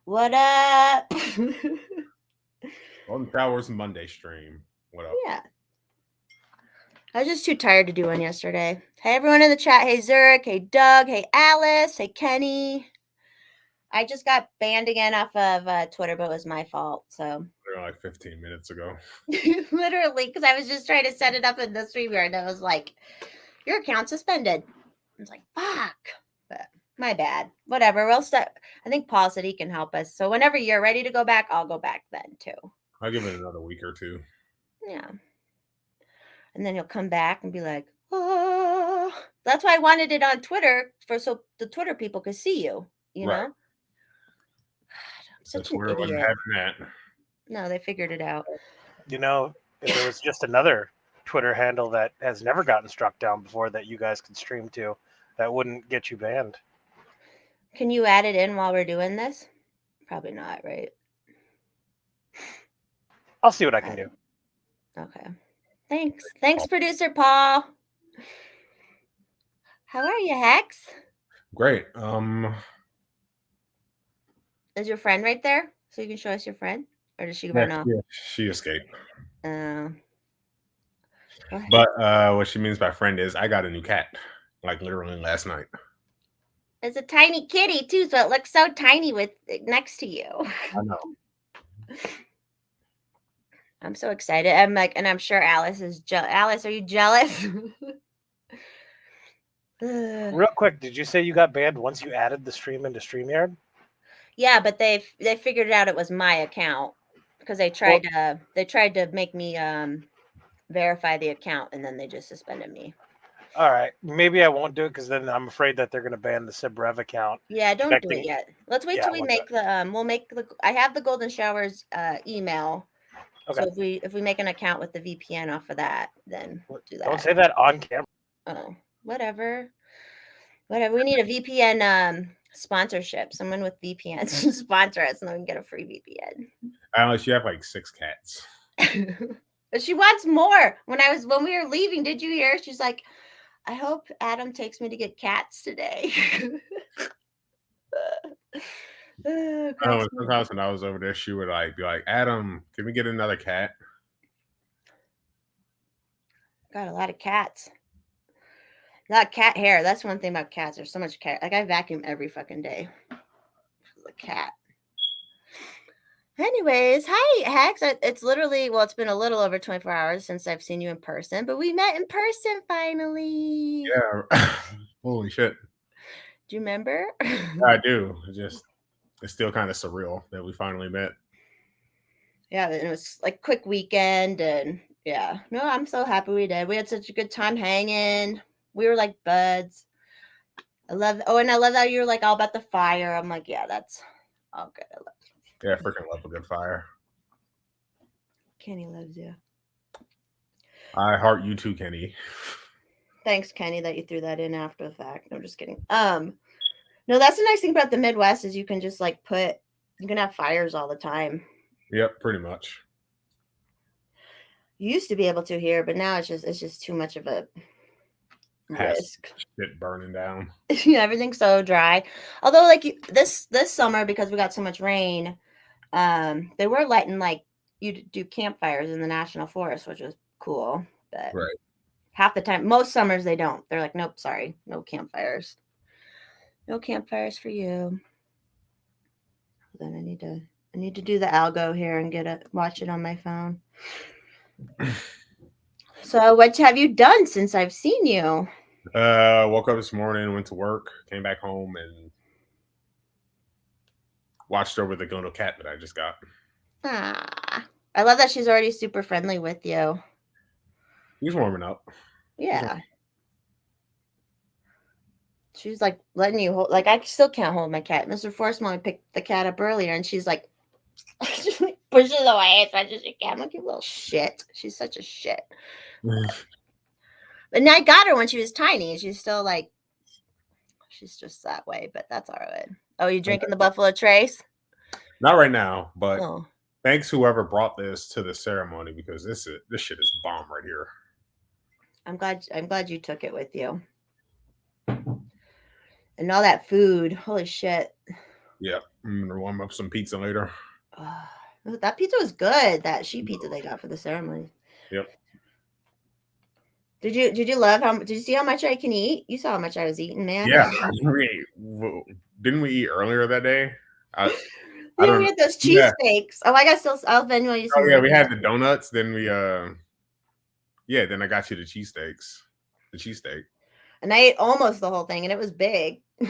What up? Golden Showers Monday stream. What up? Yeah. I was just too tired to do one yesterday. Hey, everyone in the chat. Hey, Zurich. Hey, Doug. Hey, Alice. Hey, Kenny. I just got banned again off of Twitter, but it was my fault. So Like 15 minutes ago. literally, because I was just trying to set it up in the StreamYard, and I was like, "Your account suspended." I was like, "Fuck." But my bad. Whatever. We'll start. I think Paul said he can help us. So whenever you're ready to go back, I'll go back then too. I'll give it another week or two. Yeah. And then he'll come back and be like, "Oh." That's why I wanted it on Twitter so the Twitter people could see you. You know. Right. I'm such an Twitter wasn't idiot. having that. No, they figured it out. You know, if there was just another Twitter handle that has never gotten struck down before that you guys could stream to, that wouldn't get you banned. Can you add it in while we're doing this? Probably not, right? I'll see what I can do. Okay. Thanks, producer Paul. How are you, Hex? Great. Is your friend right there? So you can show us your friend? Or does she run off? Yeah, she escaped. But what she means by friend is I got a new cat. Like literally last night. It's a tiny kitty too, so it looks so tiny with next to you. I know. I'm so excited. I'm like, and I'm sure Alice is jealous. Alice, are you jealous? Real quick, did you say you got banned once you added the stream into StreamYard? Yeah, but they figured out it was my account because they tried to make me verify the account, and then they just suspended me. All right, maybe I won't do it because then I'm afraid that they're going to ban the SibRev account. Yeah, don't do it yet. Let's wait till we make the we'll make the. I have the Golden Showers email. Okay. So if we make an account with the VPN off of that, then we'll do that. Don't say that on camera. Oh, whatever. We need a VPN sponsorship. Someone with VPN sponsor us, and then we can get a free VPN. Alice, you have like 6 cats. But she wants more. When we were leaving, did you hear? She's like, I hope Adam takes me to get cats today. Sometimes when I was over there, she would be like, Adam, can we get another cat? Got a lot of cats. Not cat hair. That's one thing about cats. There's so much cat. Like I vacuum every fucking day. The cat. Anyways, hi Hex. It's literally, well, it's been a little over 24 hours since I've seen you in person, but we met in person finally. Yeah. Holy shit. Do you remember? I do. It's still kind of surreal that we finally met. Yeah, it was like quick weekend, and yeah. No, I'm so happy we did. We had such a good time hanging. We were like buds. And I love how you're like all about the fire. I'm like, yeah, that's all good. I love you. Yeah, I freaking love a good fire. Kenny loves you. I heart you too, Kenny. Thanks, Kenny, that you threw that in after the fact. No, just kidding. No, that's the nice thing about the Midwest is you can just like you can have fires all the time. Yep, pretty much. You used to be able to here, but now it's just too much of a risk. Shit burning down. Yeah, everything's so dry. Although, like this summer, because we got so much rain, they were letting like you do campfires in the national forest, which was cool. But right. Half the time, most summers they don't. They're like, nope, sorry, no campfires. No campfires for you. Then I need to do the algo here and watch it on my phone. So what have you done since I've seen you? Woke up this morning, went to work, came back home, and watched over the Gono cat that I just got. Ah, I love that she's already super friendly with you. He's warming up. Yeah. She's like letting you hold. Like I still can't hold my cat. Mr. Forrest Mommy picked the cat up earlier, and she's like, she like pushes away as much as she can. I'm like, you little shit. She's such a shit. But I got her when she was tiny, and she's still like, she's just that way. But that's all right. Oh, you drinking the Buffalo Trace? Not right now, but thanks whoever brought this to the ceremony because this shit is bomb right here. I'm glad you took it with you. And all that food, holy shit. Yep. I'm gonna warm up some pizza later. That pizza was good. That sheet pizza they got for the ceremony. Yep. Did you love did you see how much I can eat? You saw how much I was eating, man. Yeah. Didn't we eat earlier that day? I Yeah, don't we know. had those Yeah. cheesesteaks. Oh, I'll Venmo you some Oh yeah, money. we had the donuts. Then we yeah, then I got you the cheesesteaks. The cheesesteak. And I ate almost the whole thing, and it was big. Yeah.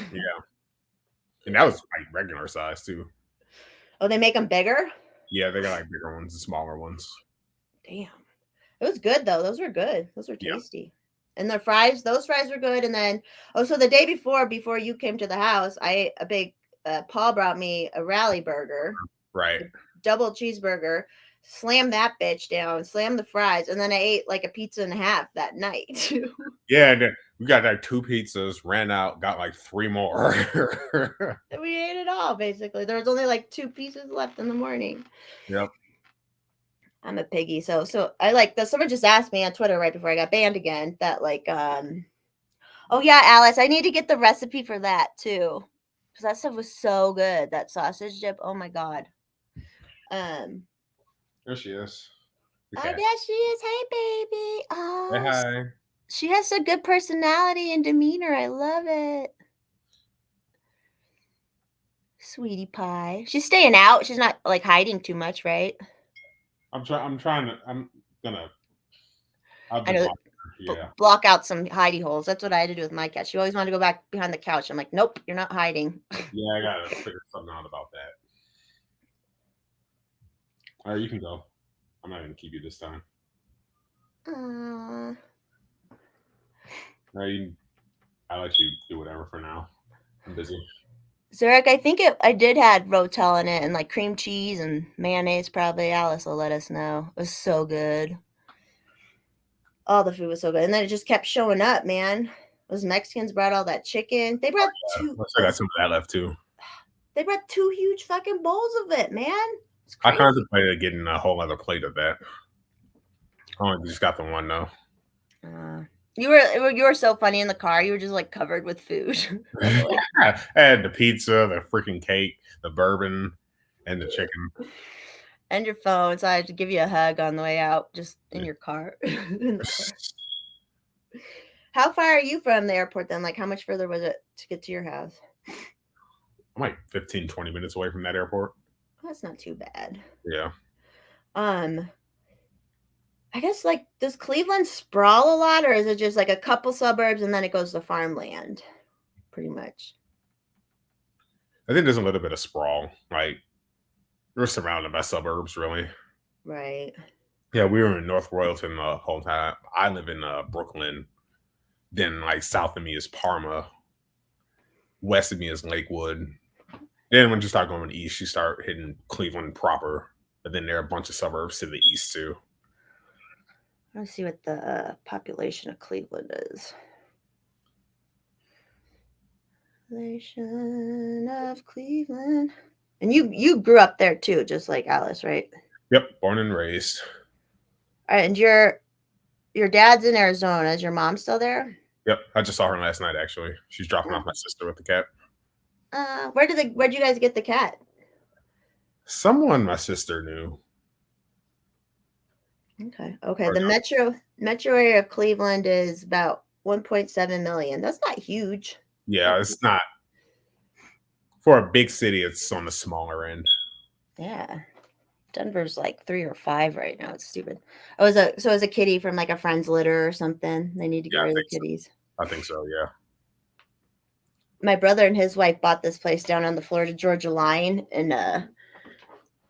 And that was like regular size too. Oh, they make them bigger? Yeah, they got like bigger ones and smaller ones. Damn. It was good though. Those were good. Those were tasty. Yeah. And the fries, those fries were good. And then, so the day before you came to the house, I ate a big, Paul brought me a rally burger. Right. Double cheeseburger. Slammed that bitch down, slammed the fries, and then I ate like a pizza and a half that night. Yeah, and then we got like 2 pizzas, ran out, got like 3 more. We ate it all basically. There was only like 2 pieces left in the morning. Yep. I'm a piggy, so I like that. Someone just asked me on Twitter right before I got banned again that like oh yeah, Alice, I need to get the recipe for that too, because that stuff was so good. That sausage dip, oh my god. There she is. Okay. Oh yeah, she is. Hey baby. Oh, hey, hi. She has a good personality and demeanor. I love it. Sweetie pie. She's staying out. She's not like hiding too much, right? I'm gonna. I know. Yeah. Block out some hidey holes. That's what I had to do with my cat. She always wanted to go back behind the couch. I'm like, nope, you're not hiding. Yeah, I gotta figure something out about that. All right, you can go. I'm not gonna keep you this time. I'll let you do whatever for now. I'm busy. Zurich, I think I did had Rotel in it and like cream cheese and mayonnaise probably. Alice will let us know. It was so good. All the food was so good. And then it just kept showing up, man. Those Mexicans brought all that chicken. They brought 2. I got some of that left too. They brought 2 huge fucking bowls of it, man. I contemplated getting a whole other plate of that. I only just got the one though. You were so funny in the car. You were just like covered with food. I had the pizza, the freaking cake, the bourbon, and the chicken. And your phone. So I had to give you a hug on the way out, just in your car. How far are you from the airport then? Like how much further was it to get to your house? I'm like 15, 20 minutes away from that airport. Well, that's not too bad. Yeah. I guess like does Cleveland sprawl a lot, or is it just like a couple suburbs and then it goes to farmland? Pretty much. I think there's a little bit of sprawl. Like we're surrounded by suburbs, really. Right. Yeah, we were in North Royalton the whole time. I live in Brooklyn. Then like south of me is Parma. West of me is Lakewood. Then when you start going east, you start hitting Cleveland proper. But then there are a bunch of suburbs to the east too. Let's see what the population of Cleveland is. Population of Cleveland. And you grew up there too, just like Alice, right? Yep, born and raised. All right, and your dad's in Arizona. Is your mom still there? Yep, I just saw her last night. Actually, she's dropping off my sister with the cat. Where'd you guys get the cat? Someone my sister knew. Okay. The metro area of Cleveland is about 1.7 million. That's not huge. Yeah, it's not. For a big city, it's on the smaller end. Yeah. Denver's like 3 or 5 right now. It's stupid. Oh, it was a kitty from like a friend's litter or something. They need to get rid of the kitties. So. I think so, yeah. My brother and his wife bought this place down on the Florida-Georgia line, and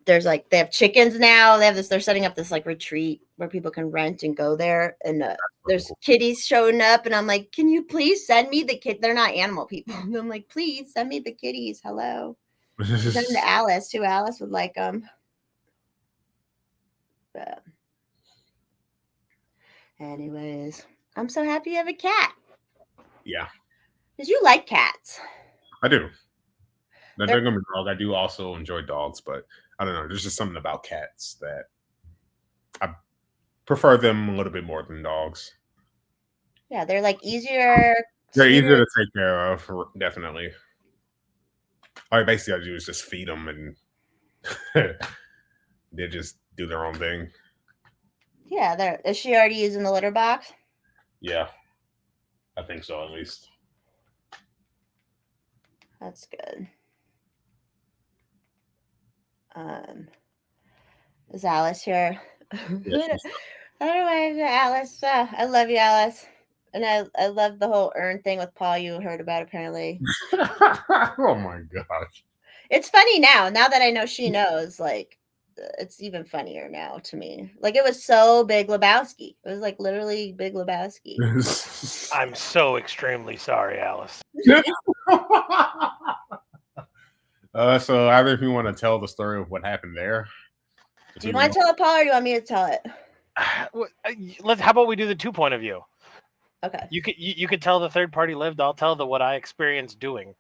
there's like they have chickens now. They're setting up this like retreat where people can rent and go there, and there's kitties showing up, and I'm like, can you please send me the kid? They're not animal people. I'm like, please send me the kitties. Hello. Send them to Alice too. Alice would like them. But anyways, I'm so happy you have a cat. Yeah. Because you like cats. I do. Now, don't get me wrong, I do also enjoy dogs, but I don't know. There's just something about cats that I prefer them a little bit more than dogs. Yeah, they're like easier. They're easier to take care of, definitely. All basically I do is just feed them, and they just do their own thing. Yeah, there. Is she already using the litter box? Yeah, I think so at least. That's good. Is Alice here? Yes. Otherwise, Alice. I love you, Alice. And I love the whole urn thing with Paul you heard about, apparently. Oh my gosh. It's funny now that I know she knows, like, it's even funnier now to me. Like, it was so Big Lebowski. It was like literally Big Lebowski. I'm so extremely sorry, Alice. So either of you want to tell the story of what happened there? Do you want to tell it, Paul, or do you want me to tell it? How about we do the 2 point of view? Okay. You could tell the third party lived. I'll tell the what I experienced doing.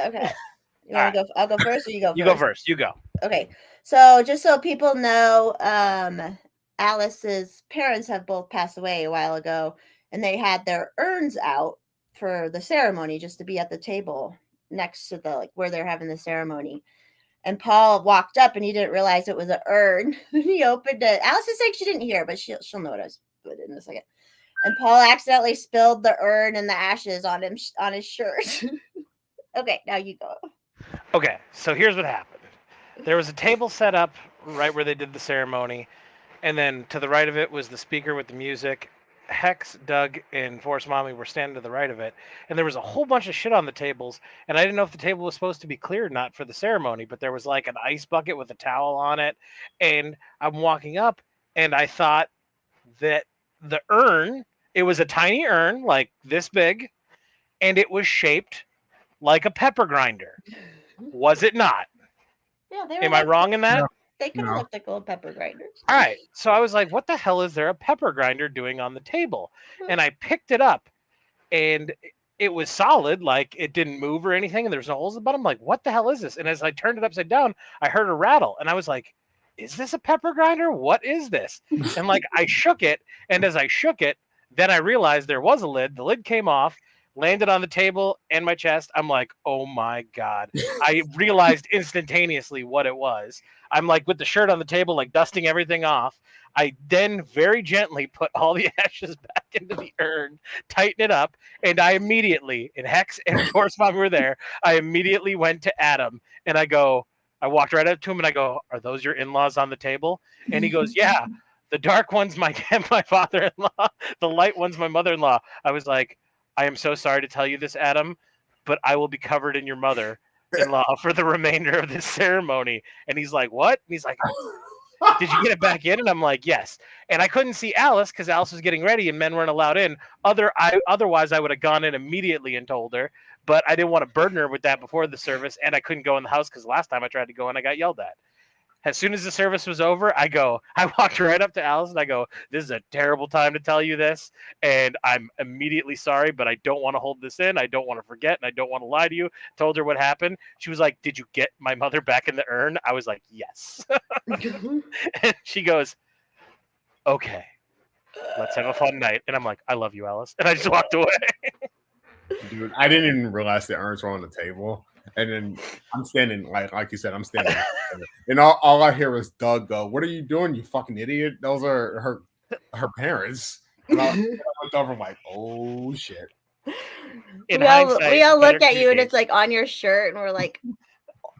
Okay. You want to go? I'll go first, or you go first? You go first. You go. Okay. So just so people know, Alice's parents have both passed away a while ago, and they had their urns out for the ceremony, just to be at the table next to the, like, where they're having the ceremony. And Paul walked up and he didn't realize it was an urn. He opened it. Alice is saying she didn't hear, but she'll know what I was put in a second. And Paul accidentally spilled the urn and the ashes on his shirt. Okay, now you go. Okay, so here's what happened. There was a table set up right where they did the ceremony, and then to the right of it was the speaker with the music. Hex, Doug, and Forrest Mommy were standing to the right of it, and there was a whole bunch of shit on the tables, and I didn't know if the table was supposed to be cleared or not for the ceremony, but there was like an ice bucket with a towel on it, and I'm walking up, and I thought that the urn, it was a tiny urn, like this big, and it was shaped like a pepper grinder. Was it not? Yeah, they were. Am I wrong in that? No. They could have No. looked like little pepper grinders. All right. So I was like, what the hell is there a pepper grinder doing on the table? And I picked it up, and it was solid, like it didn't move or anything, and there's no holes in the bottom. I'm like, what the hell is this? And as I turned it upside down, I heard a rattle, and I was like, is this a pepper grinder? What is this? And like I shook it, and as I shook it, then I realized there was a lid. The lid came off, landed on the table and my chest. I'm like, oh my God. I realized instantaneously what it was. I'm like with the shirt on the table, like dusting everything off. I then very gently put all the ashes back into the urn, tighten it up, and I immediately, and Hex and Forrest Mommy were there, I immediately went to Adam and I walked right up to him and I go, are those your in-laws on the table? And he goes, yeah. The dark one's my father-in-law. The light one's my mother-in-law. I was like, I am so sorry to tell you this, Adam, but I will be covered in your mother-in-law for the remainder of this ceremony. And he's like, what? And he's like, did you get it back in? And I'm like, yes. And I couldn't see Alice because Alice was getting ready and men weren't allowed in. Otherwise, I would have gone in immediately and told her. But I didn't want to burden her with that before the service. And I couldn't go in the house because last time I tried to go in, I got yelled at. As soon as the service was over, I walked right up to Alice and I go, this is a terrible time to tell you this. And I'm immediately sorry, but I don't want to hold this in. I don't want to forget. And I don't want to lie to you. Told her what happened. She was like, did you get my mother back in the urn? I was like, yes. And she goes, okay, let's have a fun night. And I'm like, I love you, Alice. And I just walked away. Dude, I didn't even realize the urns were on the table. And then I'm standing, like you said, I'm standing. And all I hear is Doug go, what are you doing, you fucking idiot? Those are her parents. And I looked over like, oh, shit. We all look at you and it's like on your shirt and we're like,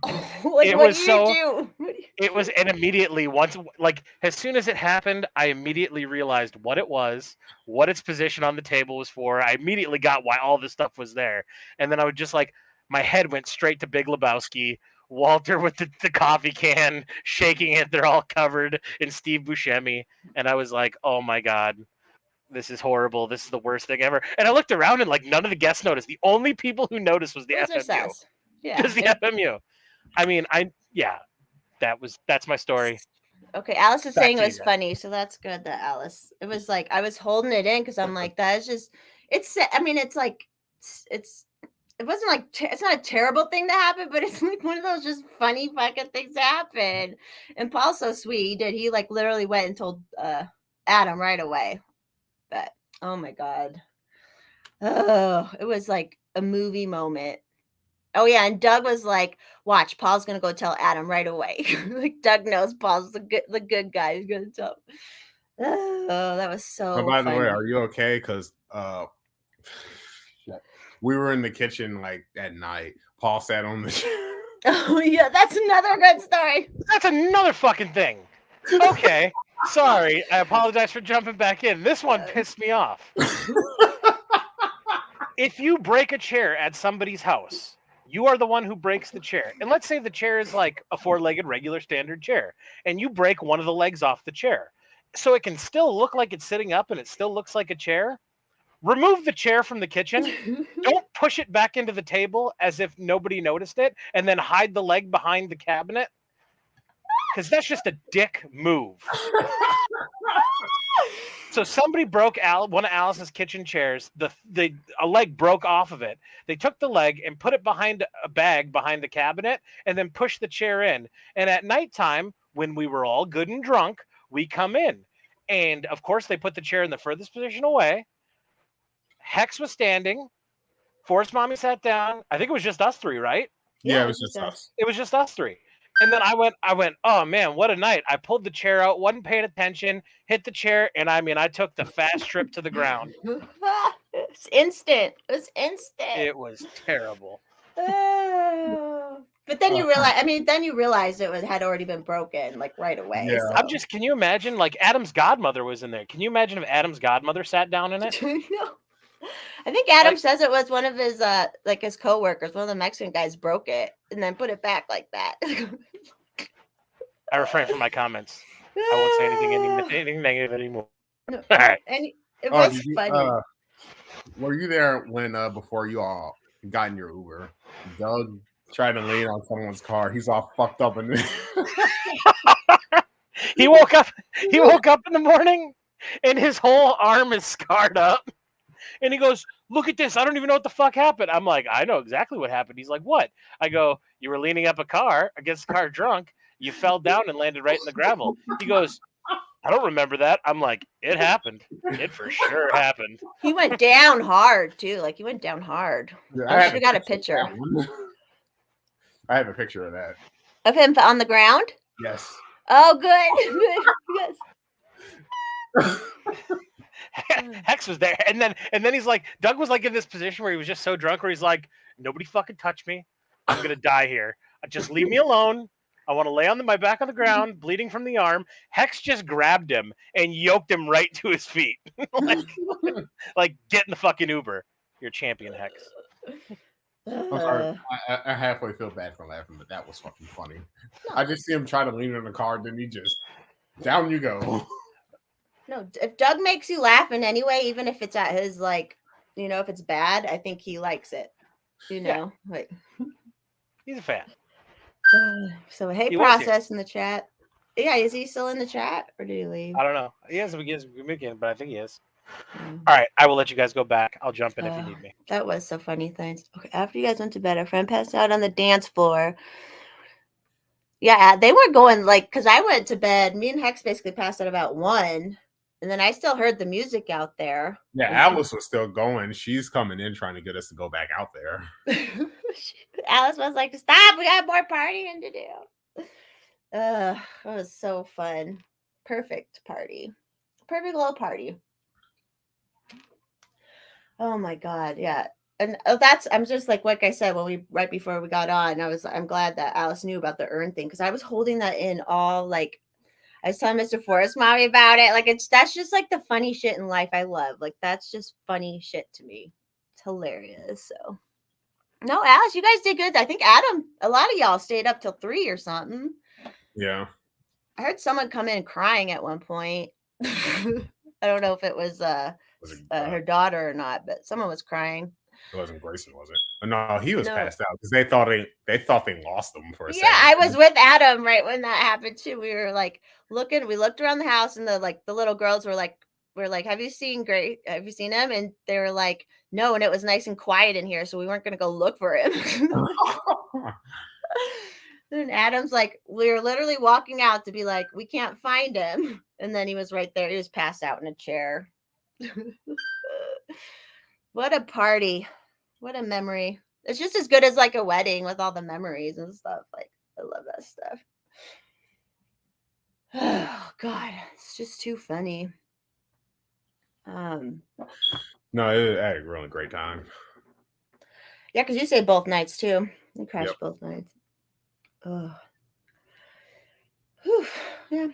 oh, like, what do you do? It was, and immediately once, like as soon as it happened, I immediately realized what it was, what its position on the table was for. I immediately got why all this stuff was there. And then I would just like, my head went straight to Big Lebowski, Walter with the coffee can, shaking it. They're all covered in Steve Buscemi. And I was like, oh my God, this is horrible. This is the worst thing ever. And I looked around and like none of the guests noticed. The only people who noticed was the FMU. Yeah. Just the FMU. I mean, that's my story. Okay, Alice is saying it was funny, so that's good that Alice. It was like I was holding it in because I'm like, that is just. It's. I mean, it's like it's. It wasn't like it's not a terrible thing to happen, but it's like one of those just funny fucking things to happen. And Paul's so sweet. He like literally went and told Adam right away. But oh my God, oh, it was like a movie moment. Oh yeah, and Doug was like, "Watch, Paul's gonna go tell Adam right away." Like Doug knows Paul's the good guy. He's gonna tell him. Oh, that was But so by the way, funny. are you okay? Because we were in the kitchen like at night. Paul sat on the chair. Oh yeah, that's another good story. That's another fucking thing. Okay, sorry. I apologize for jumping back in. This one pissed me off. If you break a chair at somebody's house, you are the one who breaks the chair. And let's say the chair is like a 4-legged regular standard chair, and you break one of the legs off the chair. So it can still look like it's sitting up and it still looks like a chair. Remove the chair from the kitchen. Don't push it back into the table as if nobody noticed it, and then hide the leg behind the cabinet. Because that's just a dick move. So somebody broke one of Alice's kitchen chairs. A leg broke off of it. They took the leg and put it behind a bag behind the cabinet and then pushed the chair in. And at nighttime, when we were all good and drunk, we come in. And of course, they put the chair in the furthest position away. Hex was standing. Forrest Mommy sat down. I think it was just us three, right? Yeah, it was just us. It was just us three. And then I went, oh man, what a night. I pulled the chair out, wasn't paying attention, hit the chair, and I took the fast trip to the ground. It's instant. It was instant. It was terrible. But then you realize it had already been broken like right away. Yeah. So. Can you imagine, like Adam's godmother was in there. Can you imagine if Adam's godmother sat down in it? No. I think Adam says it was one of his his coworkers, one of the Mexican guys broke it and then put it back like that. I refrain from my comments. I won't say anything negative anymore. No. All right. And it was funny. Were you there when before you all got in your Uber? Doug tried to lean on someone's car. He's all fucked up in there. He woke up in the morning and his whole arm is scarred up. And he goes, look at this. I don't even know what the fuck happened. I'm like, I know exactly what happened. He's like, what? I go, you were leaning up against a car drunk. You fell down and landed right in the gravel. He goes, I don't remember that. I'm like, it happened. It for sure happened. He went down hard too. Like he went down hard. Yeah, I should have got a picture. I have a picture of that. Of him on the ground? Yes. Oh, good. Yes. Hex was there, and then he's like, Doug was like in this position where he was just so drunk where he's like, nobody fucking touch me. I'm gonna die here. Just leave me alone. I want to lay on my back on the ground, bleeding from the arm. Hex just grabbed him and yoked him right to his feet. like get in the fucking Uber. You're champion, Hex. I'm sorry. I halfway feel bad for laughing, but that was fucking funny. No. I just see him try to lean in the car, then he just down you go. No, if Doug makes you laugh in any way, even if it's at his if it's bad, I think he likes it. Like he's a fan. So hey, process in the chat. Yeah, is he still in the chat or did he leave? I don't know. He hasn't begun, but I think he is. All right, I will let you guys go back. I'll jump in if you need me. That was so funny. Thanks. Okay, after you guys went to bed, a friend passed out on the dance floor. Yeah, they were going because I went to bed. Me and Hex basically passed out about 1. And then I still heard the music out there. Yeah, Alice was still going. She's coming in trying to get us to go back out there. Alice was like, stop, we got more partying to do. It was so fun. Perfect party. Perfect little party. Oh my God, yeah. And I'm just like I said, right before we got on, I'm glad that Alice knew about the urn thing because I was holding that in all I was telling Mr. Forrest Mommy about it. That's just the funny shit in life I love. That's just funny shit to me. It's hilarious. So, no, Alice, you guys did good. I think Adam, a lot of y'all stayed up till 3 or something. Yeah. I heard someone come in crying at one point. I don't know if it was her daughter or not, but someone was crying. It wasn't Grayson, was it? No, he was passed out because they thought they lost him for a second. Yeah, I was with Adam right when that happened too. We were looking. We looked around the house, and the little girls were like, "Have you seen Gray? Have you seen him?" And they were like, "No." And it was nice and quiet in here, so we weren't going to go look for him. And Adam's like, we were literally walking out to be like, we can't find him, and then he was right there. He was passed out in a chair. What a party. What a memory. It's just as good as like a wedding with all the memories and stuff. Like, I love that stuff. Oh God, it's just too funny. No, I had a really great time. Yeah, because you say both nights too. You crashed Yep. both nights. Oh. Whew. Yeah.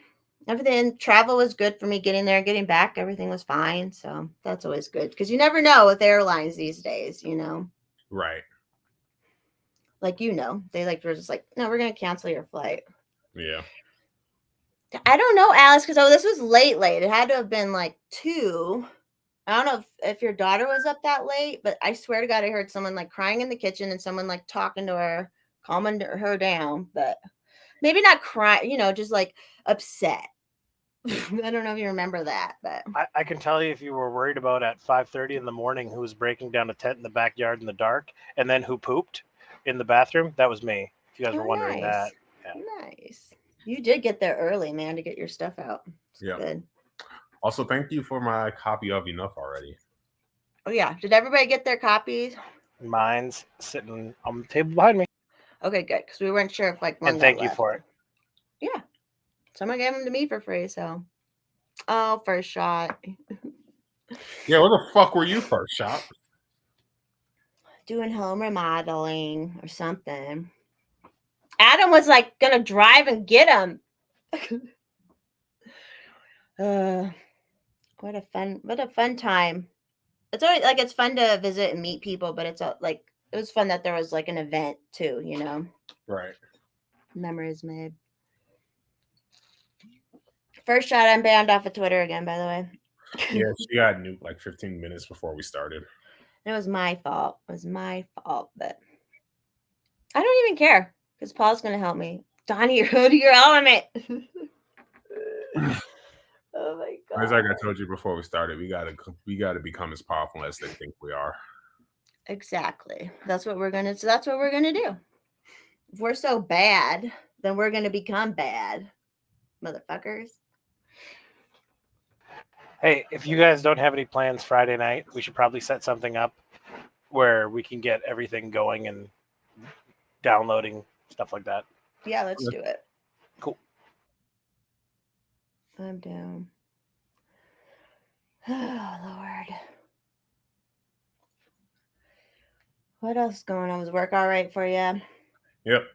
Everything, travel was good for me getting there, getting back. Everything was fine. So that's always good because you never know with airlines these days, you know. Right. Like, you know, they like were just like, no, we're going to cancel your flight. Yeah. I don't know, Alice, because this was late. It had to have been like 2. I don't know if your daughter was up that late, but I swear to God, I heard someone like crying in the kitchen and someone like talking to her, calming her down, but maybe not cry, you know, just like upset. I don't know if you remember that, but I can tell you if you were worried about at 5:30 in the morning who was breaking down a tent in the backyard in the dark and then who pooped in the bathroom, that was me. If you guys were wondering that. Yeah. Nice. You did get there early, man, to get your stuff out. Yeah. Good. Also, thank you for my copy of Enough already. Oh yeah. Did everybody get their copies? Mine's sitting on the table behind me. Okay, good. Because we weren't sure if like one And got thank you left. for it. Yeah. Someone gave them to me for free, so. Oh, first shot. Yeah, where the fuck were you first shot? Doing home remodeling or something. Adam was like gonna drive and get him. What a fun time. It's always like it's fun to visit and meet people, but it's like it was fun that there was like an event too, you know. Right. Memories made. First shot, I'm banned off of Twitter again, by the way. Yeah, she got nuked like 15 minutes before we started. It was my fault. It was my fault, but I don't even care because Paul's gonna help me. Donnie, you're out of your element. Oh my God. As like I told you before we started, we gotta become as powerful as they think we are. Exactly. That's what we're gonna do. If we're so bad, then we're gonna become bad, motherfuckers. Hey, if you guys don't have any plans Friday night, we should probably set something up where we can get everything going and downloading stuff like that. Yeah, let's do it. Cool. I'm down. Oh Lord. What else is going on? Was work all right for you? Yep.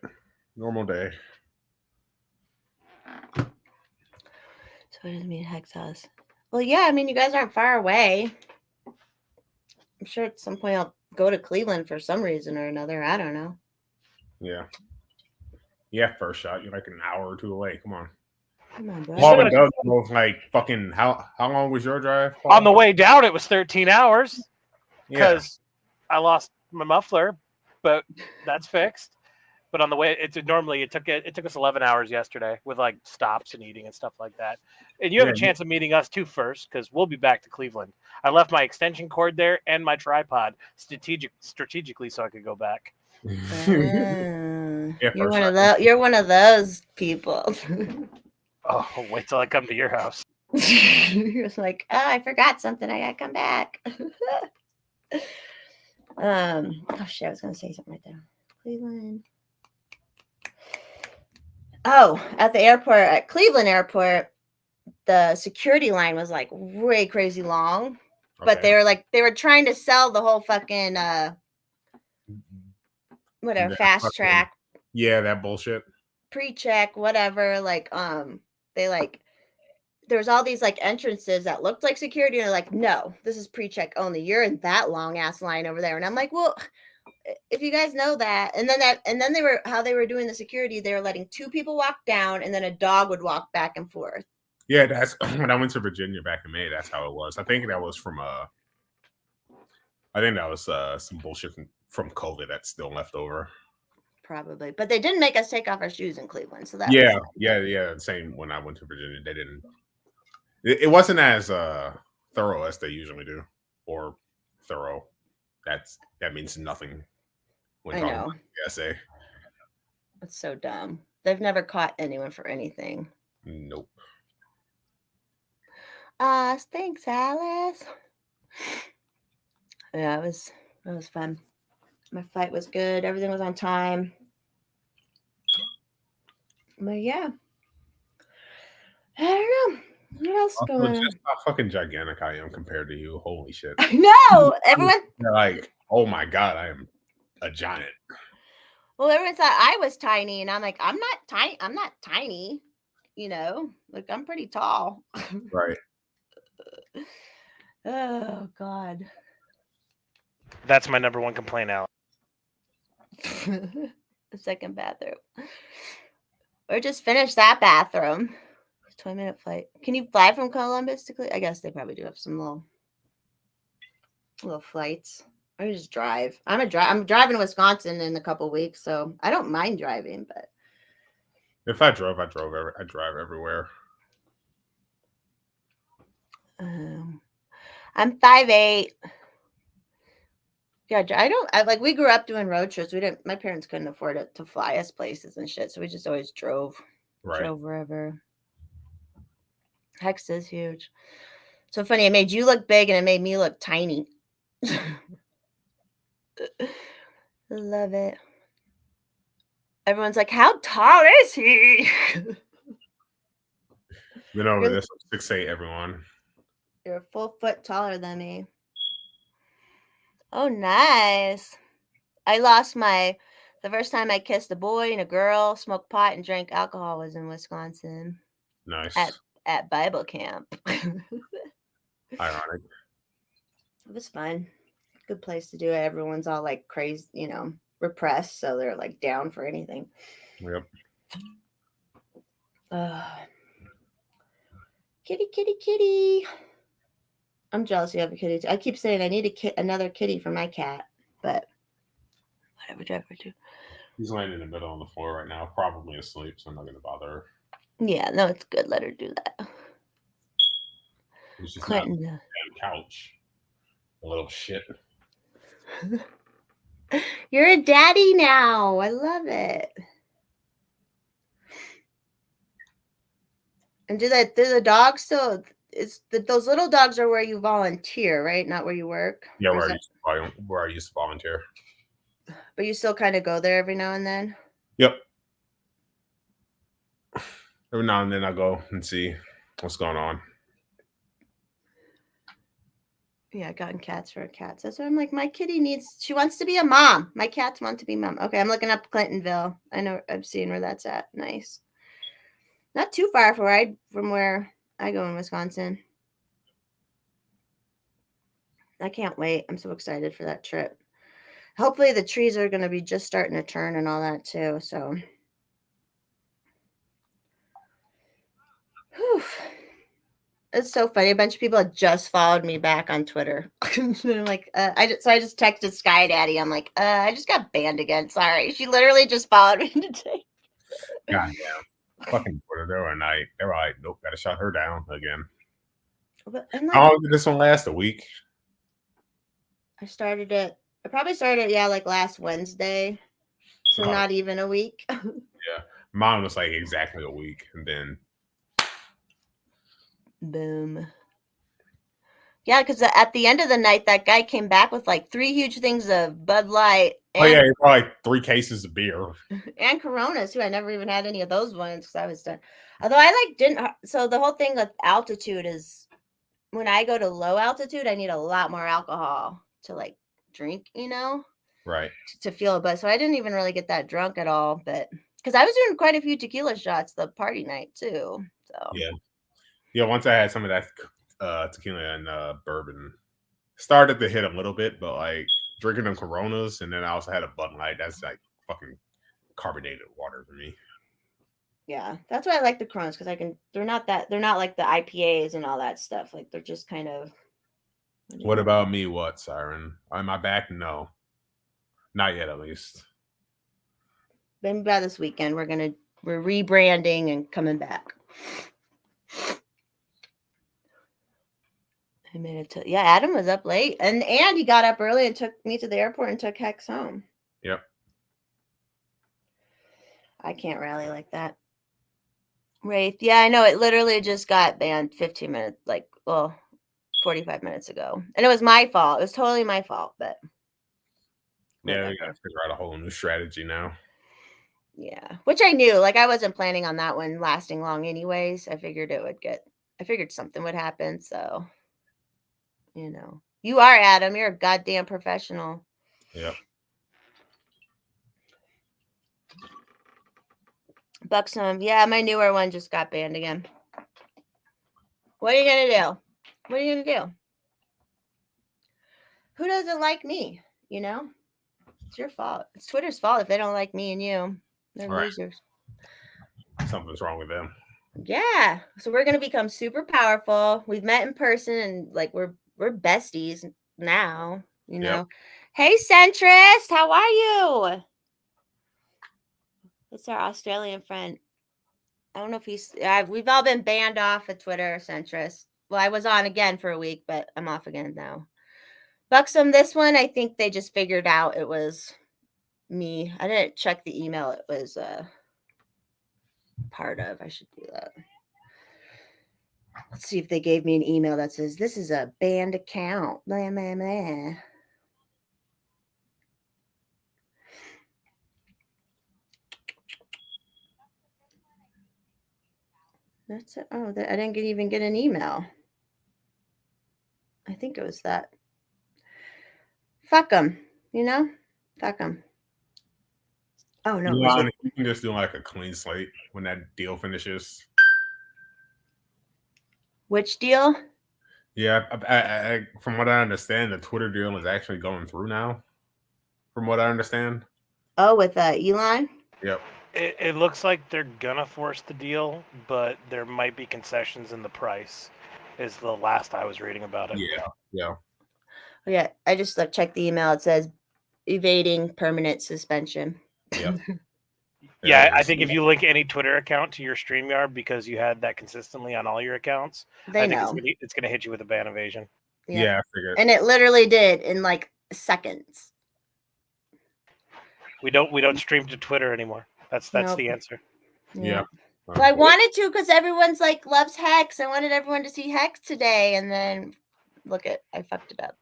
Normal day. So what does it mean Hex House? Well, yeah, I mean you guys aren't far away. I'm sure at some point I'll go to Cleveland for some reason or another. I don't know. Yeah. Yeah, first shot. You're like an hour or two away. Come on. Come on, bro. Paul and Doug both like fucking how long was your drive, Paul? On the way down, it was 13 hours because Yeah. I lost my muffler, but that's fixed. But on the way, it took us 11 hours yesterday with like stops and eating and stuff like that. And you have a chance of meeting us too first because we'll be back to Cleveland. I left my extension cord there and my tripod strategically so I could go back. Yeah, You're first one shot. of those. You're one of those people. Oh, wait till I come to your house. You're just like, oh, I forgot something. I gotta come back. Oh shit, I was gonna say something right there. Cleveland. Oh, at the airport, at Cleveland Airport, the security line was like way crazy long. But they were trying to sell the whole fucking whatever, fast track. Yeah, that bullshit. Pre-check, whatever. Like, they like there was all these like entrances that looked like security, and they're like, no, this is pre-check only. You're in that long ass line over there. And I'm like, well, if you guys know that, and then they were doing the security, they were letting 2 people walk down and then a dog would walk back and forth. Yeah, that's when I went to Virginia back in May. That's how it was. I think that was from some bullshit from COVID that's still left over. Probably, but they didn't make us take off our shoes in Cleveland, so that yeah. Same when I went to Virginia, they didn't. It wasn't as thorough as they usually do, or thorough. That means nothing when talking about the essay. It's so dumb. They've never caught anyone for anything. Nope. Thanks, Alice. Yeah, it was fun. My flight was good. Everything was on time. But yeah. I don't know. What else Also, going on? just how fucking gigantic I am compared to you. Holy shit. I know. Everyone. They're like, oh my God, I am a giant. Well, everyone thought I was tiny, and I'm like, I'm not tiny. I'm not tiny. You know, like I'm pretty tall. Right. Oh God. That's my number one complaint, Alex. The second bathroom. Or just finish that bathroom. 20-minute flight. Can you fly from Columbus to Cleveland? I guess they probably do have some little flights. Or just drive. I'm driving to Wisconsin in a couple weeks, so I don't mind driving, but If I drove, I drive everywhere. I'm 5'8". Yeah, like we grew up doing road trips. My parents couldn't afford it to fly us places and shit, so we just always drove wherever. Hex is huge. So funny, it made you look big and it made me look tiny. Love it. Everyone's like, how tall is he? Been over this 6'8", everyone. You're a full foot taller than me. Oh, nice. I lost the first time I kissed a boy and a girl, smoked pot, and drank alcohol was in Wisconsin. Nice. At Bible camp. Ironic. It was fun. Good place to do it. Everyone's all like crazy, repressed, so they're like down for anything. Yep. Kitty, kitty, kitty. I'm jealous you have a kitty. I keep saying I need another kitty for my cat, but whatever, driver too. He's laying in the middle on the floor right now, probably asleep, so I'm not going to bother her. Yeah, no, it's good. Let her do that. He's just not on the damn couch. A little shit. You're a daddy now. I love it. And do the dogs still? Those little dogs are where you volunteer, right? Not where you work. Yeah, where I used to volunteer. But you still kind of go there every now and then. Yep. Every now and then I go and see what's going on. Yeah, I gotten cats for cats. That's why I'm like, my kitty she wants to be a mom. My cats want to be mom. Okay, I'm looking up Clintonville. I know I've seen where that's at. Nice. Not too far from where I go in Wisconsin. I can't wait. I'm so excited for that trip. Hopefully the trees are going to be just starting to turn and all that too. So, whew. It's so funny. A bunch of people had just followed me back on Twitter. I'm like, I just texted Sky Daddy. I'm like, I just got banned again. Sorry. She literally just followed me today. God damn. Fucking Twitter. They were like, nope, gotta shut her down again. How long did this one last? A week? I probably started it, like last Wednesday. So not even a week. Yeah. Mine was like exactly a week. And then boom. Yeah, because at the end of the night, that guy came back with like 3 huge things of Bud Light. And, he brought like 3 cases of beer. And Coronas, too. I never even had any of those ones because I was done. Although I didn't. So the whole thing with altitude is when I go to low altitude, I need a lot more alcohol to like drink, Right. To feel a buzz. So I didn't even really get that drunk at all. But because I was doing quite a few tequila shots the party night, too. So Yeah, once I had some of that tequila and bourbon, started to hit a little bit, but like drinking them Coronas, and then I also had a Bud Light. That's like fucking carbonated water for me. Yeah, that's why I like the Coronas because they're not like the IPAs and all that stuff. Like they're just kind of. What about me? What, Siren? Am I back? No, not yet, at least. Maybe by this weekend we're rebranding and coming back. I made it to Adam was up late and he got up early and took me to the airport and took Hex home. Yep. I can't rally like that. Wraith. Yeah, I know. It literally just got banned 15 minutes, 45 minutes ago. And it was my fault. It was totally my fault, but Yeah, we whatever. gotta figure out a whole new strategy now. Yeah, which I knew. Like, I wasn't planning on that one lasting long anyways. I figured something would happen. So, you are, Adam. You're a goddamn professional. Yep. Buxom. Yeah, my newer one just got banned again. What are you going to do? What are you going to do? Who doesn't like me? It's your fault. It's Twitter's fault if they don't like me and you. They're Right. losers. Something's wrong with them. Yeah. So we're gonna become super powerful. We've met in person and like we're besties now, Yep. Hey centrist, how are you? It's our Australian friend. I don't know if we've all been banned off of Twitter, centrist. Well, I was on again for a week, but I'm off again now. Buxom, this one I think they just figured out it was me. I didn't check the email it was part of. I should do that. Let's see if they gave me an email that says this is a banned account. Blah, blah, blah. That's it. Oh, I didn't even get an email. I think it was that. Fuck them, Fuck them. Oh no, You can just do like a clean slate when that deal finishes. Which deal? Yeah, I, from what I understand, the Twitter deal is actually going through now. From what I understand. Oh, with Elon. Yep. It looks like they're gonna force the deal, but there might be concessions in the price. Is the last I was reading about it. Yeah. Oh, yeah, I just checked the email. It says evading permanent suspension. Yep. Yeah, I think if you link any Twitter account to your StreamYard because you had that consistently on all your accounts, I think it's gonna hit you with a ban evasion. Yeah, I figured. And it literally did in like seconds. We don't stream to Twitter anymore. That's the answer. Yeah. Well, I wanted to because everyone's like loves Hex. I wanted everyone to see Hex today, and then I fucked it up.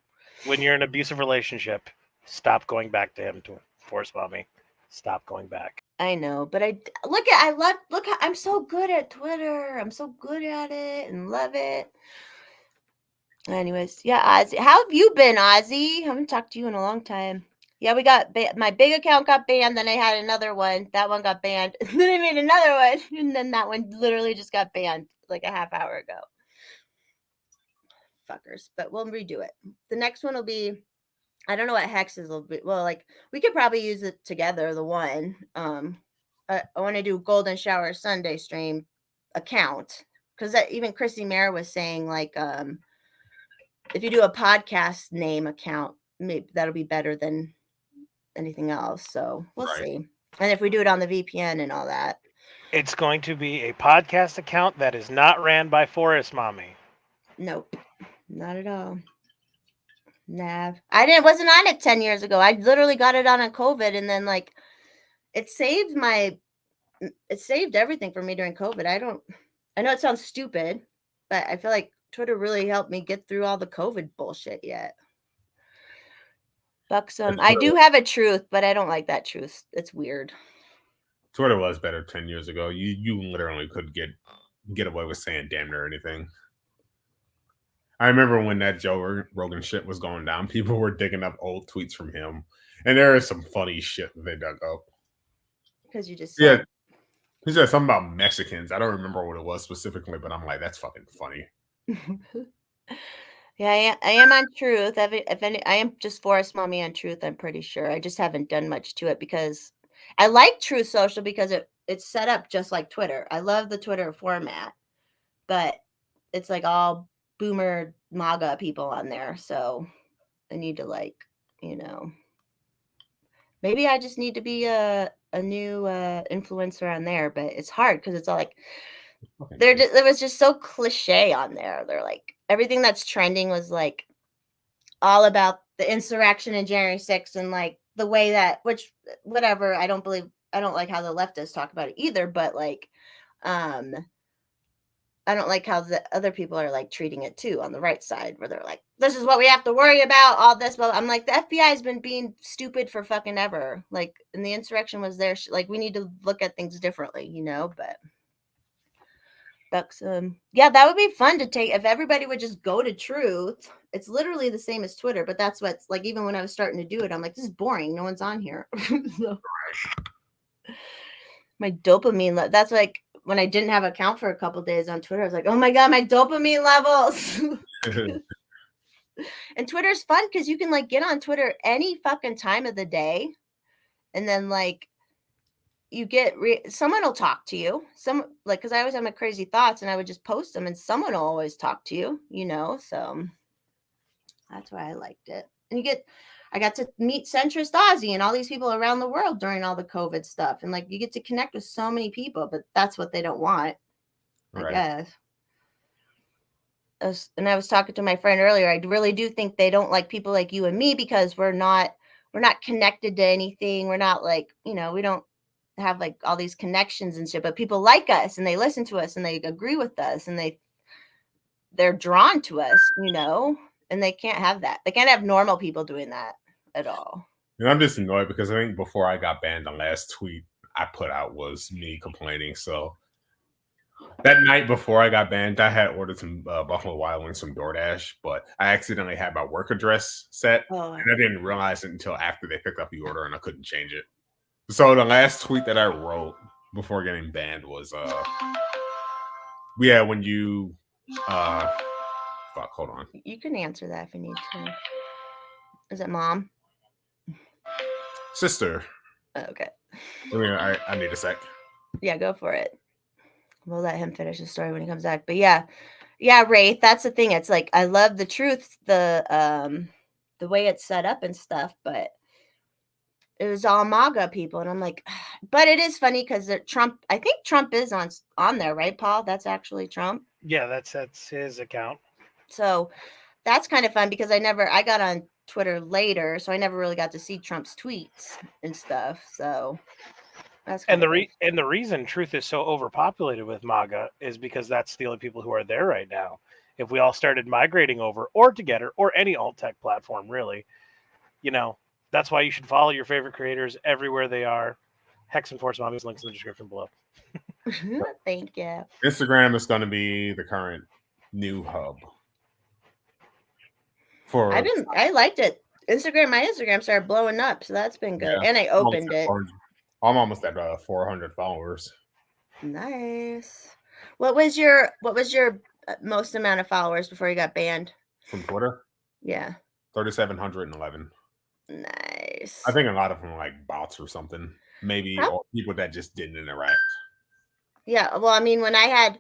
When you're in an abusive relationship, stop going back to him. To Forrest Mommy, stop going back. I know, but I'm so good at Twitter. I'm so good at it and love it. Anyways, yeah, Ozzy, how have you been, Ozzy? I haven't talked to you in a long time. Yeah, we got my big account got banned. Then I had another one. That one got banned. Then I made another one, and then that one literally just got banned like a half hour ago. Fuckers, but we'll redo it. The next one will be, I don't know what hexes will be. Well, like we could probably use it together. The one, I want to do Golden Shower Sunday stream account because even Chrissy Mayer was saying like, if you do a podcast name account, maybe that'll be better than anything else. So we'll see. And if we do it on the VPN and all that, it's going to be a podcast account that is not ran by Forrest Mommy. Nope, not at all. Nav. I wasn't on it 10 years ago. I literally got it on COVID, and then like it saved everything for me during COVID. I know it sounds stupid, but I feel like Twitter really helped me get through all the COVID bullshit yet. Buxom. I do have a truth, but I don't like that truth. It's weird. Twitter was better 10 years ago. You literally could get away with saying damn near anything. I remember when that Joe Rogan shit was going down, people were digging up old tweets from him. And there is some funny shit that they dug up. Because you just said, he said something about Mexicans. I don't remember what it was specifically, but I'm like, that's fucking funny. Yeah, I am on Truth. I am just Forrest Mommy on Truth. I'm pretty sure. I just haven't done much to it because I like Truth Social because it's set up just like Twitter. I love the Twitter format, but it's like all boomer MAGA people on there. So I need to maybe I just need to be a new influencer on there, but it's hard because it's all like it was just so cliche on there. They're like everything that's trending was like all about the insurrection in January 6th and like the way that whatever, I don't like how the leftists talk about it either, but like I don't like how the other people are like treating it too on the right side, where they're like, this is what we have to worry about, all this. But I'm like, the FBI has been being stupid for fucking ever. Like, and the insurrection was there. Like, we need to look at things differently, you know? But yeah, that would be fun to take if everybody would just go to Truth. It's literally the same as Twitter, but that's what's like, even when I was starting to do it, I'm like, this is boring. No one's on here. So, my dopamine, that's like when I didn't have an account for a couple days on Twitter, I was like, oh my God, my dopamine levels. And Twitter's fun because you can like get on Twitter any fucking time of the day. And then like you get someone will talk to you, some like, because I always have my crazy thoughts and I would just post them and someone will always talk to you, you know. So that's why I liked it. And I got to meet Centrist Ozzy and all these people around the world during all the COVID stuff, and like you get to connect with so many people, but that's what they don't want, I guess. And I was talking to my friend earlier, I really do think they don't like people like you and me because we're not connected to anything. We're not like, you know, we don't have like all these connections and shit, but people like us and they listen to us and they agree with us and they're drawn to us, you know, and they can't have that. They can't have normal people doing that at all. And I'm just annoyed because I think before I got banned, the last tweet I put out was me complaining. So that night before I got banned, I had ordered some Buffalo Wild Wings from DoorDash, but I accidentally had my work address set, and I didn't realize it until after they picked up the order, and I couldn't change it. So the last tweet that I wrote before getting banned was, when you, fuck, hold on. You can answer that if you need to. Is it mom? Sister. Okay. I need a sec. Yeah, go for it. We'll let him finish the story when he comes back. But yeah, Wraith, that's the thing. It's like I love the truth, the way it's set up and stuff, but it was all MAGA people, and I'm like, but it is funny because Trump. I think Trump is on there, right, Paul? That's actually Trump. Yeah, that's his account. So that's kind of fun because I got on Twitter later, so I never really got to see Trump's tweets and stuff. So that's and the reason Truth is so overpopulated with MAGA is because that's the only people who are there right now. If we all started migrating over, or Together, or any alt tech platform, really, you know, that's why you should follow your favorite creators everywhere they are. Hex and Forrest Mommy's links in the description below. Thank you. Instagram is going to be the current new hub. I liked it. My Instagram started blowing up, so that's been good. Yeah, and I opened it. I'm almost at 400 followers. Nice. What was your most amount of followers before you got banned from Twitter? Yeah, 3,711. Nice. I think a lot of them are like bots or something, maybe, or people that just didn't interact. Yeah, well, I mean, when I had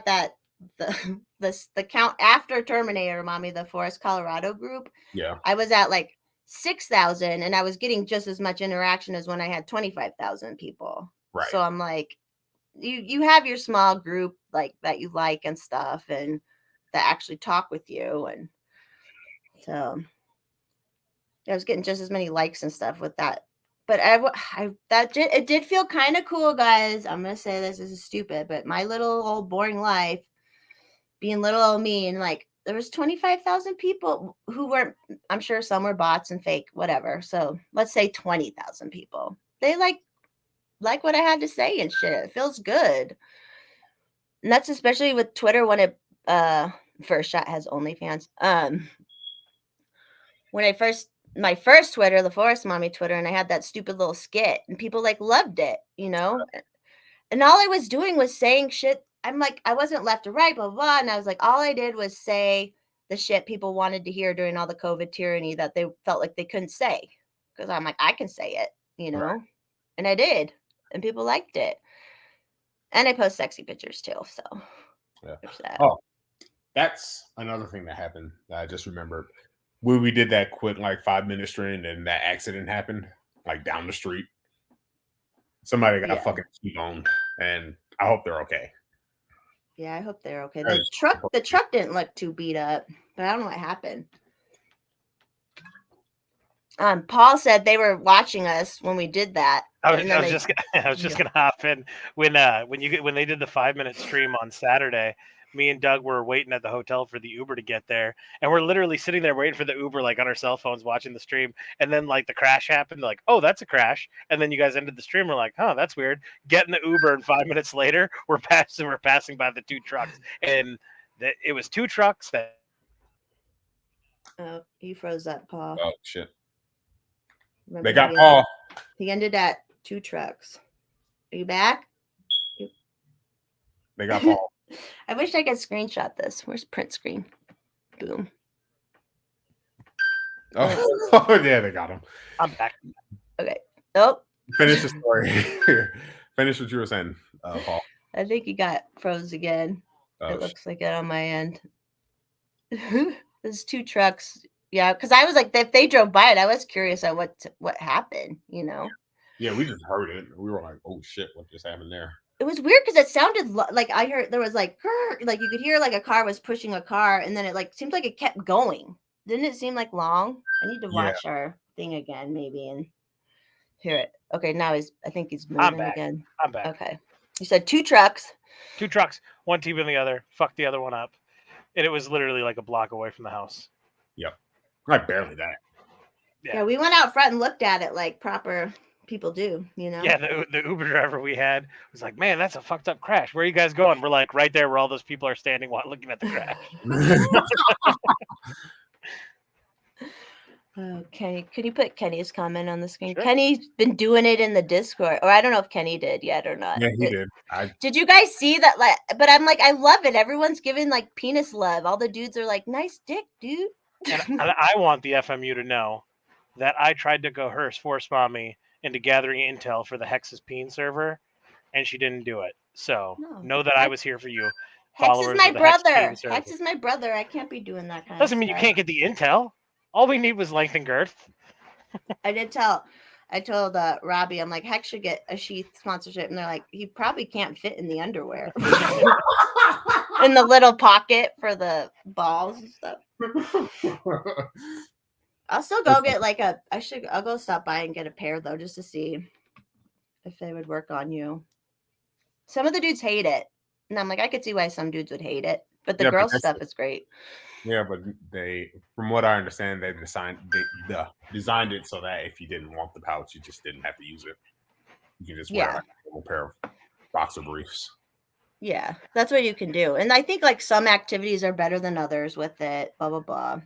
that the count after Terminator Mommy, the Forest Colorado group, yeah, I was at like 6,000, and I was getting just as much interaction as when I had 25,000 people. Right. So I'm like, you have your small group like that you like and stuff, and that actually talk with you, and so I was getting just as many likes and stuff with that. But it did feel kind of cool, guys. I'm gonna say this is stupid, but my little old boring life, being little old me, and like there was 25,000 people who weren't. I'm sure some were bots and fake, whatever. So let's say 20,000 people. They like what I had to say and shit. It feels good, and that's especially with Twitter when it First Shot has OnlyFans. When my first Twitter, the Forest Mommy Twitter, and I had that stupid little skit, and people like loved it, you know. And all I was doing was saying shit. I'm like, I wasn't left or right, blah, blah, blah. And I was like, all I did was say the shit people wanted to hear during all the COVID tyranny that they felt like they couldn't say. Because I'm like, I can say it, you know. Right. And I did. And people liked it. And I post sexy pictures too. So yeah. Oh, that's another thing that happened that I just remembered. We did that quick like 5-minute stream, and that accident happened like down the street. Somebody got fucking T-boned, and I hope they're okay. Yeah, I hope they're okay. The truck didn't look too beat up, but I don't know what happened. Paul said they were watching us when we did that. I was just gonna hop in when they did the 5-minute stream on Saturday. Me and Doug were waiting at the hotel for the Uber to get there, and we're literally sitting there waiting for the Uber, like on our cell phones, watching the stream. And then like the crash happened, like, oh, that's a crash. And then you guys ended the stream. We're like, oh, that's weird. Get in the Uber, and 5 minutes later, we're passing by the 2 trucks, and it was 2 trucks that. Oh, he froze up, Paul. Oh shit! Remember They got Paul. He ended at 2 trucks. Are you back? They got Paul. I wish I could screenshot this. Where's print screen? Boom. Oh yeah, they got him. I'm back. Okay. Oh. Finish the story. Finish what you were saying, Paul. I think he got froze again. It looks like it on my end. There's 2 trucks. Yeah, because I was like, if they drove by it, I was curious at what happened, you know? Yeah, we just heard it. We were like, oh shit, what just happened there? It was weird because it sounded like I heard there was like you could hear like a car was pushing a car, and then it like seemed like it kept going. Didn't it seem like long? I need to watch our thing again, maybe, and hear it. Okay, now I think he's moving again. I'm back. Okay. You said 2 trucks. 2 trucks, one team in the other, fucked the other one up. And it was literally like a block away from the house. Yep. Like barely that. Yeah, we went out front and looked at it like proper people do, you know? Yeah, the Uber driver we had was like, man, that's a fucked up crash. Where are you guys going? We're like, right there where all those people are standing while looking at the crash. Oh, Kenny, can you put Kenny's comment on the screen? Sure. Kenny's been doing it in the Discord, or I don't know if Kenny did yet or not. Yeah, he did. Did you guys see that? Like, but I'm like, I love it. Everyone's giving like penis love. All the dudes are like, nice dick, dude. And I want the FMU to know that I tried to coerce Forrest Mommy into gathering intel for the Hex's Peen server, and she didn't do it. So know that I was here for you. Hex is my brother. Hex is my brother. I can't be doing that kind of stuff. Doesn't mean you can't get the intel. All we need was length and girth. I told Robbie, I'm like, Hex should get a sheath sponsorship. And they're like, he probably can't fit in the underwear. In the little pocket for the balls and stuff. I'll still go get like I'll go stop by and get a pair though, just to see if they would work on you. Some of the dudes hate it. And I'm like, I could see why some dudes would hate it. But the girl stuff is great. Yeah, but from what I understand, they designed it so that if you didn't want the pouch, you just didn't have to use it. You can just wear like a little pair of boxer briefs. Yeah, that's what you can do. And I think like some activities are better than others with it, blah, blah, blah.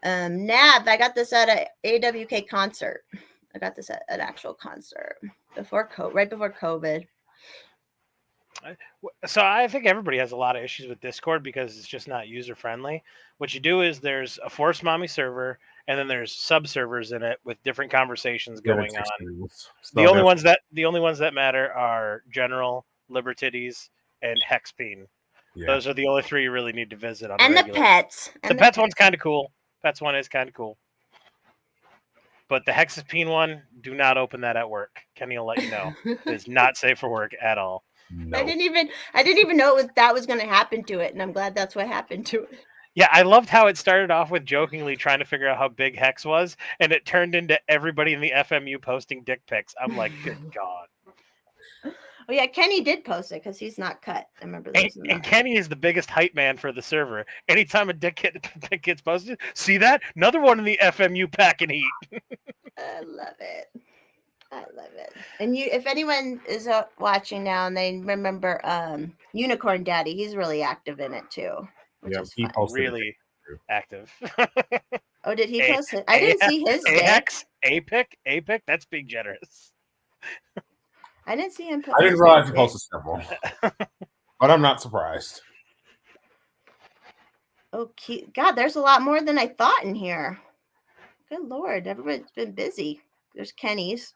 Nav, I got this at a AWK concert. I got this at an actual concert right before COVID. So I think everybody has a lot of issues with Discord because it's just not user friendly. What you do is there's a Forrest Mommy server, and then there's sub servers in it with different conversations going on. The only ones that matter are General, Libertides, and Hexpeen. Yeah. Those are the only 3 you really need to visit on. And the pets. The pets one's kind of cool. Pets one is kind of cool. But the Hexpeen one, do not open that at work. Kenny will let you know. It's not safe for work at all. No. I didn't even know that was going to happen to it, and I'm glad that's what happened to it. Yeah, I loved how it started off with jokingly trying to figure out how big Hex was, and it turned into everybody in the FMU posting dick pics. I'm like, good God. Oh yeah, Kenny did post it because he's not cut. I remember this. And Kenny is the biggest hype man for the server. Anytime a dick gets posted, see that? Another one in the FMU packing heat. I love it. I love it. And if anyone is watching now and they remember Unicorn Daddy, he's really active in it too. Yeah, he posted really active. Oh, did he post it? I didn't see his AX, APIC, that's being generous. I didn't see him. I didn't realize he posted several, but I'm not surprised. Okay, God, there's a lot more than I thought in here. Good Lord, everybody's been busy. There's Kenny's.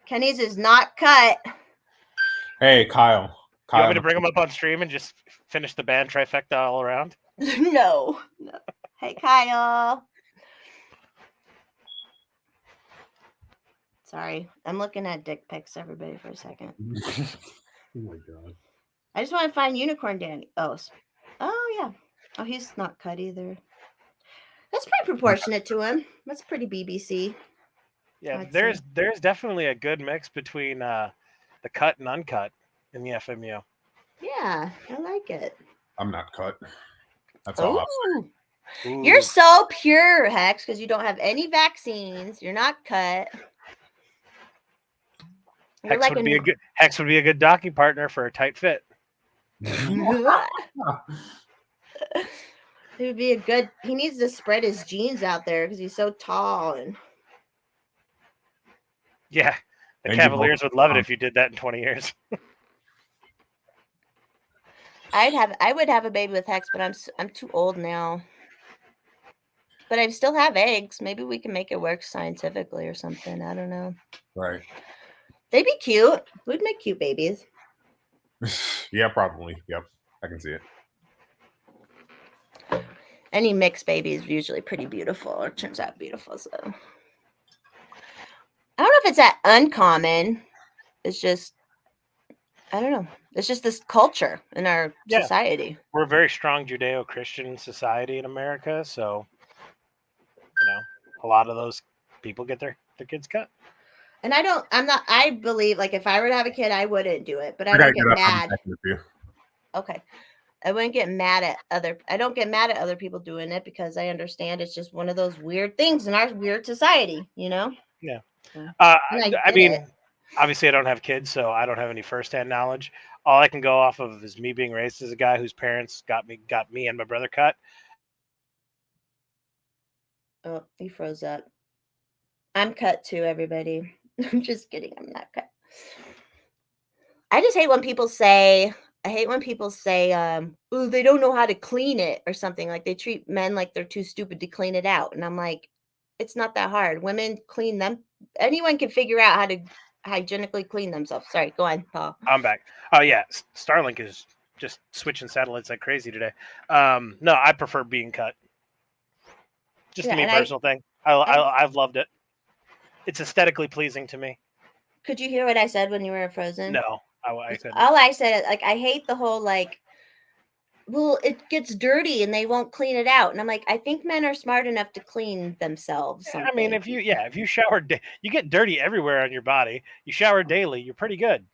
Kenny's is not cut. Hey, Kyle. You want me to bring him up on stream and just finish the band trifecta all around? No. Hey, Kyle. Sorry, I'm looking at dick pics, everybody, for a second. Oh my God. I just want to find Unicorn Danny. Oh yeah. Oh, he's not cut either. That's pretty proportionate to him. That's pretty BBC. Yeah, I'd there's say. there's definitely a good mix between the cut and uncut in the FMU. Yeah, I like it. I'm not cut. That's all I'll say. Oh, you're Ooh, so pure, Hex, because you don't have any vaccines. You're not cut. You're like Hex would be a good docking partner for a tight fit. He would be a good. He needs to spread his genes out there because he's so tall and. Yeah, the And Cavaliers would love it if you did that in 20 years. I would have a baby with Hex, but I'm too old now. But I still have eggs. Maybe we can make it work scientifically or something. I don't know. right. They'd be cute. We'd make cute babies. Yeah, probably. Yep, I can see it. Any mixed baby is usually pretty beautiful, or turns out beautiful. So I don't know if it's that uncommon. It's just I don't know. It's just this culture in our society. We're a very strong Judeo-Christian society in America, so a lot of those people get their kids cut. And I believe, like, if I were to have a kid, I wouldn't do it, but I don't get mad. Okay. I wouldn't get mad at I don't get mad at other people doing it because I understand it's just one of those weird things in our weird society, Yeah. I mean, obviously I don't have kids, so I don't have any firsthand knowledge. All I can go off of is me being raised as a guy whose parents got me and my brother cut. Oh, he froze up. I'm cut too, everybody. I'm just kidding. I'm not cut. I just hate when people say, oh, they don't know how to clean it or something. Like they treat men like they're too stupid to clean it out. And I'm like, it's not that hard. Women clean them. Anyone can figure out how to hygienically clean themselves. Sorry, go on, Paul. I'm back. Oh yeah, Starlink is just switching satellites like crazy today. No, I prefer being cut. Just a me personal thing. I've loved it. It's aesthetically pleasing to me. Could you hear what I said when you were frozen? No, I couldn't. All I said, like, I hate the whole, like, well, it gets dirty and they won't clean it out. And I'm like, I think men are smart enough to clean themselves. Something. I mean, if you shower, you get dirty everywhere on your body. You shower daily, you're pretty good.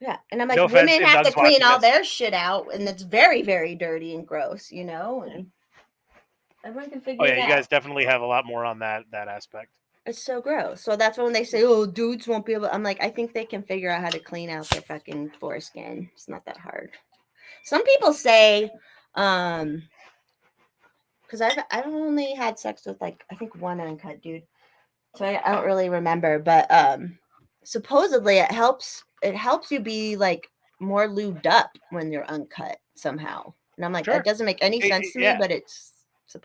Yeah, and I'm like, women have to clean all their shit out, and it's very, very dirty and gross, And everyone can figure it out. Oh yeah, you guys definitely have a lot more on that aspect. It's so gross. So that's when they say, "Oh, dudes won't be able." I'm like, I think they can figure out how to clean out their fucking foreskin. It's not that hard. Some people say, because I've only had sex with like I think one uncut dude, so I don't really remember. But supposedly it helps you be like more lubed up when you're uncut somehow. And I'm like, that doesn't make any sense to me, but it's.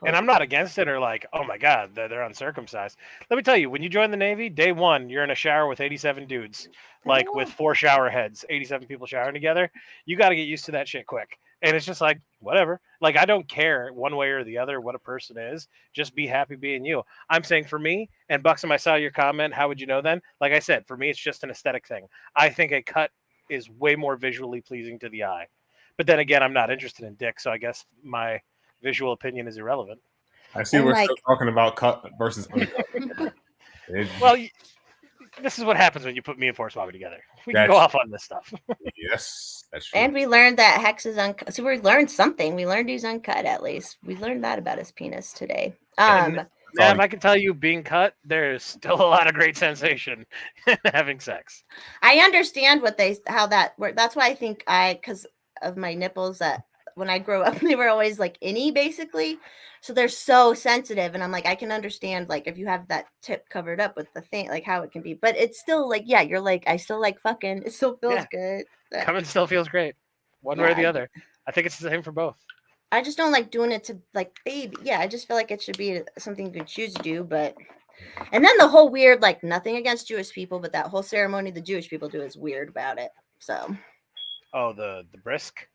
And I'm not against it or like, oh my God, they're uncircumcised. Let me tell you, when you join the Navy, day one, you're in a shower with 87 dudes, like with 4 shower heads, 87 people showering together. You got to get used to that shit quick. And it's just like, whatever. Like, I don't care one way or the other what a person is. Just be happy being you. I'm saying for me, and Buxom, I saw your comment. How would you know then? Like I said, for me, it's just an aesthetic thing. I think a cut is way more visually pleasing to the eye. But then again, I'm not interested in dick, so I guess my visual opinion is irrelevant. I see we're still talking about cut versus uncut. Well, this is what happens when you put me and Forrest Mommy together. We can go off on this stuff. Yes, that's true. And we learned that Hex is uncut. So we learned something. We learned he's uncut at least. We learned that about his penis today. Now, if I can tell you, being cut, there's still a lot of great sensation in having sex. I understand how that works. That's why I think because of my nipples, that when I grew up, they were always like innie, basically. So they're so sensitive. And I'm like, I can understand, like, if you have that tip covered up with the thing, like how it can be. But it's still like, yeah, you're like, I still like fucking. It still feels good. Coming still feels great. One way or the other. I think it's the same for both. I just don't like doing it to like baby. Yeah, I just feel like it should be something you can choose to do. But and then the whole weird, like, nothing against Jewish people, but that whole ceremony the Jewish people do is weird about it. So. Oh, the brisk.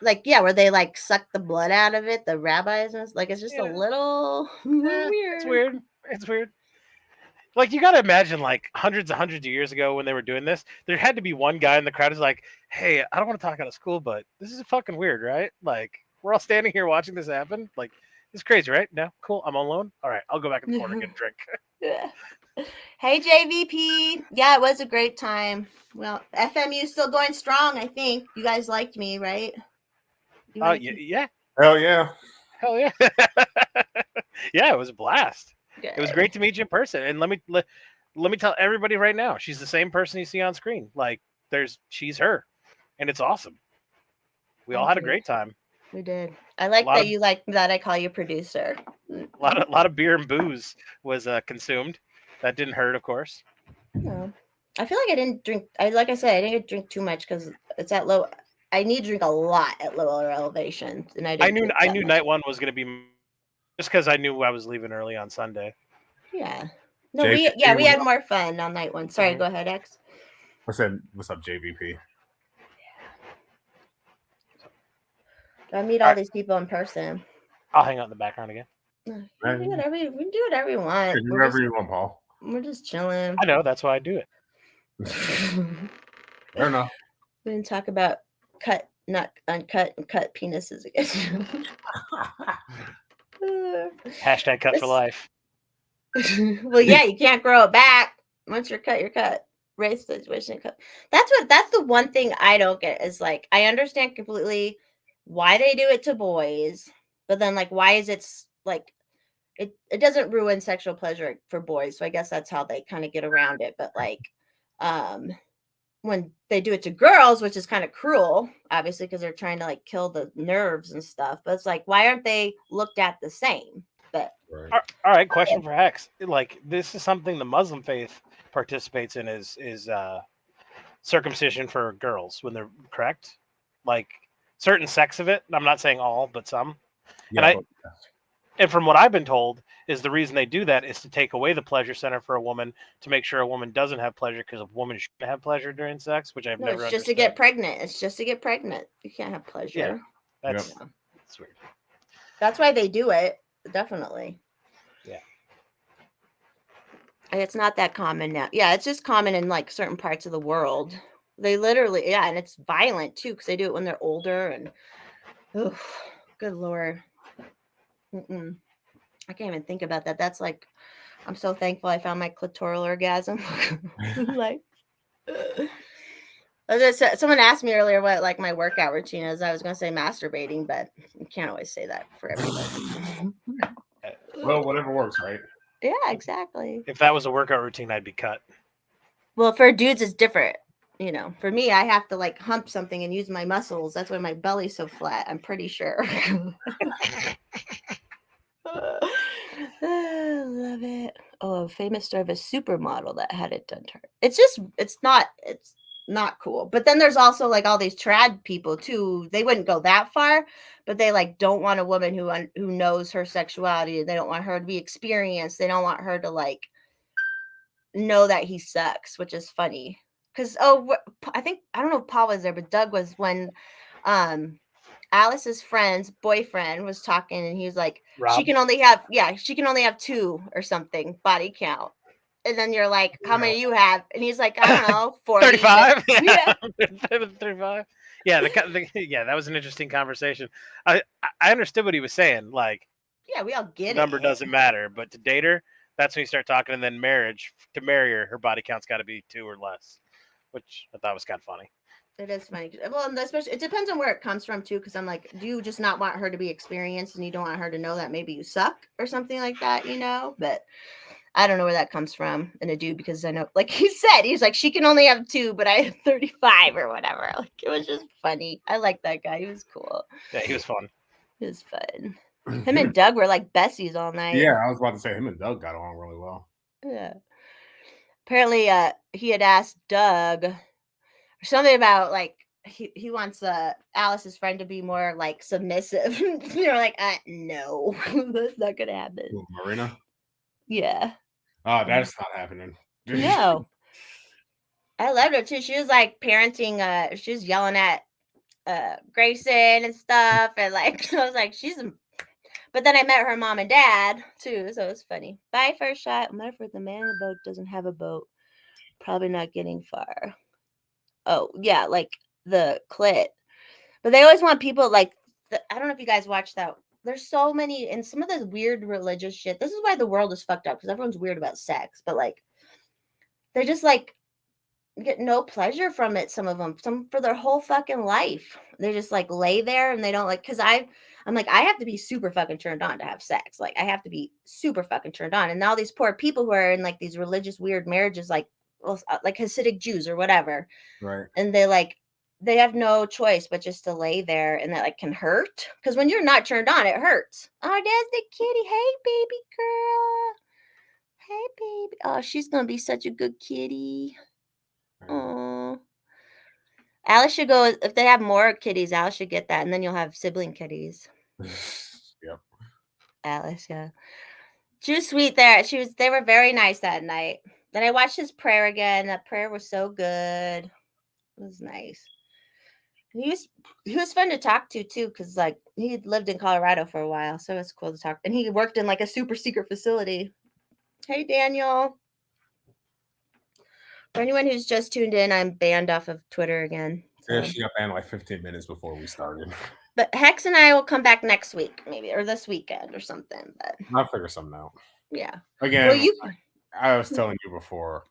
Like, yeah, where they like suck the blood out of it, the rabbis, and like it's just a little weird. It's weird. Like, you got to imagine, like, hundreds of years ago when they were doing this, there had to be one guy in the crowd who's like, hey, I don't want to talk out of school, but this is fucking weird, right? Like, we're all standing here watching this happen. Like, It's crazy, right? No, cool. I'm alone. All right, I'll go back in the corner and get a drink. Yeah. Hey JVP. Yeah, it was a great time. Well, FMU still going strong, I think. You guys liked me, right? You Oh wanna yeah, keep- yeah, Hell yeah. hell yeah, yeah. It was a blast. It was Good. great to meet you in person. And let me tell everybody right now, she's the same person you see on screen. Like she's her, and it's awesome. We all had a Agreed. great time. We did. I like that you like that I call you producer. A lot of beer and booze was consumed. That didn't hurt, of course. No. I feel like I didn't drink. Like I said, I didn't drink too much because it's at low. I need to drink a lot at lower elevations, and I didn't. I knew night one was going to be just because I knew I was leaving early on Sunday. Yeah. No, JVP, we had more fun on night one. Sorry, Mhm. go ahead, X. I said, what's up, JVP? I meet all these people in person. I'll hang out in the background again. We can do whatever we want. Do whatever you want, Paul. We're just chilling. I know, that's why I do it. Fair enough. We didn't talk about cut, not uncut, and cut penises again. Hashtag cut for life. Well, yeah, you can't grow it back. Once you're cut, you're cut. Race situation cut. That's the one thing I don't get is like I understand completely why they do it to boys, but then like why is it like it doesn't ruin sexual pleasure for boys, so I guess that's how they kind of get around it. But like when they do it to girls, which is kind of cruel, obviously, because they're trying to like kill the nerves and stuff. But it's like, why aren't they looked at the same? But Right. All right, question for Hex. Like this is something the Muslim faith participates in is circumcision for girls when they're correct. Like certain sects of it. I'm not saying all, but some. Yeah, And from what I've been told, is the reason they do that is to take away the pleasure center for a woman to make sure a woman doesn't have pleasure because a woman shouldn't have pleasure during sex, which I've no, never it's just to understood. get pregnant. It's just to get pregnant. You can't have pleasure. That's, Yep. that's weird. That's why they do it. Definitely. Yeah. And it's not that common now. Yeah, it's just common in like certain parts of the world. They literally, yeah, and it's violent too because they do it when they're older and, oh, good lord. Mm-mm. I can't even think about that. That's like, I'm so thankful I found my clitoral orgasm. Like, someone asked me earlier what like my workout routine is. I was going to say masturbating, but you can't always say that for everybody. well, whatever works, right? Yeah, exactly. If that was a workout routine, I'd be cut. Well, for dudes, it's different. You know, for me, I have to like hump something and use my muscles. That's why my belly's so flat. I'm pretty sure. Love it. Oh, a famous story of a supermodel that had it done to her. It's not cool. But then there's also like all these trad people too. They wouldn't go that far, but they like don't want a woman who knows her sexuality. They don't want her to be experienced. They don't want her to like know that he sucks, which is funny. Because I don't know if Paul was there, but Doug was when Alice's friend's boyfriend was talking and he was like, Rob? she can only have 2 or something body count. And then you're like, how many you have? And he's like, I don't know, 40. 35? Yeah. 35. Yeah, yeah, that was an interesting conversation. I understood what he was saying. Like, Yeah, we all get number it. doesn't matter, but to date her, that's when you start talking. And then marriage, to marry her, her body count's got to be 2 or less, which I thought was kind of funny. It is funny. Well, and especially it depends on where it comes from too. Because I'm like, do you just not want her to be experienced, and you don't want her to know that maybe you suck or something like that, you know? But I don't know where that comes from in a dude because I know, like he said, he's like, she can only have 2, but I have 35 or whatever. Like it was just funny. I like that guy. He was cool. Yeah, he was fun. It was fun. Him and Doug were like besties all night. Yeah, I was about to say him and Doug got along really well. Yeah. Apparently, he had asked Doug something about like he wants Alice's friend to be more like submissive. You're like, no, that's not gonna happen. Ooh, Marina? Yeah. That's not happening. No. I loved her too. She was like parenting, she was yelling at Grayson and stuff, and like I was like, but then I met her mom and dad too, so it was funny. Bye, first shot. Matter for the man in the boat doesn't have a boat. Probably not getting far. Oh, yeah, like the clit. But they always want people like I don't know if you guys watched that there's so many, and some of this weird religious shit. This is why the world is fucked up, because everyone's weird about sex, but like they just like get no pleasure from it. Some of them, some for their whole fucking life, they just like lay there and they don't like. Because I'm like, I have to be super fucking turned on to have sex. Like I have to be super fucking turned on. And now these poor people who are in like these religious weird marriages, like like Hasidic Jews or whatever, Right. and they have no choice but just to lay there, and that like can hurt, because when you're not turned on, it hurts. Oh, there's the kitty. Hey, baby girl. Hey, baby. Oh, she's gonna be such a good kitty. Oh, Alice should go. If they have more kitties, Alice should get that, and then you'll have sibling kitties. Yep. Alice, yeah. She was sweet there. They were very nice that night. Then I watched his prayer again. That prayer was so good. It was nice. He was fun to talk to too, because like he had lived in Colorado for a while, so it's cool to talk. And he worked in like a super secret facility. Hey, Daniel. For anyone who's just tuned in, I'm banned off of Twitter again. So. Yeah, she got banned like 15 minutes before we started. But Hex and I will come back next week, maybe, or this weekend or something. But I'll figure something out. Yeah. Again, Well, I was telling you before,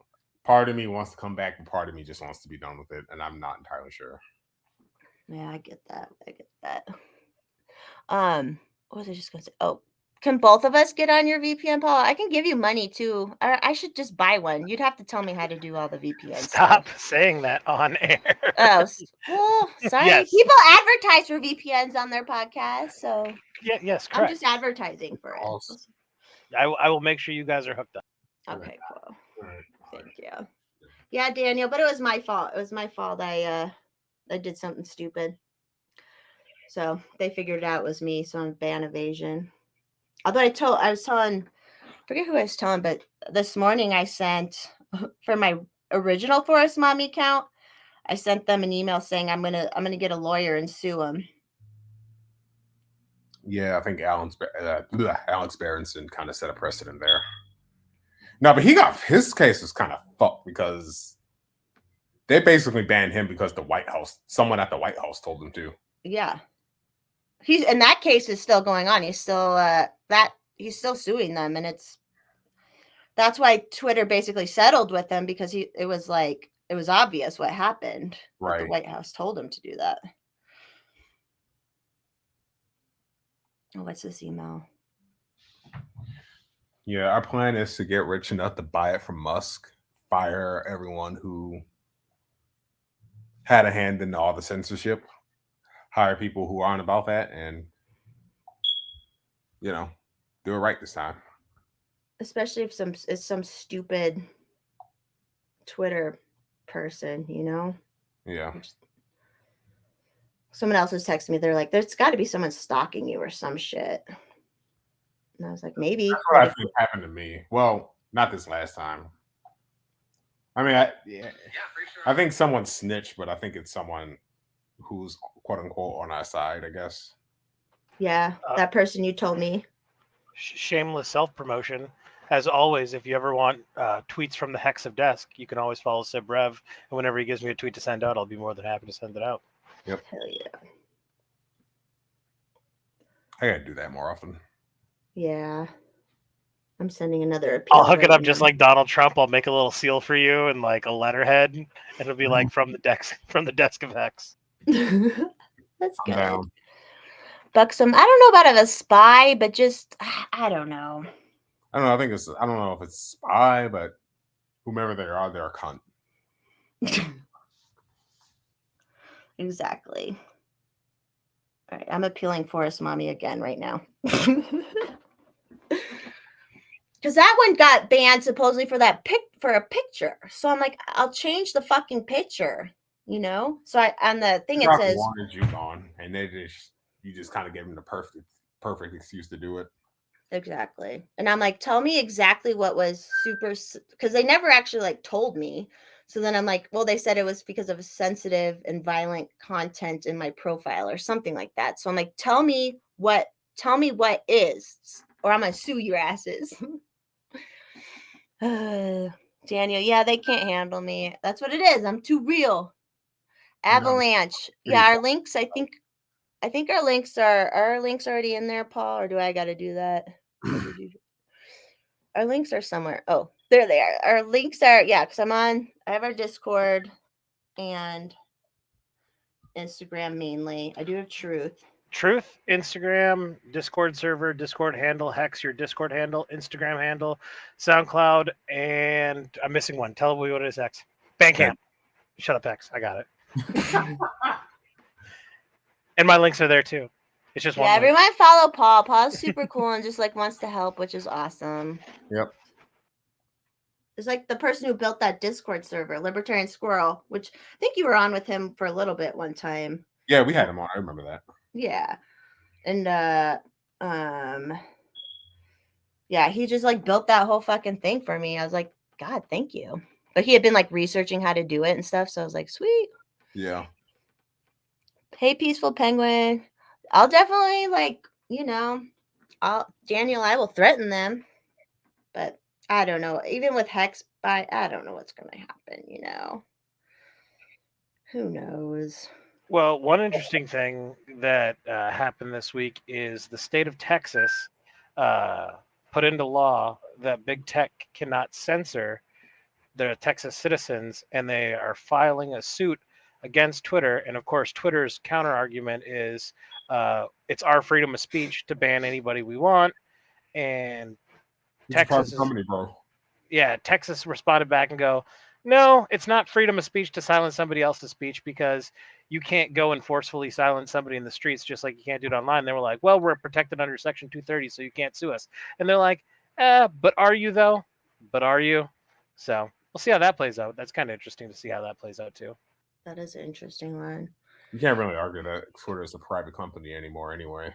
part of me wants to come back, but part of me just wants to be done with it, and I'm not entirely sure. Yeah, I get that. What was I just gonna say? Oh, can both of us get on your VPN, Paul? I can give you money too. I should just buy one. You'd have to tell me how to do all the VPN Stop stuff. saying that on air. Oh, well, sorry. Yes. People advertise for VPNs on their podcast, so yes, correct. I'm just advertising for it. I will make sure you guys are hooked up. Okay, cool. Thank you. Yeah, Daniel, but it was my fault. It was my fault. I did something stupid. So they figured it out it was me. So I'm ban evasion. Although I was telling, forget who I was telling, but this morning I sent for my original Forrest Mommy account, I sent them an email saying I'm gonna get a lawyer and sue him. Yeah, I think Alex Berenson kind of set a precedent there. No, but his case was kind of fucked because they basically banned him because someone at the White House told him to. Yeah. And that case is still going on. He's still he's still suing them, and that's why Twitter basically settled with him, because it was obvious what happened. Right. The White House told him to do that. Oh, what's this email? Yeah, our plan is to get rich enough to buy it from Musk, fire everyone who had a hand in all the censorship, hire people who aren't about that, and do it right this time. Especially if it's some stupid Twitter person, Yeah. Someone else was texting me. They're like, "There's got to be someone stalking you or some shit." And I was like, "Maybe." That's what I think happened to me. Well, not this last time. I mean, I think someone snitched, but I think it's someone who's quote unquote on our side, I guess. Yeah, that person you told me. Shameless self-promotion. As always, if you ever want tweets from the Hex of Desk, you can always follow Sib Rev, and whenever he gives me a tweet to send out, I'll be more than happy to send it out. Yep. Hell yeah. I gotta do that more often. Yeah. I'm sending another appeal. I'll hook it up just like Donald Trump. I'll make a little seal for you and like a letterhead, and it'll be like from the desk of Hex. That's good. Buxom. I don't know about a spy, but just I don't know. I don't know. I don't know if it's spy, but whomever they are, they're a cunt. Exactly. All right, I'm appealing Forrest Mommy again right now. Because that one got banned supposedly for for a picture. So I'm like, I'll change the fucking picture, So on the thing it says wanted you gone, and you just kind of gave them the perfect excuse to do it. Exactly. And I'm like, tell me exactly what was because they never actually told me. So then I'm like, well, they said it was because of sensitive and violent content in my profile or something like that. So I'm like, tell me what is, or I'm going to sue your asses. Daniel, yeah, they can't handle me. That's what it is. I'm too real. Avalanche. Yeah, our links, I think I think our links are already in there, Paul, or do I got to do that? Or did you? Our links are somewhere. Oh, there they are. Our links are because I have our Discord and Instagram mainly. I do have Truth. Truth, Instagram, Discord server, Discord handle, Hex, your Discord handle, Instagram handle, SoundCloud, and I'm missing one. Tell me what it is, Hex. Bandcamp. Shut up, Hex. I got it. And my links are there too. It's just one. Yeah, link. everyone follow Paul. Paul's super cool and just like wants to help, which is awesome. Yep. It's like the person who built that Discord server, Libertarian Squirrel, which I think you were on with him for a little bit one time. Yeah, we had him on. I remember that. Yeah. And yeah, he just like built that whole fucking thing for me. I was like, God, thank you. But he had been like researching how to do it and stuff, so I was like, sweet. Yeah. Hey, Peaceful Penguin. I'll definitely Daniel, I will threaten them. But I don't know. Even with Hex, I don't know what's going to happen, Who knows? Well, one interesting thing that happened this week is the state of Texas put into law that big tech cannot censor the Texas citizens, and they are filing a suit against Twitter. And of course, Twitter's counter argument is it's our freedom of speech to ban anybody we want. And Texas is, company, bro. Yeah, Texas responded back and go, no, it's not freedom of speech to silence somebody else's speech because you can't go and forcefully silence somebody in the streets just like you can't do it online. They were like, well, we're protected under Section 230, so you can't sue us. And they're like, but are you though? But are you? So we'll see how that plays out. That's kind of interesting to see how that plays out too. That is an interesting one. You can't really argue that Twitter is a private company anymore anyway.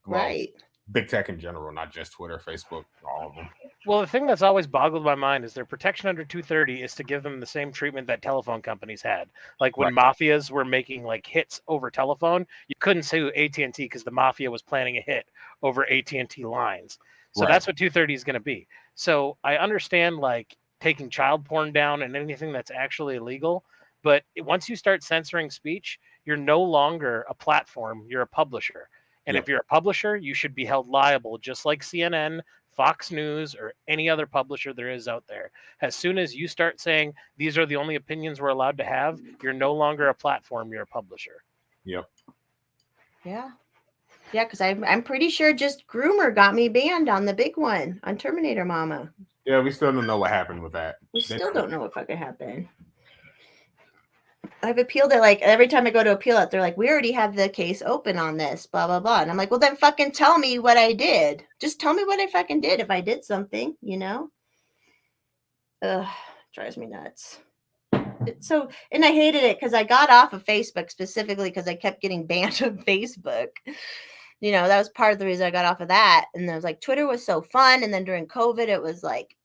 Well, right. Big tech in general, not just Twitter, Facebook, all of them. Well, the thing that's always boggled my mind is their protection under 230 is to give them the same treatment that telephone companies had. Like when mafias were making like hits over telephone, you couldn't sue AT&T because the mafia was planning a hit over AT&T lines. So that's what 230 is going to be. So I understand like taking child porn down and anything that's actually illegal, but once you start censoring speech, you're no longer a platform, you're a publisher. And if you're a publisher, you should be held liable, just like CNN, Fox News, or any other publisher there is out there. As soon as you start saying these are the only opinions we're allowed to have, you're no longer a platform, you're a publisher. Yep. Yeah. Yeah, because I'm pretty sure just Groomer got me banned on the big one, on Terminator Mama. Yeah, we still don't know what happened with that. We still don't know what fucking happened. I've appealed it, like, every time I go to appeal it, they're like, we already have the case open on this, blah, blah, blah. And I'm like, well, then fucking tell me what I did. Just tell me what I fucking did if I did something, Ugh, drives me nuts. And I hated it because I got off of Facebook specifically because I kept getting banned on Facebook. That was part of the reason I got off of that. And I was like, Twitter was so fun. And then during COVID, it was like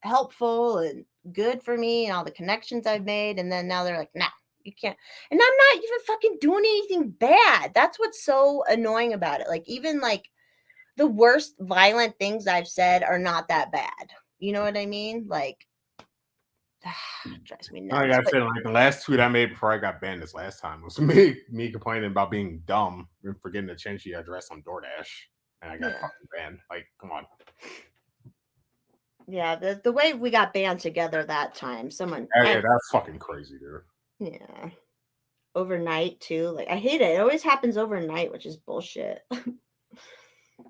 helpful and good for me and all the connections I've made. And then now they're like, nah, you can't. And I'm not even fucking doing anything bad. That's what's so annoying about it. Like, even like the worst violent things I've said are not that bad. You know what I mean? Like, it drives me nuts. I gotta say, like the last tweet I made before I got banned this last time was me complaining about being dumb and forgetting to change the address on DoorDash, and I got fucking banned. Like, come on. Yeah, the way we got banned together that time, someone. Yeah, that's fucking crazy, dude. Yeah, overnight too. Like, I hate it. It always happens overnight, which is bullshit.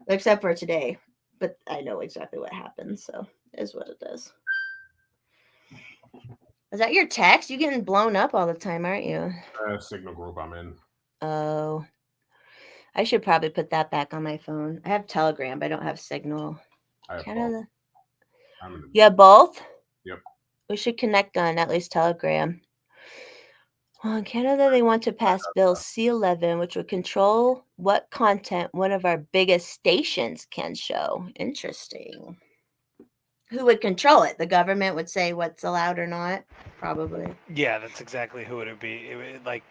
Except for today, but I know exactly what happened, so it is what it is. Is that your text? You getting blown up all the time, aren't you? Signal group I'm in. Oh, I should probably put that back on my phone. I have Telegram, but I don't have Signal. I have Canada. both. You have both? Yep. We should connect on at least Telegram. Well, in Canada, they want to pass Bill C-11, which would control what content one of our biggest stations can show. Interesting. Who would control it? The government would say what's allowed or not? Probably. Yeah, that's exactly who it would be. It would, like,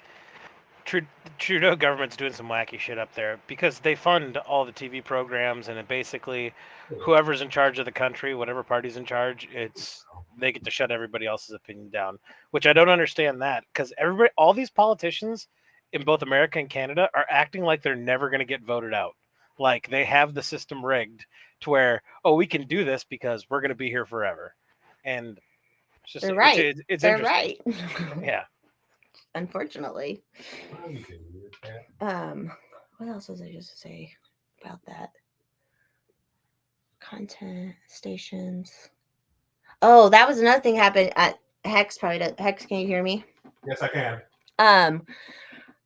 Trudeau government's doing some wacky shit up there because they fund all the TV programs, and it basically whoever's in charge of the country, whatever party's in charge, they get to shut everybody else's opinion down, which I don't understand that because all these politicians, in both America and Canada are acting like they're never going to get voted out. Like they have the system rigged to where, oh, we can do this because we're going to be here forever. And it's just, They're right. it's They're interesting. right. Yeah. Unfortunately. What else was I just to say about that? Content stations. Oh, that was another thing happened at Hex. Probably does. Hex, can you hear me? Yes, I can.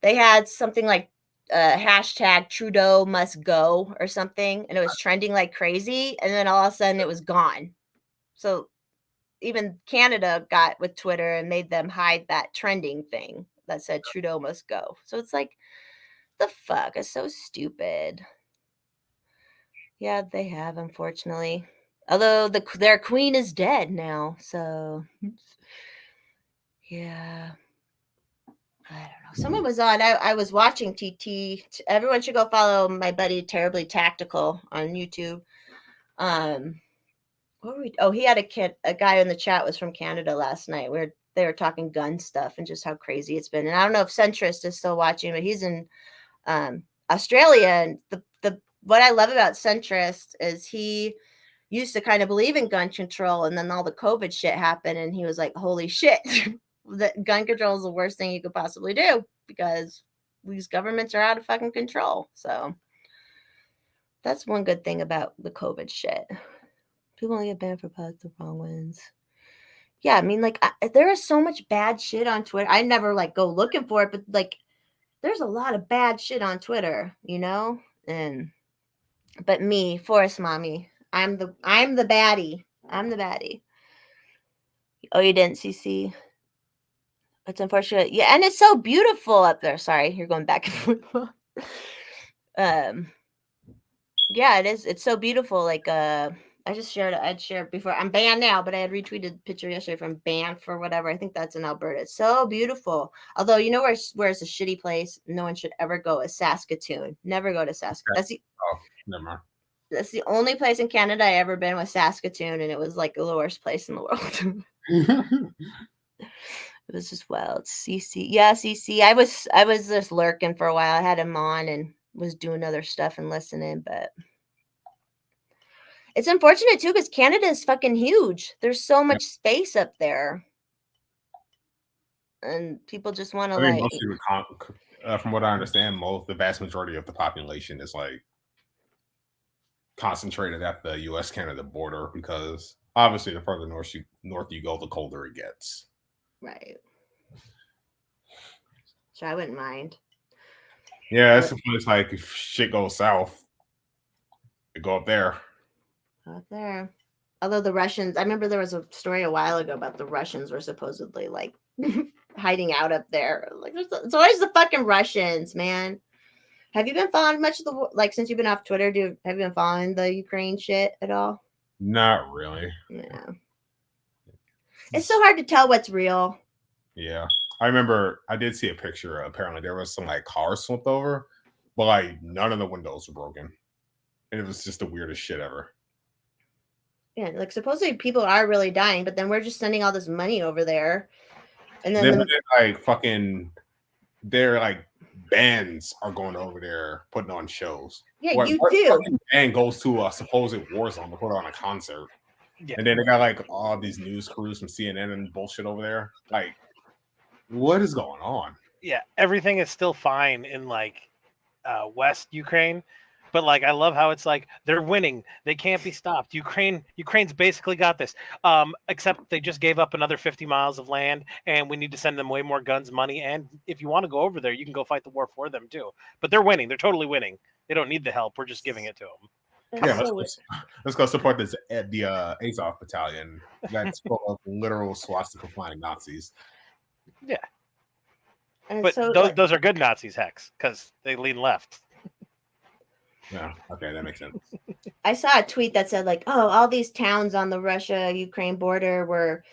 They had something like hashtag Trudeau must go or something, and it was trending like crazy, and then all of a sudden it was gone. So even Canada got with Twitter and made them hide that trending thing that said Trudeau must go. So it's like, the fuck? It's so stupid. Yeah, they have, unfortunately. Although their queen is dead now, so yeah. I don't know. Someone was on. I was watching TT. Everyone should go follow my buddy Terribly Tactical on YouTube. What were we? Oh, he had a guy in the chat was from Canada last night where they were talking gun stuff and just how crazy it's been. And I don't know if Centrist is still watching, but he's in Australia. And the what I love about Centrist is he used to kind of believe in gun control, and then all the COVID shit happened, and he was like, "Holy shit, the gun control is the worst thing you could possibly do because these governments are out of fucking control." So that's one good thing about the COVID shit. People only get banned for posting the wrong ones. Yeah, I mean, like, there is so much bad shit on Twitter. I never like go looking for it, but like, there's a lot of bad shit on Twitter, you know. But me, Forrest Mommy, I'm the baddie. I'm the baddie. Oh, you didn't, CC? It's unfortunate. Yeah, and it's so beautiful up there. Sorry, you're going back and forth. Yeah, it is. It's so beautiful. Like, I just shared it. I'd shared before. I'm banned now, but I had retweeted a picture yesterday from Banff or whatever. I think that's in Alberta. It's so beautiful. Although, you know where's a shitty place no one should ever go is Saskatoon. Never go to Saskatoon. Never mind. That's the only place in Canada I ever been was Saskatoon, and it was like the worst place in the world. It was just wild. CC. Yeah, CC. I was just lurking for a while. I had him on and was doing other stuff and listening, but it's unfortunate too because Canada is fucking huge. There's so much space up there. And people just want to like from what I understand, the vast majority of the population is like concentrated at the US-Canada border because obviously the further north you go, the colder it gets. Right. So I wouldn't mind. Yeah, it's like if shit goes south, it go up there. Up there. Although the Russians, I remember there was a story a while ago about the Russians were supposedly like hiding out up there. Like it's always the fucking Russians, man. Have you been following much of the like since you've been off Twitter? Have you been following the Ukraine shit at all? Not really. Yeah. It's so hard to tell what's real. Yeah. I remember I did see a picture. Apparently there was some like cars flipped over, but like none of the windows were broken. And it was just the weirdest shit ever. Yeah, like supposedly people are really dying, but then we're just sending all this money over there. And then like fucking they're like bands are going over there putting on shows. Yeah, what do. Band goes to a supposed war zone to put on a concert. Yeah. And then they got like all these news crews from CNN and bullshit over there. Like, what is going on? Yeah, everything is still fine in like West Ukraine, but like I love how it's like they're winning, they can't be stopped. Ukraine's basically got this. Except they just gave up another 50 miles of land, and we need to send them way more guns, money, and if you want to go over there, you can go fight the war for them too. But they're winning. They're totally winning. They don't need the help. We're just giving it to them. Yeah, let's go support the Azov battalion that's full of literal swastika flying Nazis. Yeah. But so, those are good Nazis, Hex, because they lean left. Yeah, okay, that makes sense. I saw a tweet that said, like, oh, all these towns on the Russia-Ukraine border were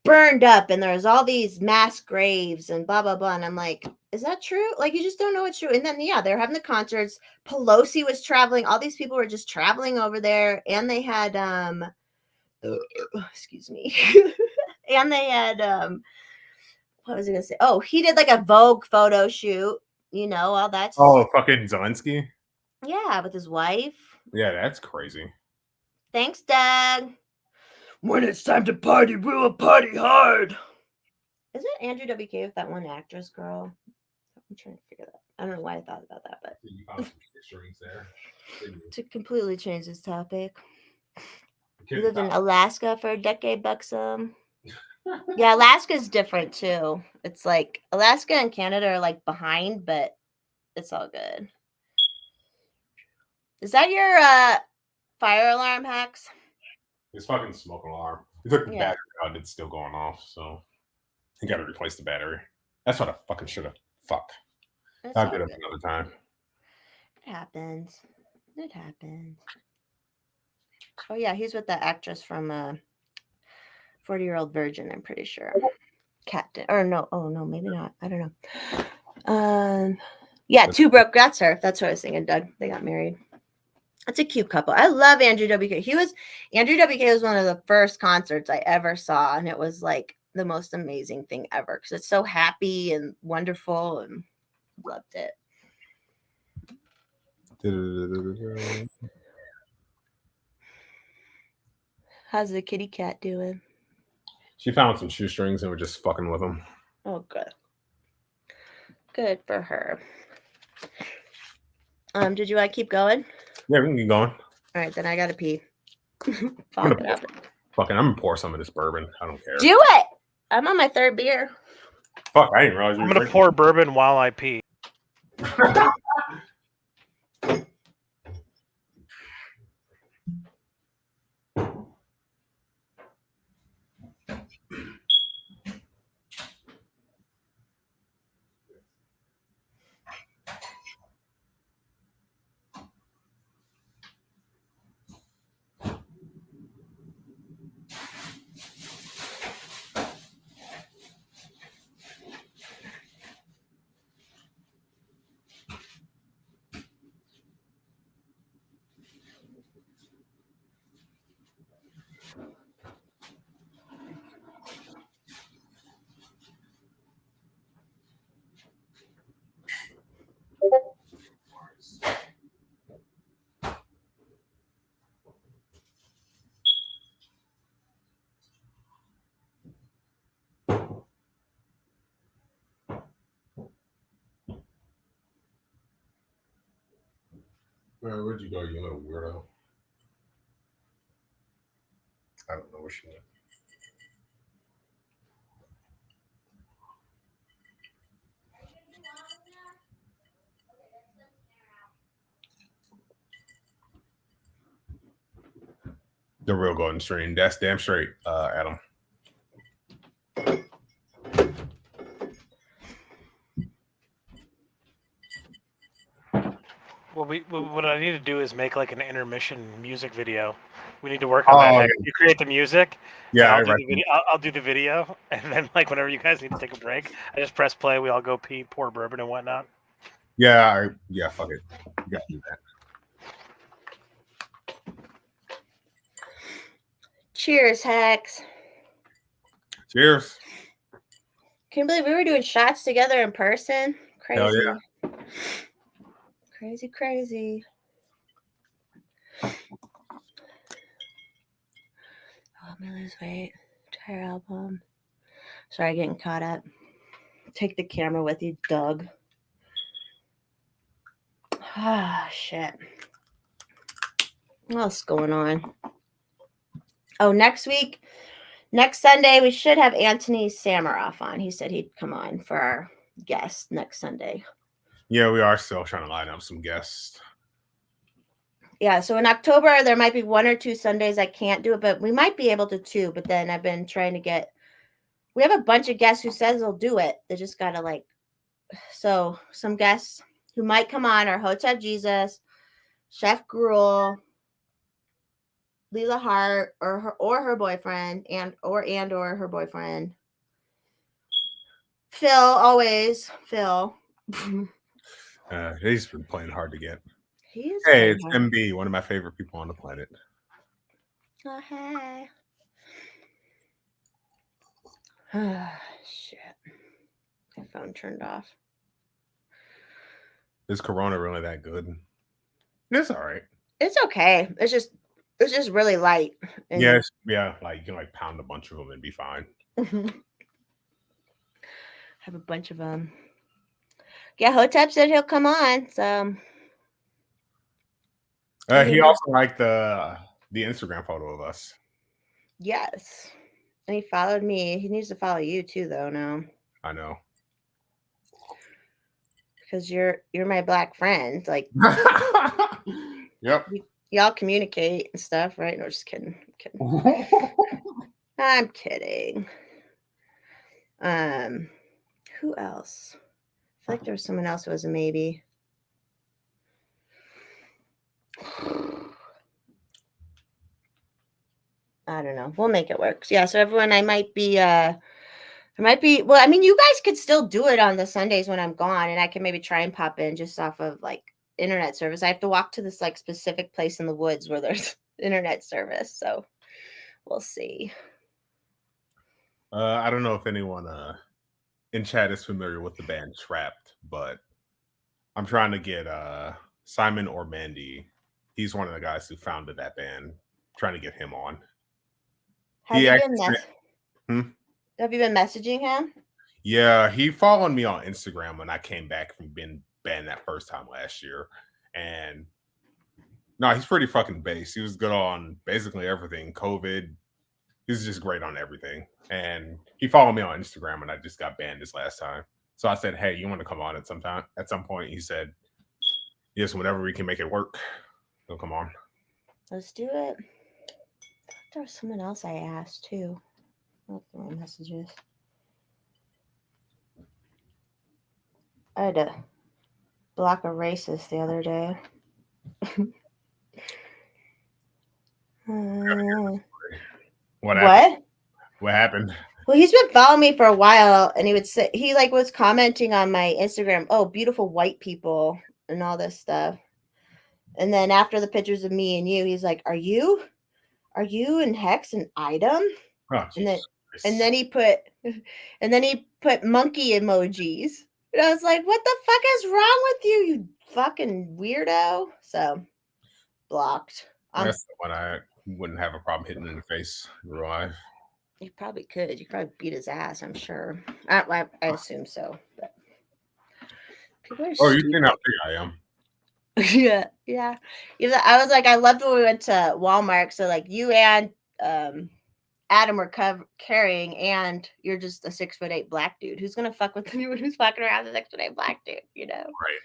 burned up, and there's all these mass graves and blah, blah, blah. And I'm like, is that true? Like, you just don't know what's true. And then, yeah, they're having the concerts. Pelosi was traveling. All these people were just traveling over there. And they had, excuse me. And they had, what was I going to say? Oh, he did like a Vogue photo shoot. You know, all that's Oh, fucking Zelensky. yeah, with his wife. Yeah, that's crazy. Thanks, Dad. When it's time to party, we will party hard. Is it Andrew WK with that one actress girl? I'm trying to figure that. I don't know why I thought about that, but You found some strings there. to completely change this topic. You lived in Alaska for a decade, Buxom. Yeah, Alaska's different too. It's like Alaska and Canada are like behind, but it's all good. Is that your fire alarm, Hex? It's fucking smoke alarm. You took the Yeah. battery out, it's still going off, so you gotta replace the battery. That's what I fucking should have. Fuck. It's I'll all get up good. another time. It happens. It happens. Oh yeah, he's with the actress from 40-Year-Old Virgin, I'm pretty sure. Captain or no, oh no, maybe not. I don't know. Yeah, Two Broke. That's her. That's what I was thinking, Doug. They got married. That's a cute couple. I love Andrew WK. Andrew WK was one of the first concerts I ever saw, and it was like the most amazing thing ever because it's so happy and wonderful, and loved it. How's the kitty cat doing? She found some shoestrings and we're just fucking with them. Oh, good. Good for her. Did you want to keep going? Yeah, we can keep going. All right, then I gotta pee. I'm gonna pour some of this bourbon. I don't care. Do it. I'm on my third beer. Fuck, I didn't realize you I'm were gonna pour bourbon while I pee. Where'd you go, you little weirdo? I don't know where she went. The real golden stream. That's damn straight, Adam. Well, what I need to do is make like an intermission music video. We need to work on that. You create the music. Yeah, I'll do the video. I'll do the video, and then like whenever you guys need to take a break, I just press play. We all go pee, pour bourbon and whatnot. Yeah, fuck it. You gotta do that. Cheers, Hex. Cheers. Can you believe we were doing shots together in person? Crazy. Hell yeah. Crazy. Oh, let me lose weight. Entire album. Sorry, getting caught up. Take the camera with you, Doug. Ah, shit. What else is going on? Oh, next Sunday, we should have Anthony Samaroff on. He said he'd come on for our guest next Sunday. Yeah, we are still trying to line up some guests. Yeah, so in October, there might be 1 or 2 Sundays I can't do it, but we might be able to 2. But then I've been trying to get, we have a bunch of guests who says they'll do it. They just got to so some guests who might come on are Hotep Jesus, Chef Gruel, Leela Hart, or her boyfriend, or her boyfriend. Phil, always Phil. He's been playing hard to get. Hey, it's MB, one of my favorite people on the planet. Oh, hey. Shit. My phone turned off. Is Corona really that good? It's all right. It's okay. It's just really light. And Yes, yeah. Like you can like pound a bunch of them and be fine. have a bunch of them. Yeah, Hotep said he'll come on. So He also liked the Instagram photo of us. yes, and he followed me. He needs to follow you too, though. Now I know. because you're my black friend. Like, Yep. y'all communicate and stuff, right? No, just kidding. I'm kidding. I'm kidding. Who else? I feel like there was someone else who was a maybe. I don't know. We'll make it work. Yeah. So everyone, I might be. Well, I mean, you guys could still do it on the Sundays when I'm gone, and I can maybe try and pop in just off of like internet service. I have to walk to this like specific place in the woods where there's internet service. So we'll see. I don't know if anyone in chat is familiar with the band Trapped, but I'm trying to get Simon or Mandy. He's one of the guys who founded that band. Trying to get him on. Have you been messaging him? Yeah, he followed me on Instagram when I came back from being banned that first time last year. And no, he's pretty fucking base. He was good on basically everything. COVID. He's just great on everything. And he followed me on Instagram and I just got banned this last time. So I said, hey, you want to come on at some point? He said, yes, whenever we can make it work, he'll come on. Let's do it. There was someone else I asked too. Look at my messages. I had to block a racist the other day. What happened? What happened? Well, he's been following me for a while, and he would say he like was commenting on my Instagram. Oh, beautiful white people and all this stuff. And then after the pictures of me and you, he's like, "Are you and Hex an item?" Oh, and then he put monkey emojis. And I was like, "What the fuck is wrong with you, you fucking weirdo?" So blocked. That's the one I wouldn't have a problem hitting in the face in real life. You probably could. You could probably beat his ass, I'm sure. I assume so. But people are you seen how big I am. yeah. I was like, I loved when we went to Walmart. So like you and Adam were carrying, and you're just a 6'8" black dude who's gonna fuck with anyone who's fucking around a 6'8" black dude, you know? Right.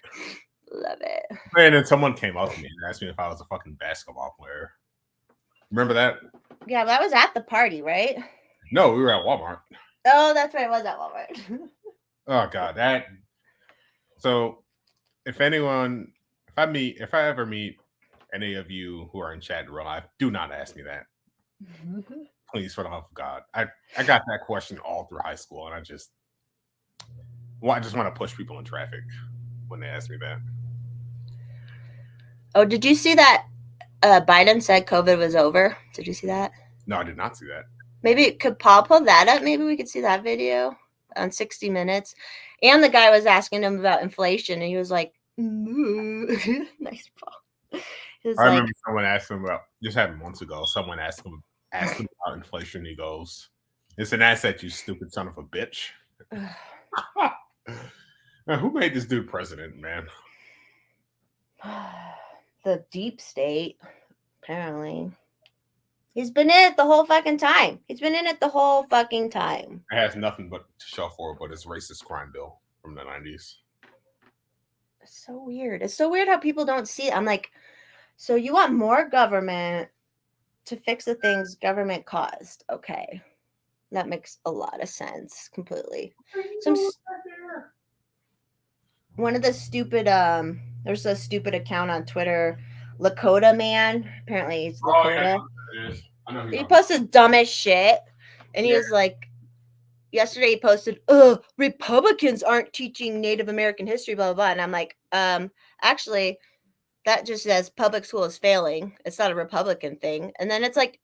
Love it. And then someone came up to me and asked me if I was a fucking basketball player. Remember that? Yeah, that was at the party, right? No, we were at Walmart. Oh, that's right. It was at Walmart. Oh God, so if I ever meet any of you who are in chat in real life, do not ask me that. Please, for the love of God. I got that question all through high school, and I just want to push people in traffic when they ask me that. Oh, did you see that Biden said COVID was over? Did you see that? No, I did not see that. Maybe could Paul pull that up? Maybe we could see that video on 60 Minutes. And the guy was asking him about inflation, and he was like, nice Paul. I remember someone asked him about, just happened months ago, someone asked him about inflation. He goes, "It's an asset, you stupid son of a bitch." Now, who made this dude president, man? The deep state, apparently. He's been in it the whole fucking time. It has nothing but to show for it, but it's racist crime bill from the 90s. It's so weird. It's so weird how people don't see it. I'm like, so you want more government to fix the things government caused. Okay. That makes a lot of sense completely. One of the stupid, there's a stupid account on Twitter, Lakota Man. Apparently he's Lakota. He posted dumb as shit. And he was like, yesterday he posted, Republicans aren't teaching Native American history, blah, blah, blah. And I'm like, actually, that just says public school is failing. It's not a Republican thing. And then it's like,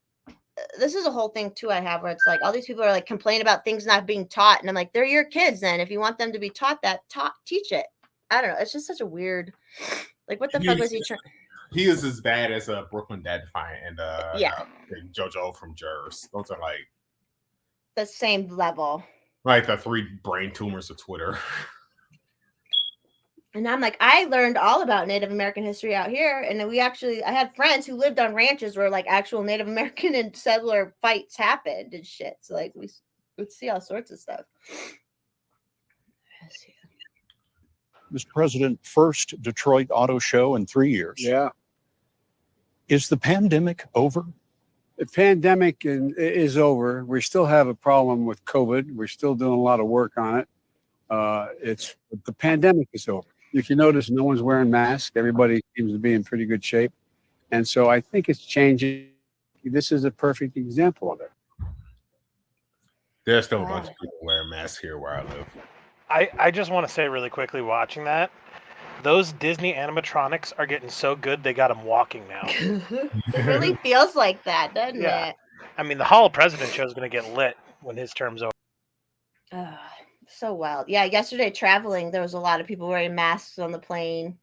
this is a whole thing too I have where it's like all these people are like complaining about things not being taught. And I'm like, they're your kids then. If you want them to be taught that, teach it. I don't know. It's just such a weird. Like, what the fuck was he trying? He is as bad as Brooklyn Dad Defiant and JoJo from Jers. Those are like the same level. Like the 3 brain tumors of Twitter. And I'm like, I learned all about Native American history out here. And then I had friends who lived on ranches where like actual Native American and settler fights happened and shit. So like we would see all sorts of stuff. Mr. President, first Detroit Auto Show in 3 years. Yeah. Is the pandemic over? The pandemic is over. We still have a problem with COVID. We're still doing a lot of work on it. The pandemic is over. If you notice, no one's wearing masks. Everybody seems to be in pretty good shape. And so I think it's changing. This is a perfect example of it. There's still a bunch of people wearing masks here where I live. I just want to say really quickly, watching that, those Disney animatronics are getting so good they got them walking now. It really feels like that, doesn't it? I mean, the Hall of Presidents show is going to get lit when his term's over. So wild. Yeah, yesterday traveling, there was a lot of people wearing masks on the plane.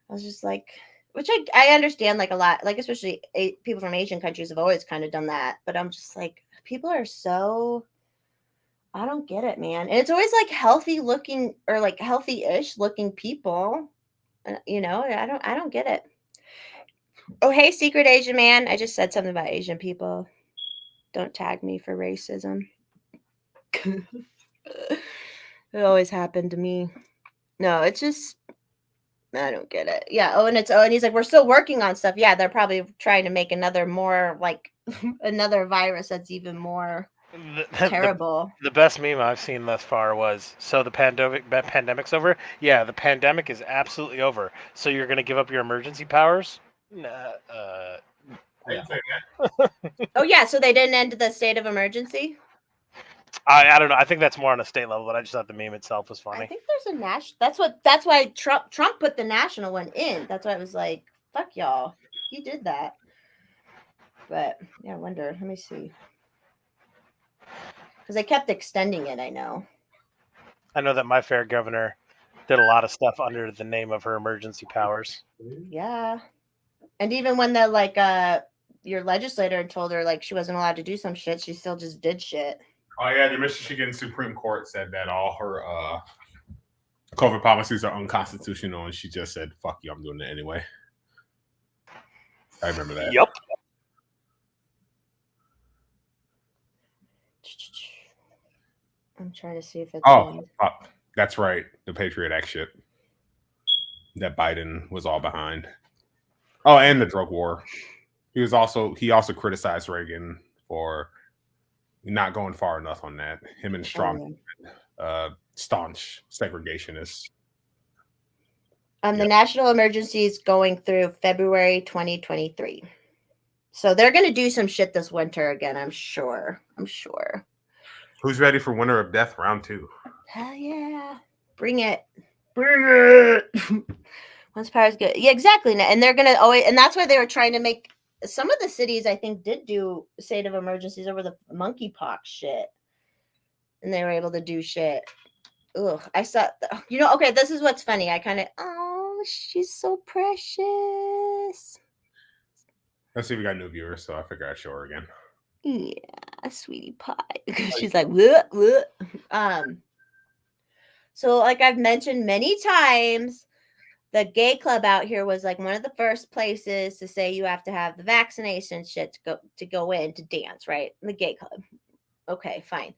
I was just like, which I understand like a lot, like especially people from Asian countries have always kind of done that. But I'm just like, people are so, I don't get it, man. And it's always like healthy looking or like healthy-ish looking people. You know, I don't get it. Oh, hey, secret Asian man. I just said something about Asian people. Don't tag me for racism. It always happened to me. No, it's just, I don't get it. Yeah. And he's like, we're still working on stuff. Yeah, they're probably trying to make another more like another virus that's even more terrible. The best meme I've seen thus far was, so the pandemic's over? Yeah, the pandemic is absolutely over. So you're going to give up your emergency powers? Nah, Yeah. Oh, yeah. So they didn't end the state of emergency? I don't know. I think that's more on a state level, but I just thought the meme itself was funny. I think there's a national. That's why Trump put the national one in. That's why I was like, fuck y'all. He did that. But yeah, I wonder. Let me see. Because they kept extending it, I know. I know that my fair governor did a lot of stuff under the name of her emergency powers. Yeah. And even when the like your legislator told her like she wasn't allowed to do some shit, she still just did shit. Oh yeah, the Michigan Supreme Court said that all her COVID policies are unconstitutional, and she just said, "Fuck you, I'm doing it anyway." I remember that. Yep. I'm trying to see if it's. That's right, the Patriot Act shit that Biden was all behind. Oh, and the drug war. He also criticized Reagan for not going far enough on that. Him and Strom, staunch segregationists. The national emergency is going through February 2023. So they're going to do some shit this winter again, I'm sure. Who's ready for Winter of Death round 2? Hell yeah. Bring it. Once power's good. Yeah, exactly. And they're going to always, and that's why they were trying to make some of the cities, I think, did do state of emergencies over the monkeypox shit. And they were able to do shit. Ugh. I saw, okay, this is what's funny. I kind of, oh, she's so precious. Let's see if we got new viewers, so I figure I'd show her again. Yeah, sweetie pie. She's like, what? So, like I've mentioned many times, the gay club out here was like one of the first places to say you have to have the vaccination shit to go in to dance, right? The gay club. Okay, fine.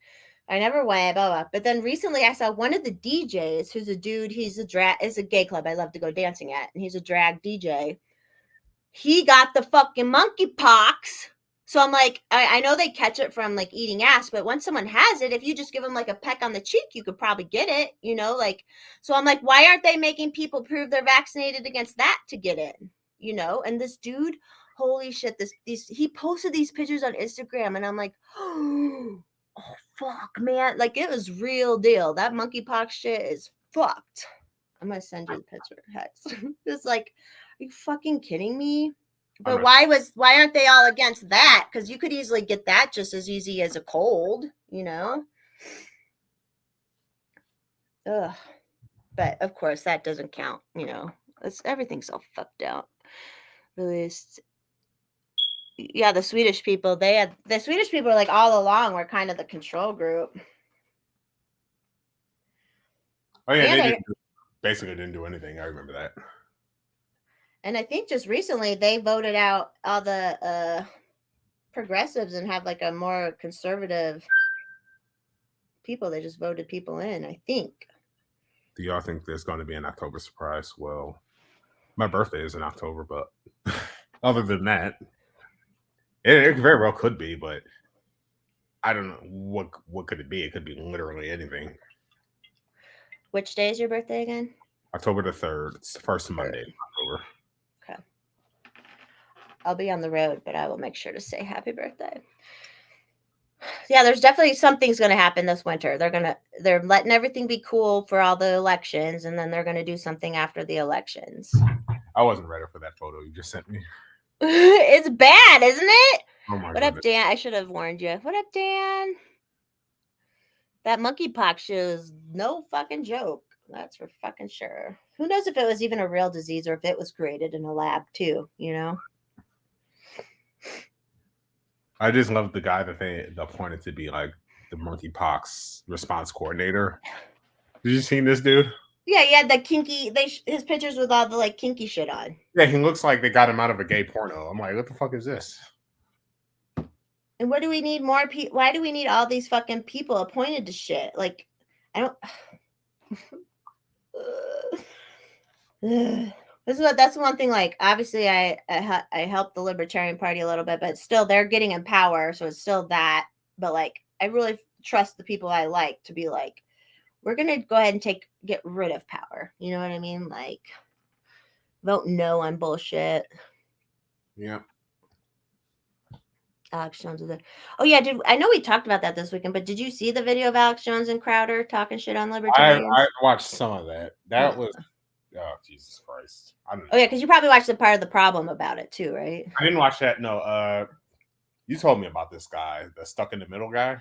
I never went, blah, blah. But then recently I saw one of the DJs who's a dude, it's a gay club I love to go dancing at, and he's a drag DJ. He got the fucking monkeypox. So I'm like, I know they catch it from like eating ass, but when someone has it, if you just give them like a peck on the cheek, you could probably get it, so I'm like, why aren't they making people prove they're vaccinated against that to get in, and this dude, holy shit, he posted these pictures on Instagram and I'm like, oh fuck, man, like it was real deal. That monkeypox shit is fucked. I'm gonna send you the picture. Hex. It's like, are you fucking kidding me? But why aren't they all against that? Because you could easily get that just as easy as a cold, Ugh. But of course, that doesn't count. Everything's all fucked out. Really, yeah. The Swedish people, like all along were kind of the control group. Oh yeah, And they basically didn't do anything. I remember that. And I think just recently they voted out all the progressives and have like a more conservative people. They just voted people in, I think. Do y'all think there's going to be an October surprise? Well, my birthday is in October, but other than that, it very well could be, but I don't know what could it be. It could be literally anything. Which day is your birthday again? October the 3rd. It's the first Monday in October. Okay. I'll be on the road, but I will make sure to say happy birthday. Yeah, there's definitely something's going to happen this winter. They're letting everything be cool for all the elections, and then they're going to do something after the elections. I wasn't ready for that photo you just sent me. It's bad, isn't it? Oh my What goodness. up, Dan? I should have warned you. What up, Dan? That monkeypox shit is no fucking joke. That's for fucking sure. Who knows if it was even a real disease or if it was created in a lab too, I just love the guy that they appointed to be like the monkeypox response coordinator. Did you see this dude? Yeah, he had the kinky. His pictures with all the like kinky shit on. Yeah, he looks like they got him out of a gay porno. I'm like, what the fuck is this? And what do we need more people? Why do we need all these fucking people appointed to shit? Like, I don't. That's one thing. Like, obviously, I helped the Libertarian Party a little bit, but still, they're getting in power, so it's still that. But like, I really trust the people I like to be like, we're gonna go ahead and get rid of power. You know what I mean? Like, vote no on bullshit. Yeah. Alex Jones is there. Oh yeah, dude. I know we talked about that this weekend, but did you see the video of Alex Jones and Crowder talking shit on libertarians? I watched some of that. That was, oh Jesus Christ! I don't know. Oh yeah, because you probably watched the part of the problem about it too, right? I didn't watch that. No, you told me about this guy, the stuck in the middle guy.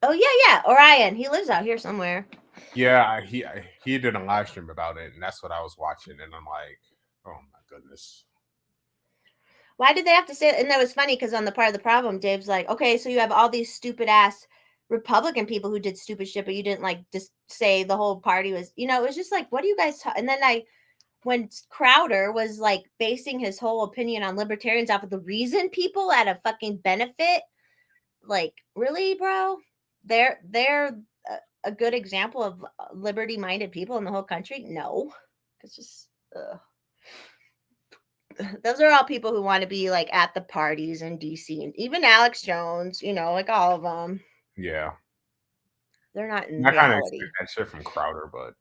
Oh yeah, Orion. He lives out here somewhere. Yeah, he did a live stream about it, and that's what I was watching, and I'm like, oh my goodness. Why did they have to say it? And that was funny because on the part of the problem, Dave's like, okay, so you have all these stupid ass Republican people who did stupid shit, but you didn't like just say the whole party was, it was just like, what do you guys and then when Crowder was like basing his whole opinion on libertarians off of the reason people at a fucking benefit, like, really, bro? They're a good example of liberty-minded people in the whole country? No. It's just those are all people who want to be like at the parties in DC, and even Alex Jones, like all of them. Yeah, they're not in I kind of reality. expect that shit from Crowder, but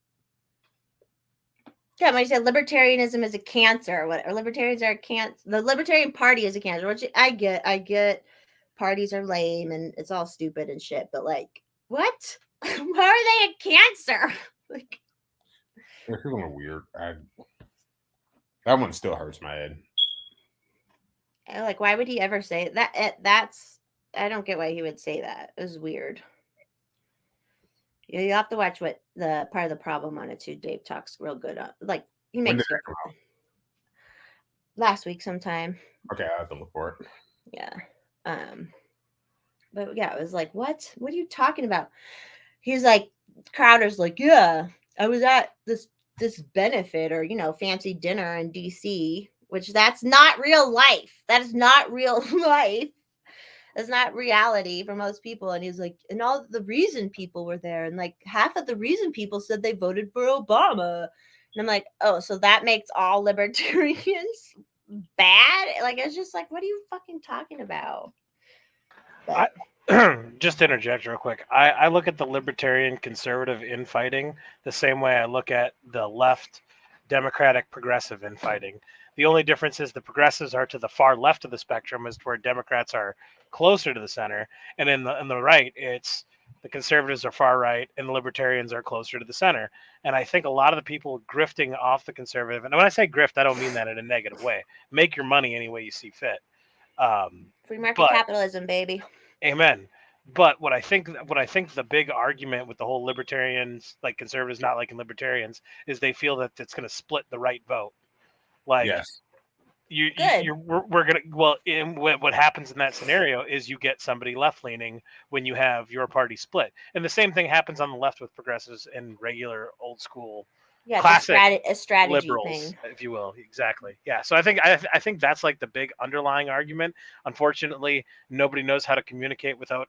yeah, when I said libertarianism is a cancer, or libertarians are a cancer, the Libertarian Party is a cancer, which I get. Parties are lame and it's all stupid and shit, but like, what? Why are they a cancer? Like, they're feeling weird. That one still hurts my head. Like, why would he ever say that? That's, I don't get why he would say that. It was weird. You have to watch what the part of the problem on it too. Dave talks real good on, like, he makes it last week sometime. Okay, I have to look for it. Yeah. But yeah, it was like, what are you talking about? He's like, Crowder's like, yeah, I was at this benefit or fancy dinner in DC, which that's not real life. That is not real life. That's not reality for most people. And he's like, and all the reason people were there, and like half of the reason people said they voted for Obama. And I'm like, oh, so that makes all libertarians bad? Like, it's just like, what are you fucking talking about? Just to interject real quick, I look at the libertarian conservative infighting the same way I look at the left democratic progressive infighting. The only difference is the progressives are to the far left of the spectrum, as to where Democrats are closer to the center, and in the right, it's the conservatives are far right and the libertarians are closer to the center. And I think a lot of the people grifting off the conservative, and when I say grift, I don't mean that in a negative way. Make your money any way you see fit. Free market capitalism, baby. Amen. But what I think the big argument with the whole libertarians, like conservatives not liking libertarians, is they feel that it's going to split the right vote. Like Yes. Good. we're gonna what happens in that scenario is you get somebody left leaning when you have your party split, and the same thing happens on the left with progressives and regular old school Yeah, classic it's a strategy liberals, thing. if you will. Exactly. Yeah. So I think that's like the big underlying argument. Unfortunately, nobody knows how to communicate without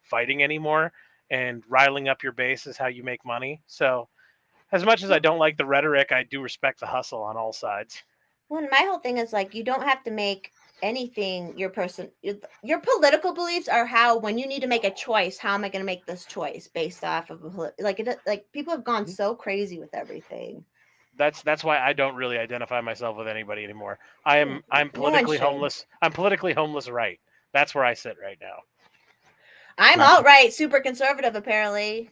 fighting anymore, and riling up your base is how you make money. So as much as I don't like the rhetoric, I do respect the hustle on all sides. Well, my whole thing is like you don't have to make anything your political beliefs are how when you need to make a choice, how am I going to make this choice based off of like people have gone so crazy with everything. That's why I don't really identify myself with anybody anymore. I'm politically should. homeless. I'm politically homeless, right? That's where I sit right now. I'm alt-right, super conservative, apparently.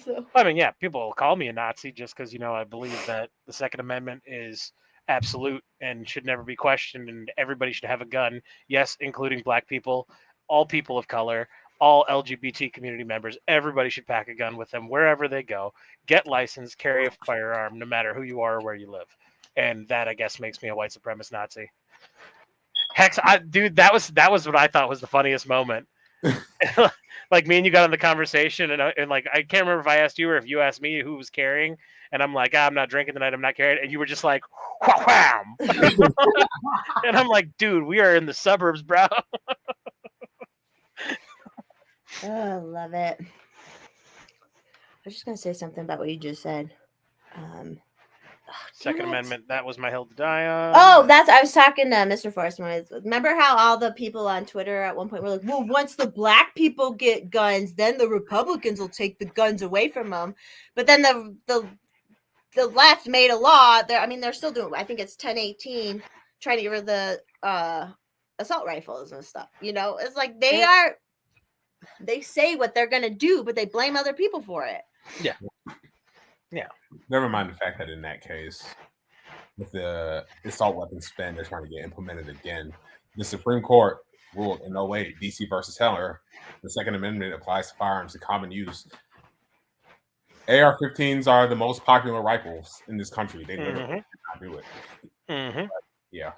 So. I mean, yeah, people will call me a Nazi just because I believe that the Second Amendment is absolute and should never be questioned, and everybody should have a gun. Yes, including black people, all people of color, all LGBT community members. Everybody should pack a gun with them wherever they go. Get licensed, carry a firearm, no matter who you are or where you live. And that, I guess, makes me a white supremacist Nazi. Hex, dude, that was what I thought was the funniest moment. Like me and you got on the conversation, and like I can't remember if I asked you or if you asked me who was carrying, and I'm like, I'm not drinking tonight, I'm not carrying, and you were just like, wham. And I'm like, dude, we are in the suburbs, bro. Oh, I love it. I was just gonna say something about what you just said. Second Amendment, that was my hill to die on. Oh, I was talking to Mr. Forrest Mommy. Remember how all the people on Twitter at one point were like, well, once the black people get guns, then the Republicans will take the guns away from them. But then the left made a law. They're still doing, I think it's 1018, trying to get rid of the assault rifles and stuff. It's like they say what they're going to do, but they blame other people for it. Yeah. Never mind the fact that in that case, with the assault weapons ban they're trying to get implemented again, the Supreme Court ruled in no way, DC versus Heller, the Second Amendment applies to firearms in common use. AR-15s are the most popular rifles in this country. They literally cannot do it. But, yeah.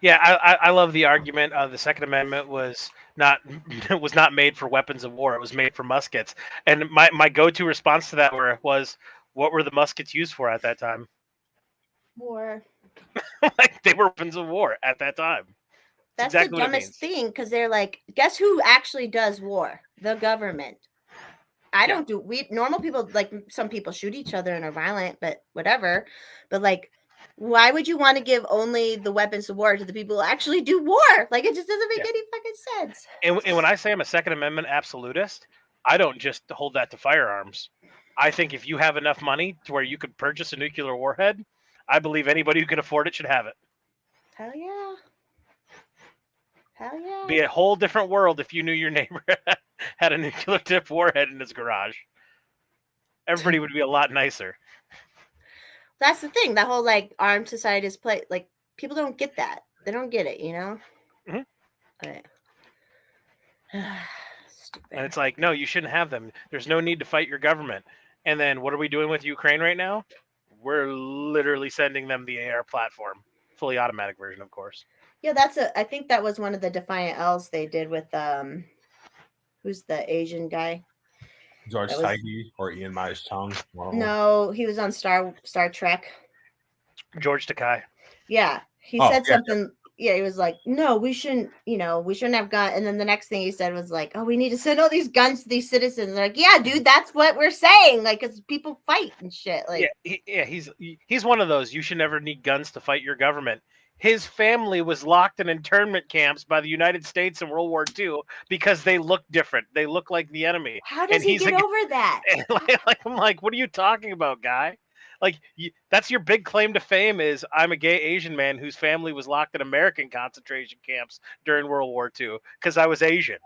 Yeah, I love the argument. The Second Amendment was not made for weapons of war. It was made for muskets. And my go-to response to that was, what were the muskets used for at that time? War. Like they were weapons of war at that time. That's exactly the dumbest thing, because they're like, guess who actually does war? The government. Normal people, like some people shoot each other and are violent, but whatever. But like, why would you want to give only the weapons of war to the people who actually do war? Like, it just doesn't make any fucking sense. And when I say I'm a Second Amendment absolutist, I don't just hold that to firearms. I think if you have enough money to where you could purchase a nuclear warhead, I believe anybody who can afford it should have it. Hell yeah. Hell yeah. Be a whole different world if you knew your neighbor had a nuclear tipped warhead in his garage. Everybody would be a lot nicer. That's the thing. That whole like armed society is play. Like people don't get that. They don't get it, Mm-hmm. But, stupid. And it's like, no, you shouldn't have them. There's no need to fight your government. And then what are we doing with Ukraine right now? We're literally sending them the AR platform, fully automatic version, of course. Yeah, I think that was one of the Defiant L's they did with who's the Asian guy? George Takei or Ian Myers Chung? No, he was on Star Trek. George Takei. Yeah, he said something. Yeah, he was like, "No, we shouldn't. We shouldn't have guns." And then the next thing he said was like, "Oh, we need to send all these guns to these citizens." They're like, "Yeah, dude, that's what we're saying. Like, because people fight and shit." Like, he's one of those. You should never need guns to fight your government. His family was locked in internment camps by the United States in World War II because they look different. They look like the enemy. How does he get over that? I'm like, what are you talking about, guy? Like, that's your big claim to fame is I'm a gay Asian man whose family was locked in American concentration camps during World War II because I was Asian.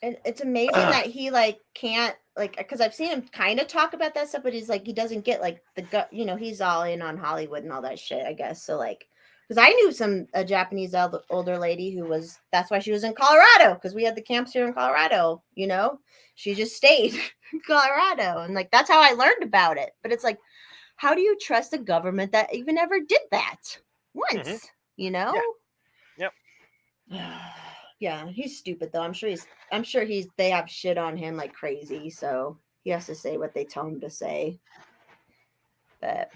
And it's amazing that he like can't like, because I've seen him kind of talk about that stuff, but he's like, he doesn't get like he's all in on Hollywood and all that shit, I guess. So like, Because I knew a Japanese older lady who was, that's why she was in Colorado, because we had the camps here in Colorado, you know? She just stayed in Colorado. And like, that's how I learned about it. But it's like, how do you trust a government that even ever did that once, you know? Yep. Yeah, he's stupid though. I'm sure they have shit on him like crazy. So he has to say what they tell him to say. But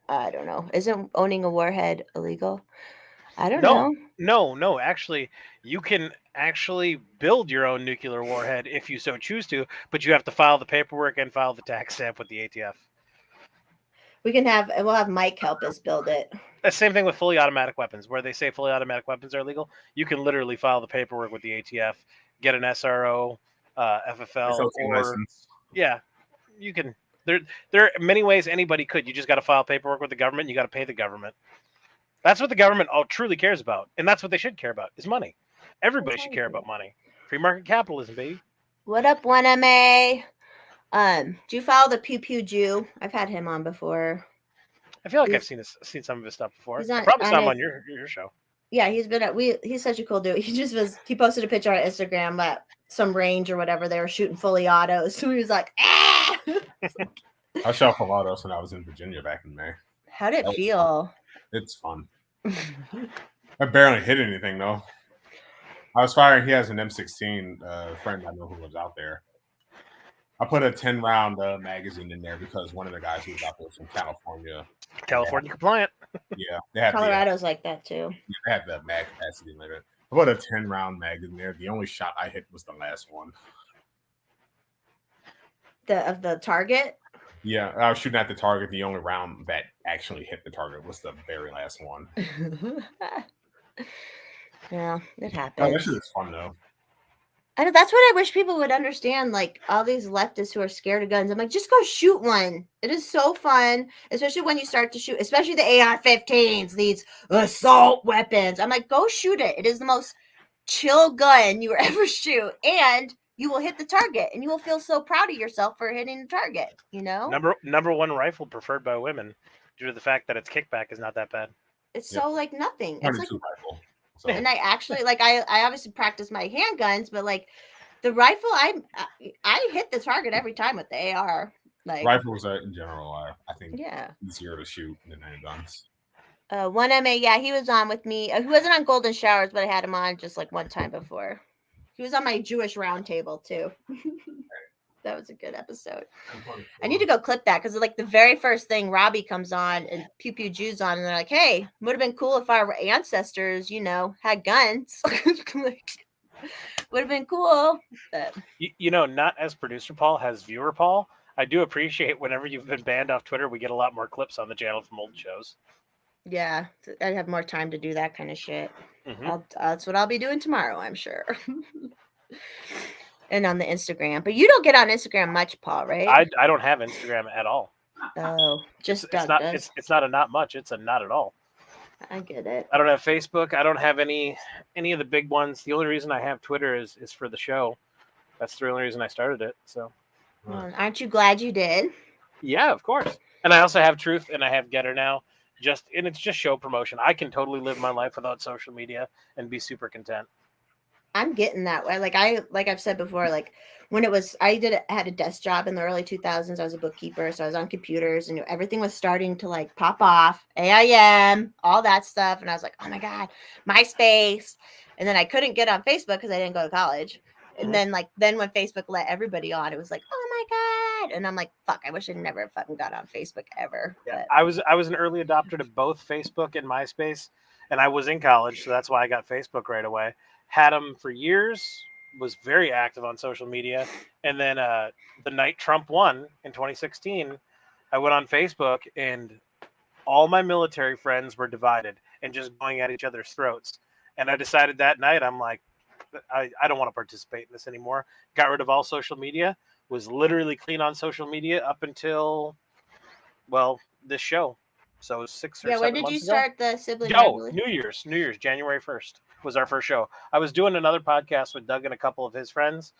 I don't know. Isn't owning a warhead illegal? I don't know. No. Actually, you can actually build your own nuclear warhead if you so choose to, but you have to file the paperwork and file the tax stamp with the ATF. We'll have Mike help us build it. The same thing with fully automatic weapons, where they say fully automatic weapons are illegal. You can literally file the paperwork with the ATF, get an SRO, FFL, or license. yeah, you can. There are many ways anybody could. You just got to file paperwork with the government. You got to pay the government. That's what the government all truly cares about, and that's what they should care about is money. Everybody should care about money. Free market capitalism, baby. What up, 1MA? Do you follow the Pew Pew Jew? I've had him on before. I feel like I've seen some of his stuff before. He's I probably saw him on your show. Yeah, he's such a cool dude. He posted a picture on Instagram at some range or whatever. They were shooting fully autos. So he was like, ah! I shot full autos when I was in Virginia back in May. How did it feel? It's fun. I barely hit anything though. I was firing. He has an M16 friend I know who was out there. I put a 10-round magazine in there because one of the guys who was out there was from California. California compliant. Yeah, they had Colorado's like that too. Yeah, they had the mag capacity limit. I put a 10-round mag in there. The only shot I hit was the last one. Of the target? Yeah, I was shooting at the target. The only round that actually hit the target was the very last one. Yeah, it happens. Oh, that shit is fun though. I know, that's what I wish people would understand. Like all these leftists who are scared of guns, I'm like, just go shoot one. It is so fun, especially when you start to shoot, especially the AR-15s, these assault weapons. I'm like, go shoot it. It is the most chill gun you ever shoot, and you will hit the target, and you will feel so proud of yourself for hitting the target. You know, number one rifle preferred by women due to the fact that its kickback is not that bad. It's so like nothing. It's like rifle. So. And I actually I obviously practice my handguns, but like the rifle, I hit the target every time with the AR. Like rifles in general are, I think, yeah, easier to shoot than handguns. 1MA, yeah, he was on with me. He wasn't on Golden Showers, but I had him on just like one time before. He was on my Jewish roundtable too. That was a good episode. I need to go clip that because like the very first thing Robbie comes on and Pew Pew Jew's on, and they're like, "Hey, would have been cool if our ancestors, you know, had guns." Like, would have been cool. But you know, not as producer Paul, has viewer Paul. I do appreciate whenever you've been banned off Twitter, we get a lot more clips on the channel from old shows. Yeah, I'd have more time to do that kind of shit. Mm-hmm. That's what I'll be doing tomorrow, I'm sure. And on the Instagram, but you don't get on Instagram much, Paul, right? I don't have Instagram at all. Oh, just it's not a not much. It's a not at all. I get it. I don't have Facebook. I don't have any of the big ones. The only reason I have Twitter is for the show. That's the only reason I started it. So, aren't you glad you did? Yeah, of course. And I also have Truth and I have Getter now. And it's just show promotion. I can totally live my life without social media and be super content. I'm getting that way. Like I've said before, like when I had a desk job in the early 2000s. I was a bookkeeper, so I was on computers, and everything was starting to like pop off. AIM, all that stuff, and I was like, oh my god, MySpace. And then I couldn't get on Facebook because I didn't go to college. And then when Facebook let everybody on, it was like, oh my god. And I'm like, fuck, I wish I never fucking got on Facebook ever. Yeah, I was an early adopter to both Facebook and MySpace, and I was in college, so that's why I got Facebook right away. Had them for years, was very active on social media. And then the night Trump won in 2016, I went on Facebook and all my military friends were divided and just going at each other's throats. And I decided that night, I'm like, I don't want to participate in this anymore. Got rid of all social media, was literally clean on social media up until, well, this show. So 6 or 7 months ago. Yeah, when did you start the sibling? New Year's, January 1st was our first show. I was doing another podcast with Doug and a couple of his friends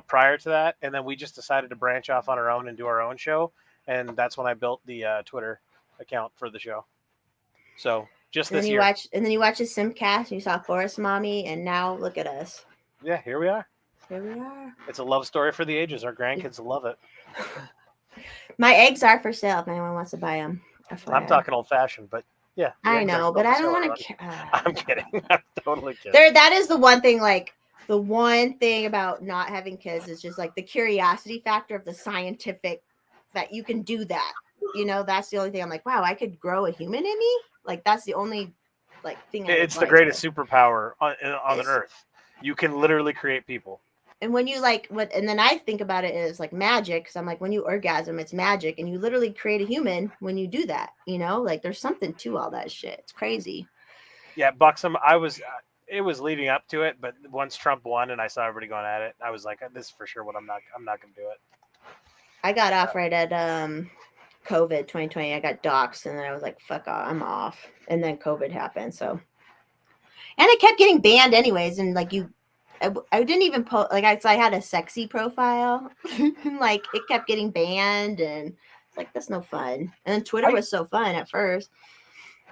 prior to that, and then we just decided to branch off on our own and do our own show, and that's when I built the Twitter account for the show. So Just And then this you year. watch, and then you watch a Simcast, and you saw Forrest Mommy, and now look at us. Yeah, here we are. Here we are. It's a love story for the ages. Our grandkids will love it. My eggs are for sale if anyone wants to buy them. I'm talking old fashioned, but yeah. the I eggs are know, still but for I sale, don't want everyone. to. I'm kidding. I'm totally kidding. There, that is the one thing. Like the one thing about not having kids is just like the curiosity factor of the scientific that you can do that. You know, that's the only thing. I'm like, wow, I could grow a human in me. Like that's the only like thing. It's the greatest superpower on the earth. You can literally create people. And when you like what, and then I think about it as like magic, because I'm like, when you orgasm, it's magic, and you literally create a human when you do that. You know, like there's something to all that shit. It's crazy. Yeah, Buxom. It was leading up to it, but once Trump won and I saw everybody going at it, I was like, this is for sure what I'm not going to do it. I got off right at COVID 2020. I got doxxed, and then I was like, fuck off, I'm off. And then COVID happened. So, and I kept getting banned anyways. And like I didn't even post, like I had a sexy profile, and like it kept getting banned, and it's like that's no fun. And then Twitter was so fun at first.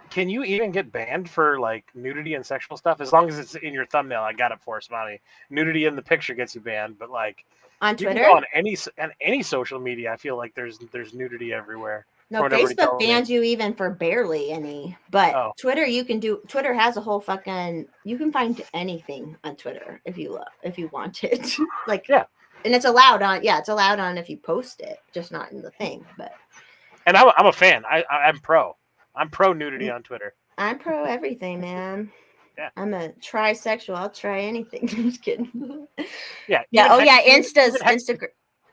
Can you even get banned for like nudity and sexual stuff as long as it's in your thumbnail? I got it, Forrest Mommy. Nudity in the picture gets you banned, but like on you Twitter, can go on any social media, I feel like there's nudity everywhere. No, Facebook bans you even for barely any, but Twitter, you can do. Twitter has a whole fucking. You can find anything on Twitter if you want it. Like, yeah, and it's allowed on. Yeah, it's allowed on if you post it, just not in the thing. But and I'm a fan. I'm pro. I'm pro nudity on Twitter. I'm pro everything, man. Yeah, I'm a trisexual. I'll try anything. Just kidding. Yeah. Yeah. Oh yeah. Instagram.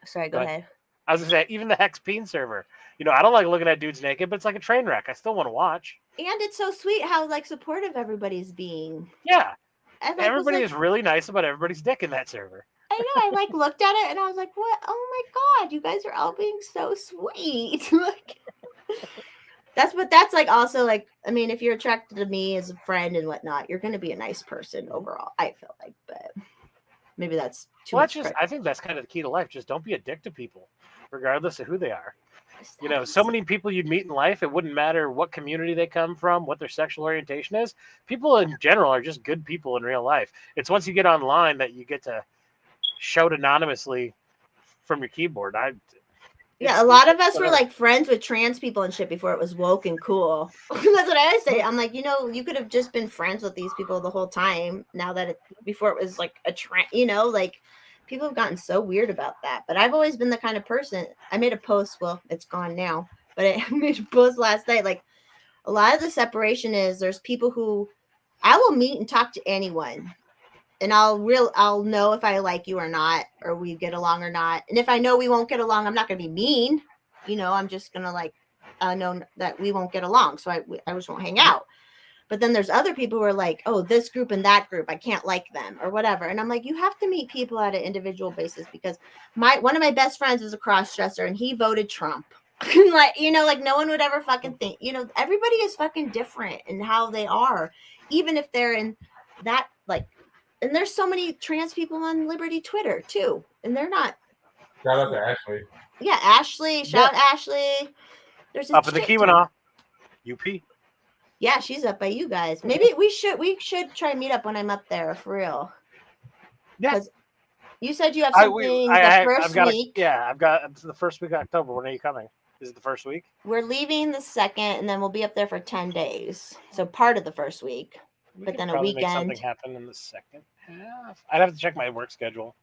Sorry. Go ahead. I was gonna say even the HEXpeen server. You know, I don't like looking at dudes naked, but it's like a train wreck. I still want to watch. And it's so sweet how like supportive everybody's being. Yeah. Everybody is really nice about everybody's dick in that server. I know. I like looked at it and I was like, "What? Oh my god, you guys are all being so sweet." Like, that's like also like. I mean, if you're attracted to me as a friend and whatnot, you're going to be a nice person overall. I feel like, but maybe that's too much. I think that's kind of the key to life. Just don't be a dick to people, regardless of who they are. You know, so many people you'd meet in life, it wouldn't matter what community they come from, what their sexual orientation is. People in general are just good people in real life. It's once you get online that you get to shout anonymously from your keyboard. Yeah, a lot of us were like friends with trans people and shit before it was woke and cool. That's what I say. I'm like, you know, you could have just been friends with these people the whole time. Now that before it was like a trend, you know, like people have gotten so weird about that. But I've always been the kind of person. I made a post. Well, it's gone now, but I made a post last night. Like a lot of the separation is there's people who I will meet and talk to anyone. And I'll know if I like you or not, or we get along or not. And if I know we won't get along, I'm not going to be mean. You know, I'm just going to like, know that we won't get along. So I just won't hang out. But then there's other people who are like, oh, this group and that group, I can't like them or whatever. And I'm like, you have to meet people at an individual basis because one of my best friends is a cross-dresser and he voted Trump. Like, you know, like no one would ever fucking think, you know, everybody is fucking different in how they are, even if they're in that like. And there's so many trans people on Liberty Twitter too, and they're not. Shout out to Ashley. Yeah, Ashley. Shout out Ashley. There's up in the Keweenaw, UP. Yeah, she's up by you guys. Maybe we should try meet up when I'm up there for real. Yeah. Because you said you have something first week. I've got the first week of October. When are you coming? Is it the first week? We're leaving the 2nd, and then we'll be up there for 10 days. So part of the first week. But then a weekend. Make something happen in the second half. I'd have to check my work schedule.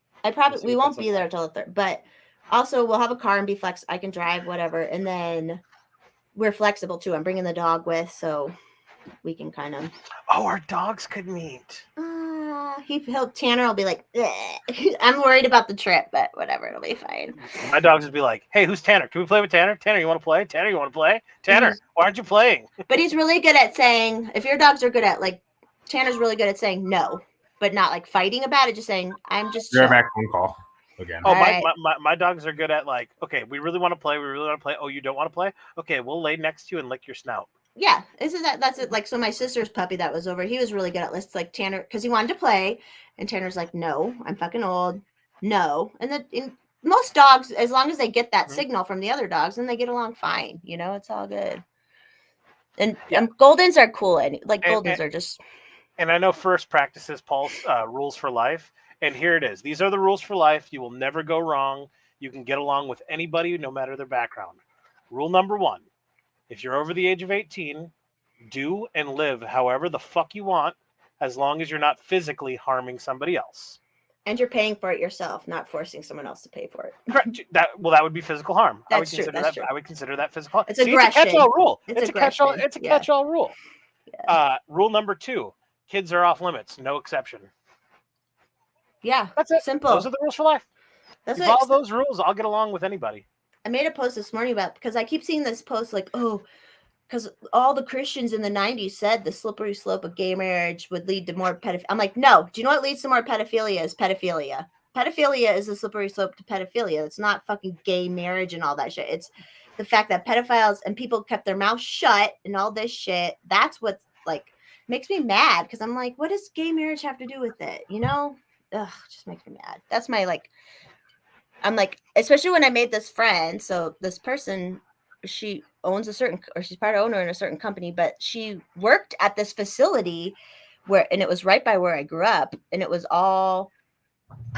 We won't be there till the 3rd, but also we'll have a car and be flex. I can drive whatever, and then we're flexible too. I'm bringing the dog with, so we can kind of. Oh, our dogs could meet. Tanner will be like, I'm worried about the trip, but whatever, it'll be fine. My dogs would be like, hey, who's Tanner? Can we play with Tanner? Tanner, you want to play? Tanner, you want to play? Tanner, why aren't you playing? But he's really good at saying, if your dogs are good at like. Tanner's really good at saying no, but not like fighting about it. Just saying, I'm just. You're back phone call again. Oh, my dogs are good at like, okay, we really want to play. We really want to play. Oh, you don't want to play? Okay, we'll lay next to you and lick your snout. Yeah, that's it. Like, so my sister's puppy that was over, he was really good at lists like Tanner because he wanted to play, and Tanner's like, no, I'm fucking old, no. And then most dogs, as long as they get that signal from the other dogs, then they get along fine. You know, it's all good. And Yeah. Goldens are cool. Like And- Goldens are just. And I know First practices Paul's rules for life. And here it is. These are the rules for life. You will never go wrong. You can get along with anybody, no matter their background. Rule number 1: if you're over the age of 18, do and live however the fuck you want, as long as you're not physically harming somebody else. And you're paying for it yourself, not forcing someone else to pay for it. Correct. That would be physical harm. That's true. That's true. I would consider that physical harm. It's See, aggression. it's a catch-all rule. It's a catch-all. aggression. It's a Yeah. catch-all rule. Rule number 2: kids are off limits. No exception. Yeah. That's it. Simple. Those are the rules for life. That's You what follow those rules, I'll get along with anybody. I made a post this morning about, because I keep seeing this post like, oh, because all the Christians in the 90s said the slippery slope of gay marriage would lead to more pedophilia. I'm like, no. Do you know what leads to more pedophilia? Is pedophilia. Pedophilia is a slippery slope to pedophilia. It's not fucking gay marriage and all that shit. It's the fact that pedophiles and people kept their mouth shut and all this shit. That's what like makes me mad, because I'm like, what does gay marriage have to do with it? You know? Ugh, it just makes me mad. That's my like. I'm like, especially when I made this friend. So this person, she owns a certain, or she's part owner in a certain company, but she worked at this facility and it was right by where I grew up, and it was all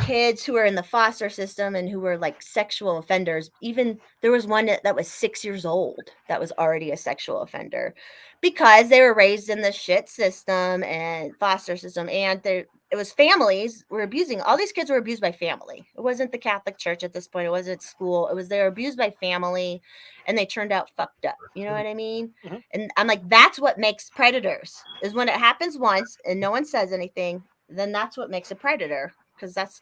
kids who were in the foster system and who were like sexual offenders. Even there was one that was 6 years old that was already a sexual offender, because they were raised in the shit system and foster system, and it was families were abusing. All these kids were abused by family. It wasn't the Catholic Church at this point. It wasn't school. It was they were abused by family, and they turned out fucked up. You know what I mean? Mm-hmm. And I'm like, that's what makes predators, is when it happens once and no one says anything. Then that's what makes a predator. Because that's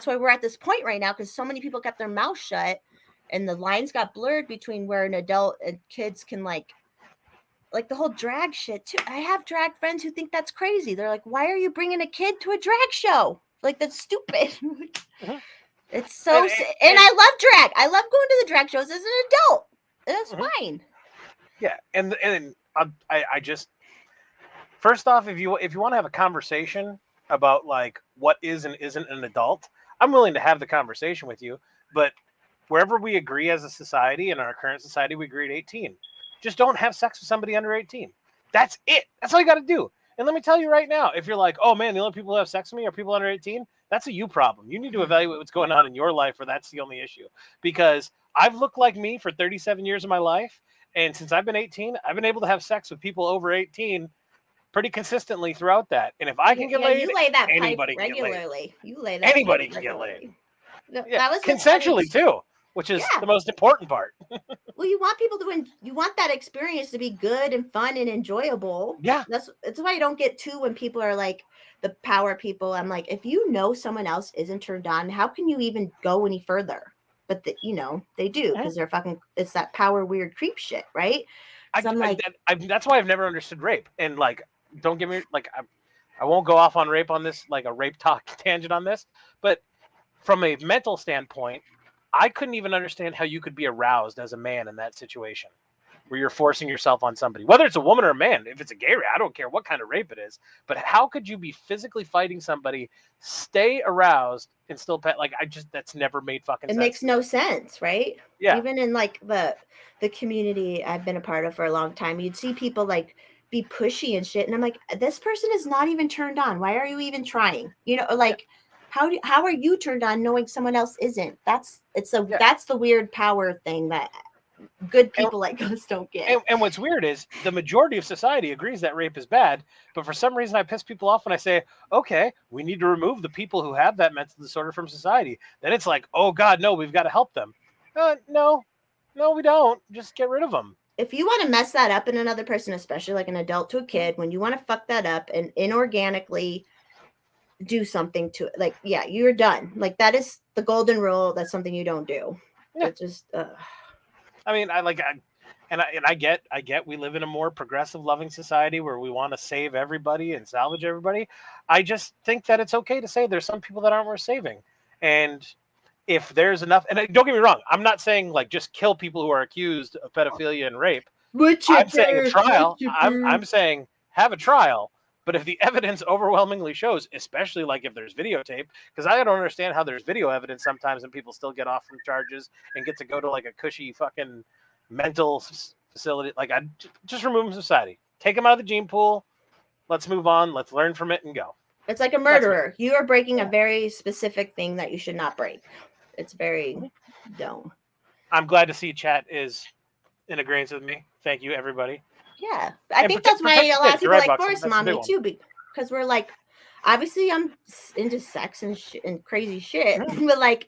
why we're at this point right now, because so many people kept their mouth shut, and the lines got blurred between where an adult and kids can like the whole drag shit too. I have drag friends who think that's crazy. They're like, why are you bringing a kid to a drag show? Like, that's stupid. Mm-hmm. It's so and I love drag. I love going to the drag shows as an adult. That's fine. Yeah, and I just, first off, if you want to have a conversation about like what is and isn't an adult, I'm willing to have the conversation with you. But wherever we agree as a society, in our current society, we agree at 18. Just don't have sex with somebody under 18. That's it. That's all you got to do. And let me tell you right now, if you're like, oh man, the only people who have sex with me are people under 18, that's a you problem. You need to evaluate what's going on in your life, or that's the only issue. Because I've looked like me for 37 years of my life, and since I've been 18, I've been able to have sex with people over 18 pretty consistently throughout that. And if I can get laid, you lay that anybody pipe can get laid. regularly. You lay that. Anybody pipe can get laid. regularly. No, Yeah, that was consensually too, which is the most important part. Well, you want people to you want that experience to be good and fun and enjoyable. Yeah, that's why I don't get too when people are like the power people. I'm like, if you know someone else isn't turned on, how can you even go any further? But they do, because they're fucking. It's that power weird creep shit, right? I'm like, that's why I've never understood rape. And like, don't get me like, I won't go off on rape on this, like a rape talk tangent on this, but from a mental standpoint, I couldn't even understand how you could be aroused as a man in that situation where you're forcing yourself on somebody, whether it's a woman or a man. If it's a gay rape, I don't care what kind of rape it is, but how could you be physically fighting somebody, stay aroused, and still pet? Like, that's never made fucking sense. It makes no sense, right? Yeah. Even in like the community I've been a part of for a long time, you'd see people like be pushy and shit, and I'm like, this person is not even turned on. Why are you even trying? Like, how are you turned on knowing someone else isn't? That's the weird power thing that good people like us don't get. And what's weird is the majority of society agrees that rape is bad, but for some reason I piss people off when I say, okay, we need to remove the people who have that mental disorder from society. Then it's like, oh God, no, we've got to help them. No, we don't. Just get rid of them. If you want to mess that up in another person, especially like an adult to a kid, when you want to fuck that up and inorganically do something to it, like, yeah, you're done. Like, that is the golden rule. That's something you don't do. Yeah. It just I mean, I get we live in a more progressive, loving society where we want to save everybody and salvage everybody. I just think that it's okay to say there's some people that aren't worth saving. And if there's enough, and don't get me wrong, I'm not saying like just kill people who are accused of pedophilia and rape. I'm saying a trial. I'm saying have a trial. But if the evidence overwhelmingly shows, especially like if there's videotape, because I don't understand how there's video evidence sometimes and people still get off from charges and get to go to like a cushy fucking mental facility. Like, I just remove them from society. Take them out of the gene pool. Let's move on. Let's learn from it and go. It's like a murderer. You are breaking a very specific thing that you should not break. It's very dumb. I'm glad to see chat is in agreement with me. Thank you, everybody. Yeah, I And think that's why protect a the lot kids, of people you're like right, Buxton. Forrest That's the big Mommy one. too, because we're like, obviously I'm into sex and and crazy shit, but like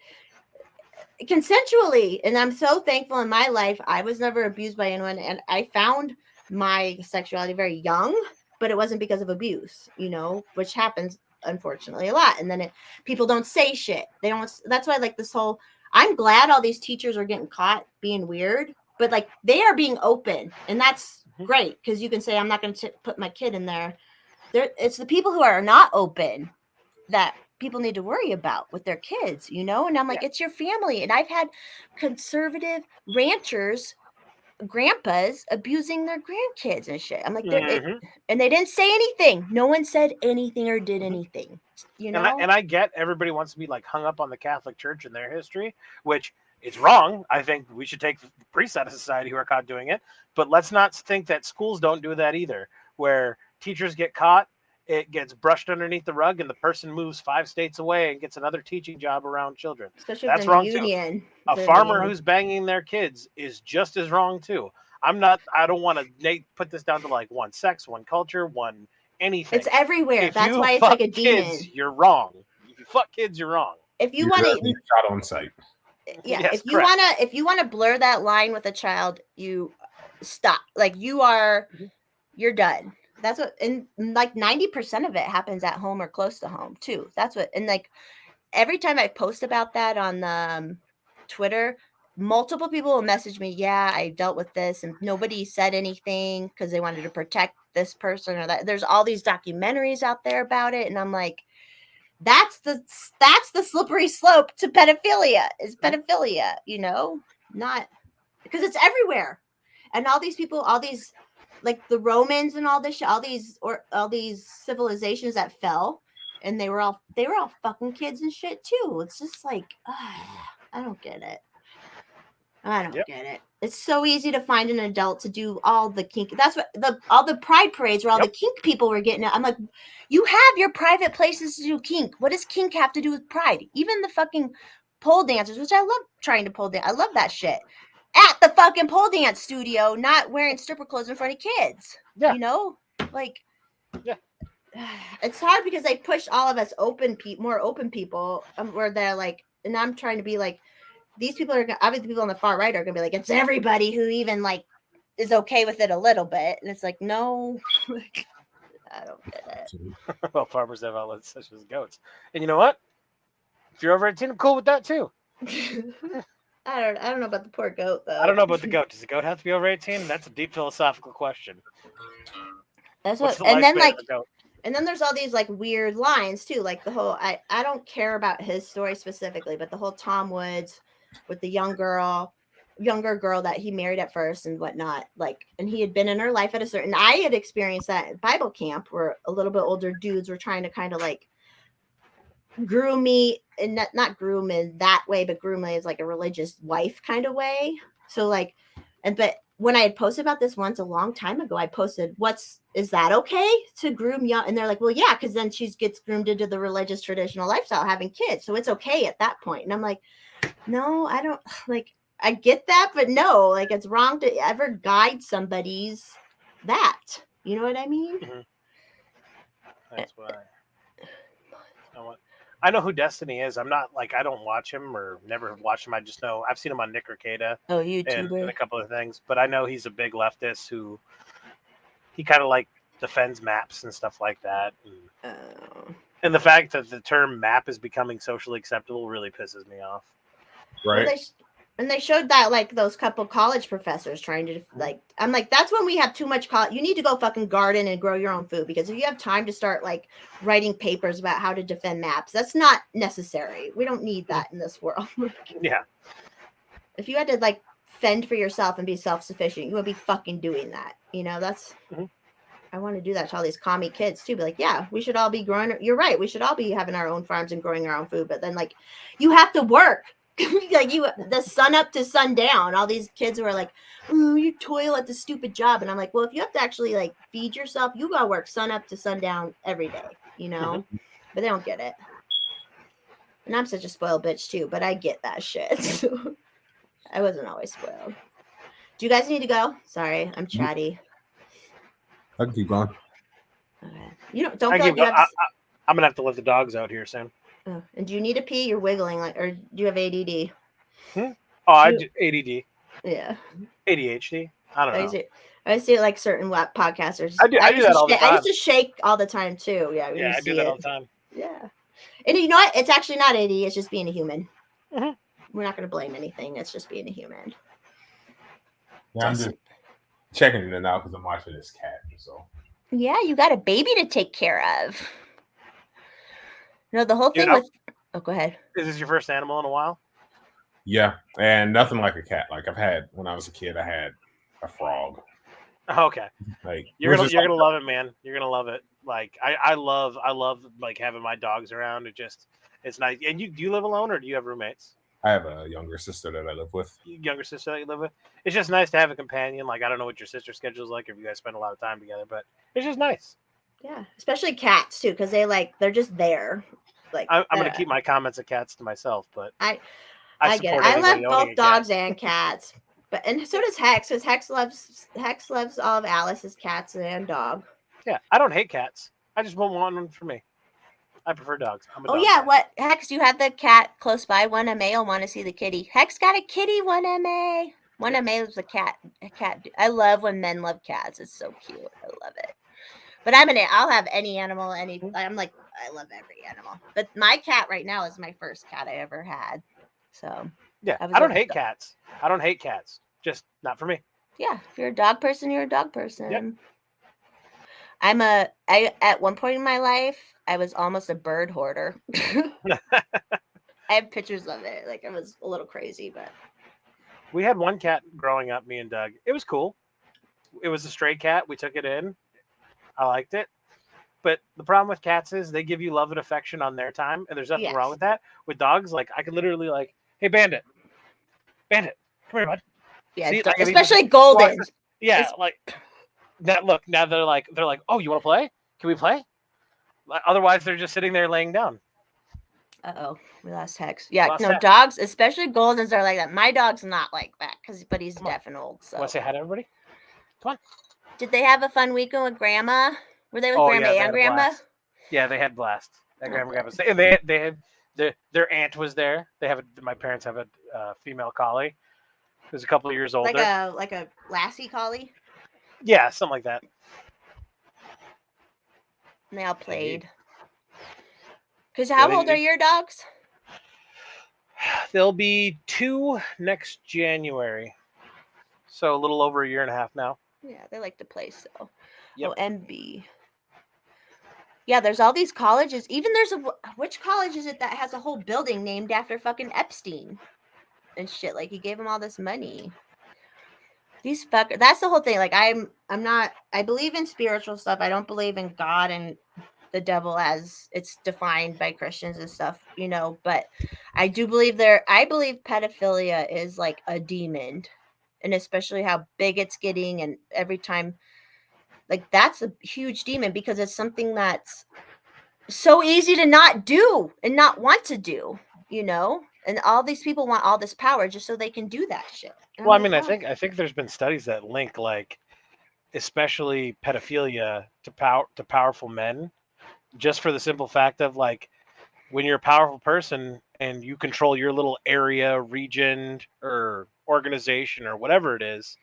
consensually. And I'm so thankful in my life I was never abused by anyone, and I found my sexuality very young, but it wasn't because of abuse, you know, which happens unfortunately a lot. And then people don't say shit. They don't. That's why like this whole. I'm glad all these teachers are getting caught being weird, but like they are being open, and that's great because you can say I'm not going to put my kid in there. It's the people who are not open that people need to worry about with their kids, you know? And I'm like, it's your family. And I've had conservative ranchers, grandpas abusing their grandkids and shit. I'm like, and they didn't say anything. No one said anything or did anything, you know? And I get everybody wants to be like hung up on the Catholic Church and their history, which is wrong. I think we should take priests out of society who are caught doing it. But let's not think that schools don't do that either, where teachers get caught, it gets brushed underneath the rug, and the person moves 5 states away and gets another teaching job around children. Especially that's wrong too. A farmer who's banging their kids is just as wrong too. I don't want to put this down to like one sex, one culture, one anything. It's everywhere. If that's you why it's fuck like a demon. Kids, you're wrong. If you fuck kids, you're wrong. If you want to be shot on sight. Yeah, Yes, if you want to blur that line with a child, you stop. Like you're done. That's what, and like 90% of it happens at home or close to home too. That's what, and like every time I post about that on Twitter, multiple people will message me. Yeah, I dealt with this, and nobody said anything because they wanted to protect this person or that. There's all these documentaries out there about it, and I'm like, that's the slippery slope to pedophilia. Is pedophilia, you know, not because it's everywhere, and all these people, all these. Like the Romans and all this shit, all these civilizations that fell, and they were all fucking kids and shit too. It's just like I don't get it. I don't get it. It's so easy to find an adult to do all the kink. That's what all the pride parades where all the kink people were getting. I'm like, you have your private places to do kink. What does kink have to do with pride? Even the fucking pole dancers, which I love trying to pole dance. I love that shit. At the fucking pole dance studio, not wearing stripper clothes in front of kids. Yeah. You know? Like, it's hard because they push all of us more open people where they're like, and I'm trying to be like, these people are, obviously people on the far right are going to be like, it's everybody who even like is okay with it a little bit. And it's like, no, I don't get it. Well, farmers have outlets such as goats. And you know what? If you're over 18, I'm cool with that too. I don't know about the poor goat though. I don't know about the goat. Does the goat have to be over 18? That's a deep philosophical question. That's what, and then like, and then there's all these like weird lines too, like the whole I don't care about his story specifically, but the whole Tom Woods with the younger girl that he married at first and whatnot, like, and he had been in her life at a certain. I had experienced that at Bible camp where a little bit older dudes were trying to kind of like groom me, and not groom in that way, but groom me as like a religious wife kind of way. So like, but when I had posted about this once a long time ago, I posted, is that okay to groom young? And they're like, well, yeah, because then she gets groomed into the religious traditional lifestyle, having kids. So it's okay at that point. And I'm like, no, I don't like, I get that, but no, like it's wrong to ever guide somebody's that. You know what I mean? Mm-hmm. That's why I know who Destiny is. I'm not like, I don't watch him or never watched him. I just know I've seen him on Nick Ricada and a couple of things, but I know he's a big leftist who he kind of like defends maps and stuff like that. And the fact that the term map is becoming socially acceptable really pisses me off. Right. Well, and they showed that like those couple college professors trying to like, I'm like, that's when we have too much college. You need to go fucking garden and grow your own food, because if you have time to start like writing papers about how to defend maps, that's not necessary. We don't need that in this world. Yeah. If you had to like fend for yourself and be self-sufficient, you would be fucking doing that. You know, that's, I want to do that to all these commie kids too. Be like, yeah, we should all be growing. You're right. We should all be having our own farms and growing our own food. But then like, you have to work. like the sun up to sundown. All these kids who are like, oh, you toil at the stupid job. And I'm like, well, if you have to actually like feed yourself, you gotta work sun up to sundown every day, you know? But they don't get it. And I'm such a spoiled bitch too, but I get that shit. I wasn't always spoiled. Do you guys need to go? Sorry, I'm chatty. I can keep going. Okay. You don't I feel like you have I'm gonna have to let the dogs out here soon. oh, and do you need to pee? You're wiggling like, or do you have ADD? Oh, I do ADD, Yeah. ADHD. I don't know. I see it like certain podcasters. I do that all the time. I used to shake all the time too. Yeah, Yeah, I do that all the time. Yeah. And you know what? It's actually not AD. It's just being a human. Mhm. We're not going to blame anything. It's just being a human. Yeah, I'm just checking it out because I'm watching this cat. So yeah, you got a baby to take care of. No, the whole thing with. Oh, go ahead. Is this your first animal in a while? yeah, and nothing like a cat. Like I've had when I was a kid, I had a frog. Oh, okay. Like You're gonna love it, man. You're gonna love it. Like I love like having my dogs around. It's nice. And do you live alone or do you have roommates? I have a younger sister that I live with. Younger sister that you live with. It's just nice to have a companion. Like I don't know what your sister's schedule is like if you guys spend a lot of time together, but it's just nice. Yeah, especially cats too, because they're just there. Like I'm gonna keep my comments of cats to myself, but I get it. support I love anybody owning both a dogs cat. and cats. But and so does Hex, because Hex loves all of Alice's cats and dog. Yeah, I don't hate cats. I just won't want one for me. I prefer dogs. I'm a dog yeah, guy. what Hex? You have the cat close by. One MA will want to see the kitty. Hex got a kitty. One MA. One MA was a cat. A cat. I love when men love cats. It's so cute. I love it. But I'll have any animal. I'm like, I love every animal. But my cat right now is my first cat I ever had. So yeah, I don't hate cats. I don't hate cats. Just not for me. Yeah, if you're a dog person, you're a dog person. Yep. I at one point in my life, I was almost a bird hoarder. I have pictures of it. Like it was a little crazy, but we had one cat growing up, me and Doug. It was cool. It was a stray cat. We took it in. I liked it. But the problem with cats is they give you love and affection on their time, and there's nothing wrong with that. With dogs, like I could literally like, hey, Bandit, come here, bud. Yeah, see, especially golden. Yeah, like that. Look, now they're like, oh, you want to play? Can we play? Otherwise, they're just sitting there laying down. We lost Hex. Yeah, dogs, especially Goldens, are like that. My dog's not like that but he's deaf and old. So want to say hi to everybody? Come on. Did they have a fun weekend with Grandma? Were they with Grandma and Grandma? Yeah, they had blast. Grandma, and they had their aunt was there. My parents have a female collie who's a couple of years older. Like a Lassie collie. Yeah, something like that. And they all played. Because how old are your dogs? They'll be 2 next January. So a little over a year and a half now. Yeah, they like to play so. Yep. Oh, MB. Yeah, there's all these colleges. Even which college is it that has a whole building named after fucking Epstein and shit? Like he gave them all this money. These fuckers. That's the whole thing. Like I believe in spiritual stuff. I don't believe in God and the devil as it's defined by Christians and stuff, but I do believe I believe pedophilia is like a demon, and especially how big it's getting, and every time, like that's a huge demon because it's something that's so easy to not do and not want to do, and all these people want all this power just so they can do that shit. Well, I mean, I think there's been studies that link like especially pedophilia to powerful men, just for the simple fact of like when you're a powerful person and you control your little area, region, or organization or whatever it is,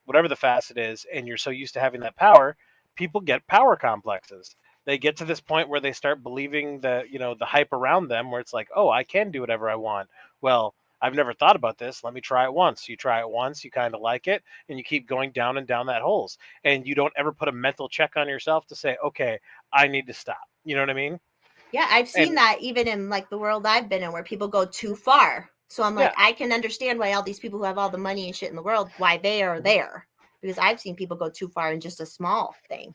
whatever the facet is, and you're so used to having that power, people get power complexes. They get to this point where they start believing the hype around them where it's like, oh, I can do whatever I want. Well, I've never thought about this. Let me try it once. You try it once, you kind of like it, and you keep going down and down that holes. And you don't ever put a mental check on yourself to say, okay, I need to stop. You know what I mean? Yeah, I've seen that even in like the world I've been in where people go too far. So I'm like, I can understand why all these people who have all the money and shit in the world, why they are there. Because I've seen people go too far in just a small thing,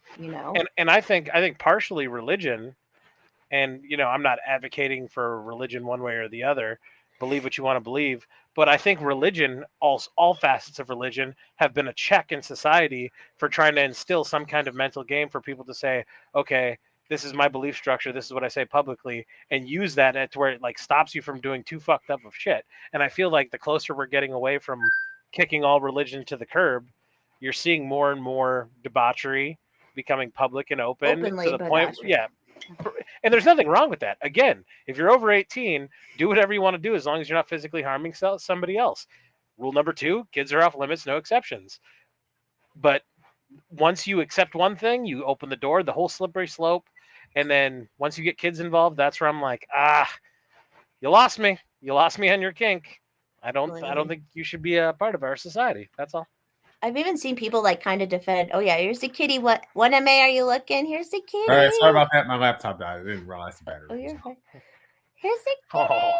And I think partially religion, and I'm not advocating for religion one way or the other, believe what you want to believe. But I think religion, all facets of religion, have been a check in society for trying to instill some kind of mental game for people to say, okay, this is my belief structure, this is what I say publicly, and use that to where it like stops you from doing too fucked up of shit. And I feel like the closer we're getting away from kicking all religion to the curb, you're seeing more and more debauchery becoming public and open to Openly the point, debauchery. yeah. And there's nothing wrong with that. Again, if you're over 18, do whatever you want to do as long as you're not physically harming somebody else. Rule number 2, kids are off limits, no exceptions. But once you accept one thing, you open the door, the whole slippery slope. And then once you get kids involved, that's where I'm like, you lost me. You lost me on your kink. I don't think you should be a part of our society. That's all. I've even seen people like kind of defend. Oh yeah, here's the kitty. What MA are you looking? Here's the kitty. All right, sorry about that. My laptop died. I didn't realize the battery. Oh, was you're out. fine. Here's the kitty. Oh.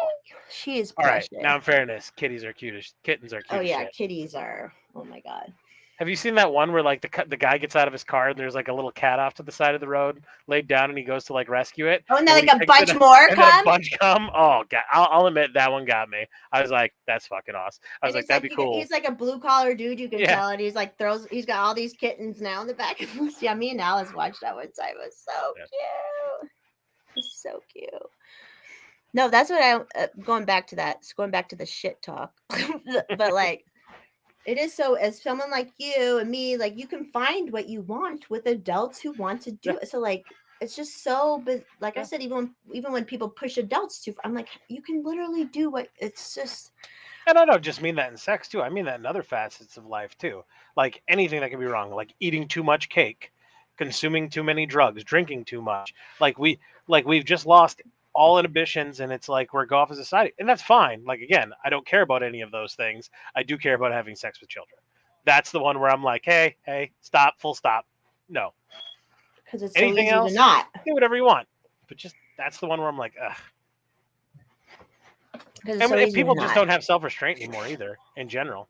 She is All precious. right. Now, in fairness, kitties are cute. Kittens are cute. Oh yeah, shit. kitties are. Oh my god. Have you seen that one where like the guy gets out of his car and there's like a little cat off to the side of the road laid down and he goes to like rescue it? Oh, and then when like he a picks it bunch up- more and then a come. bunch come. Oh god, I'll admit that one got me. I was like, that's fucking awesome. I was And like, it's that'd be cool. He's like a blue collar dude. You can Yeah. tell, and he's like he's got all these kittens now in the back of him. Yeah, me and Alice watched that one time. It was so cute. It's so cute. No, that's what I going back to the shit talk. But like, it is so, as someone like you and me, like you can find what you want with adults who want to do it. So like, it's just so, but like I said, even when people push adults to, I'm like, you can literally do what it's just. And I don't just mean that in sex too. I mean that in other facets of life too. Like anything that can be wrong, like eating too much cake, consuming too many drugs, drinking too much. We've just lost all inhibitions, and it's like we're go off as a society, and that's fine. Like again, I don't care about any of those things. I do care about having sex with children. That's the one where I'm like, hey, stop, full stop. No. Because it's Anything so easy else? to not. Do whatever you want, but just that's the one where I'm like, ugh. And people just don't have self-restraint anymore either. In general,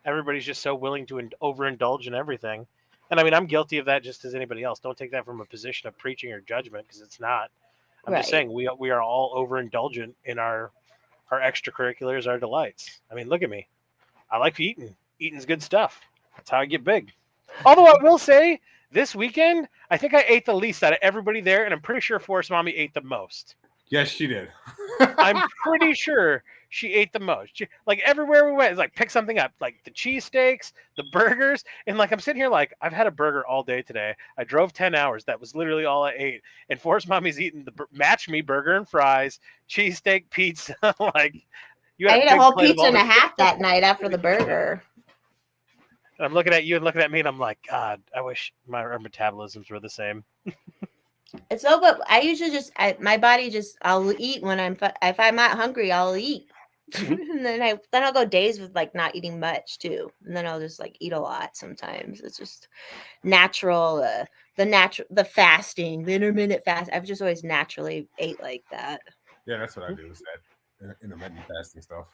everybody's just so willing to overindulge in everything. And I mean, I'm guilty of that just as anybody else. Don't take that from a position of preaching or judgment, because it's not. I'm just saying we are all overindulgent in our extracurriculars, our delights. I mean, look at me. I like eating. Eating's good stuff. That's how I get big. Although I will say, this weekend, I think I ate the least out of everybody there, and I'm pretty sure Forrest Mommy ate the most. Yes, she did. I'm pretty sure she ate the most. Like everywhere we went, it's like pick something up, like the cheesesteaks, the burgers, and like I'm sitting here like I've had a burger all day today. I drove 10 hours. That was literally all I ate. And Forrest Mommy's eating the match me burger and fries, cheesesteak, pizza. Like I ate a whole pizza and a half that night after the burger. And I'm looking at you and looking at me, and I'm like, God, I wish our metabolisms were the same. It's so, but I usually my body just, I'll eat when if I'm not hungry, I'll eat. And then I'll go days with like not eating much too. And then I'll just like eat a lot sometimes. It's just natural, the fasting, the intermittent fast. I've just always naturally ate like that. Yeah, that's what I do. Is that intermittent fasting stuff.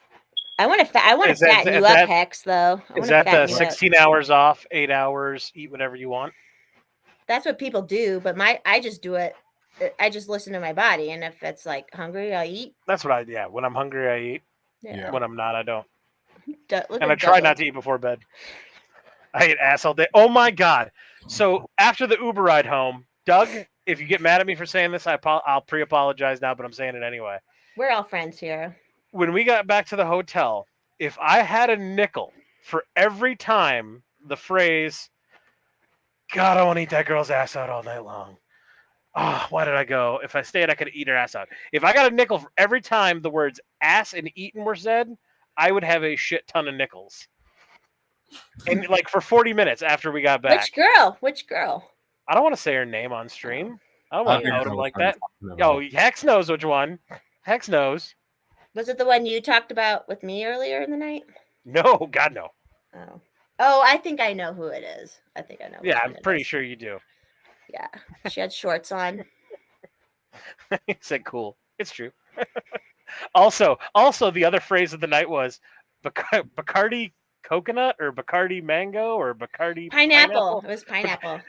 I want to fatten you up, Hex, though. Is that the 16 hours off, 8 hours, eat whatever you want? That's what people do, but I just do it. I just listen to my body, and if it's like hungry, I'll eat. That's what when I'm hungry, I eat. Yeah. When I'm not, I don't. And I try not to eat before bed. I eat ass all day. Oh my God. So after the Uber ride home, Doug, if you get mad at me for saying this, I'll pre-apologize now, but I'm saying it anyway. We're all friends here. When we got back to the hotel, if I had a nickel for every time the phrase, God, I want to eat that girl's ass out all night long. Oh, why did I go? If I stayed, I could eat her ass out. If I got a nickel for every time the words ass and eaten were said, I would have a shit ton of nickels. And like for 40 minutes after we got back. Which girl? I don't want to say her name on stream. I don't want to out her like that. Yo, Hex knows which one. Hex knows. Was it the one you talked about with me earlier in the night? No, God, no. Oh, I think I know who it is. I think I know. Yeah, I'm pretty sure you do. Yeah, she had shorts on. He said, "Cool." It's true. Also, the other phrase of the night was Bacardi coconut or Bacardi mango or Bacardi pineapple. It was pineapple.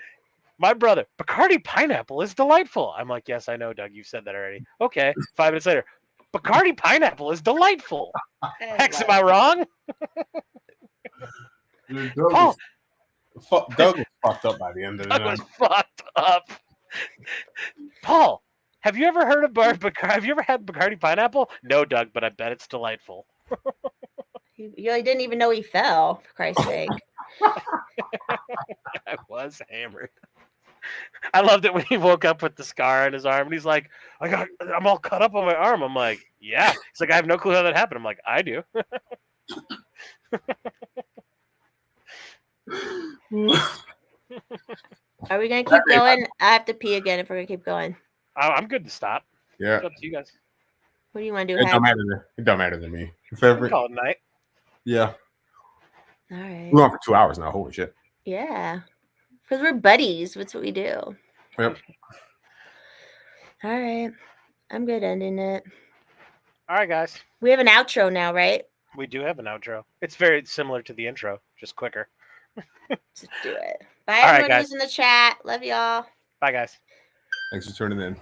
My brother, Bacardi pineapple is delightful. I'm like, yes, I know, Doug. You've said that already. Okay. 5 minutes later, Bacardi pineapple is delightful. I Hex, am love I wrong? Paul, Doug was fucked up by the end of the Doug night. was fucked up. Paul, have you ever heard of Have you ever had Bacardi pineapple? No, Doug, but I bet it's delightful. You didn't even know he fell, for Christ's sake. I was hammered. I loved it when he woke up with the scar on his arm, and he's like, I'm all cut up on my arm. I'm like, yeah. He's like, I have no clue how that happened. I'm like, I do. Are we gonna keep going? I have to pee again if we're gonna keep going. I'm good to stop. Yeah. It's up to you guys. What do you want to do? It don't matter. It don't matter to me. We call it night. Yeah. All right. We're on for 2 hours now. Holy shit. Yeah. Because we're buddies. That's what we do. Yep. All right. I'm good ending it. All right, guys. We have an outro now, right? We do have an outro. It's very similar to the intro, just quicker. Let's do it. Bye, All right, everyone guys. who's in the chat. Love y'all. Bye, guys. Thanks for tuning in.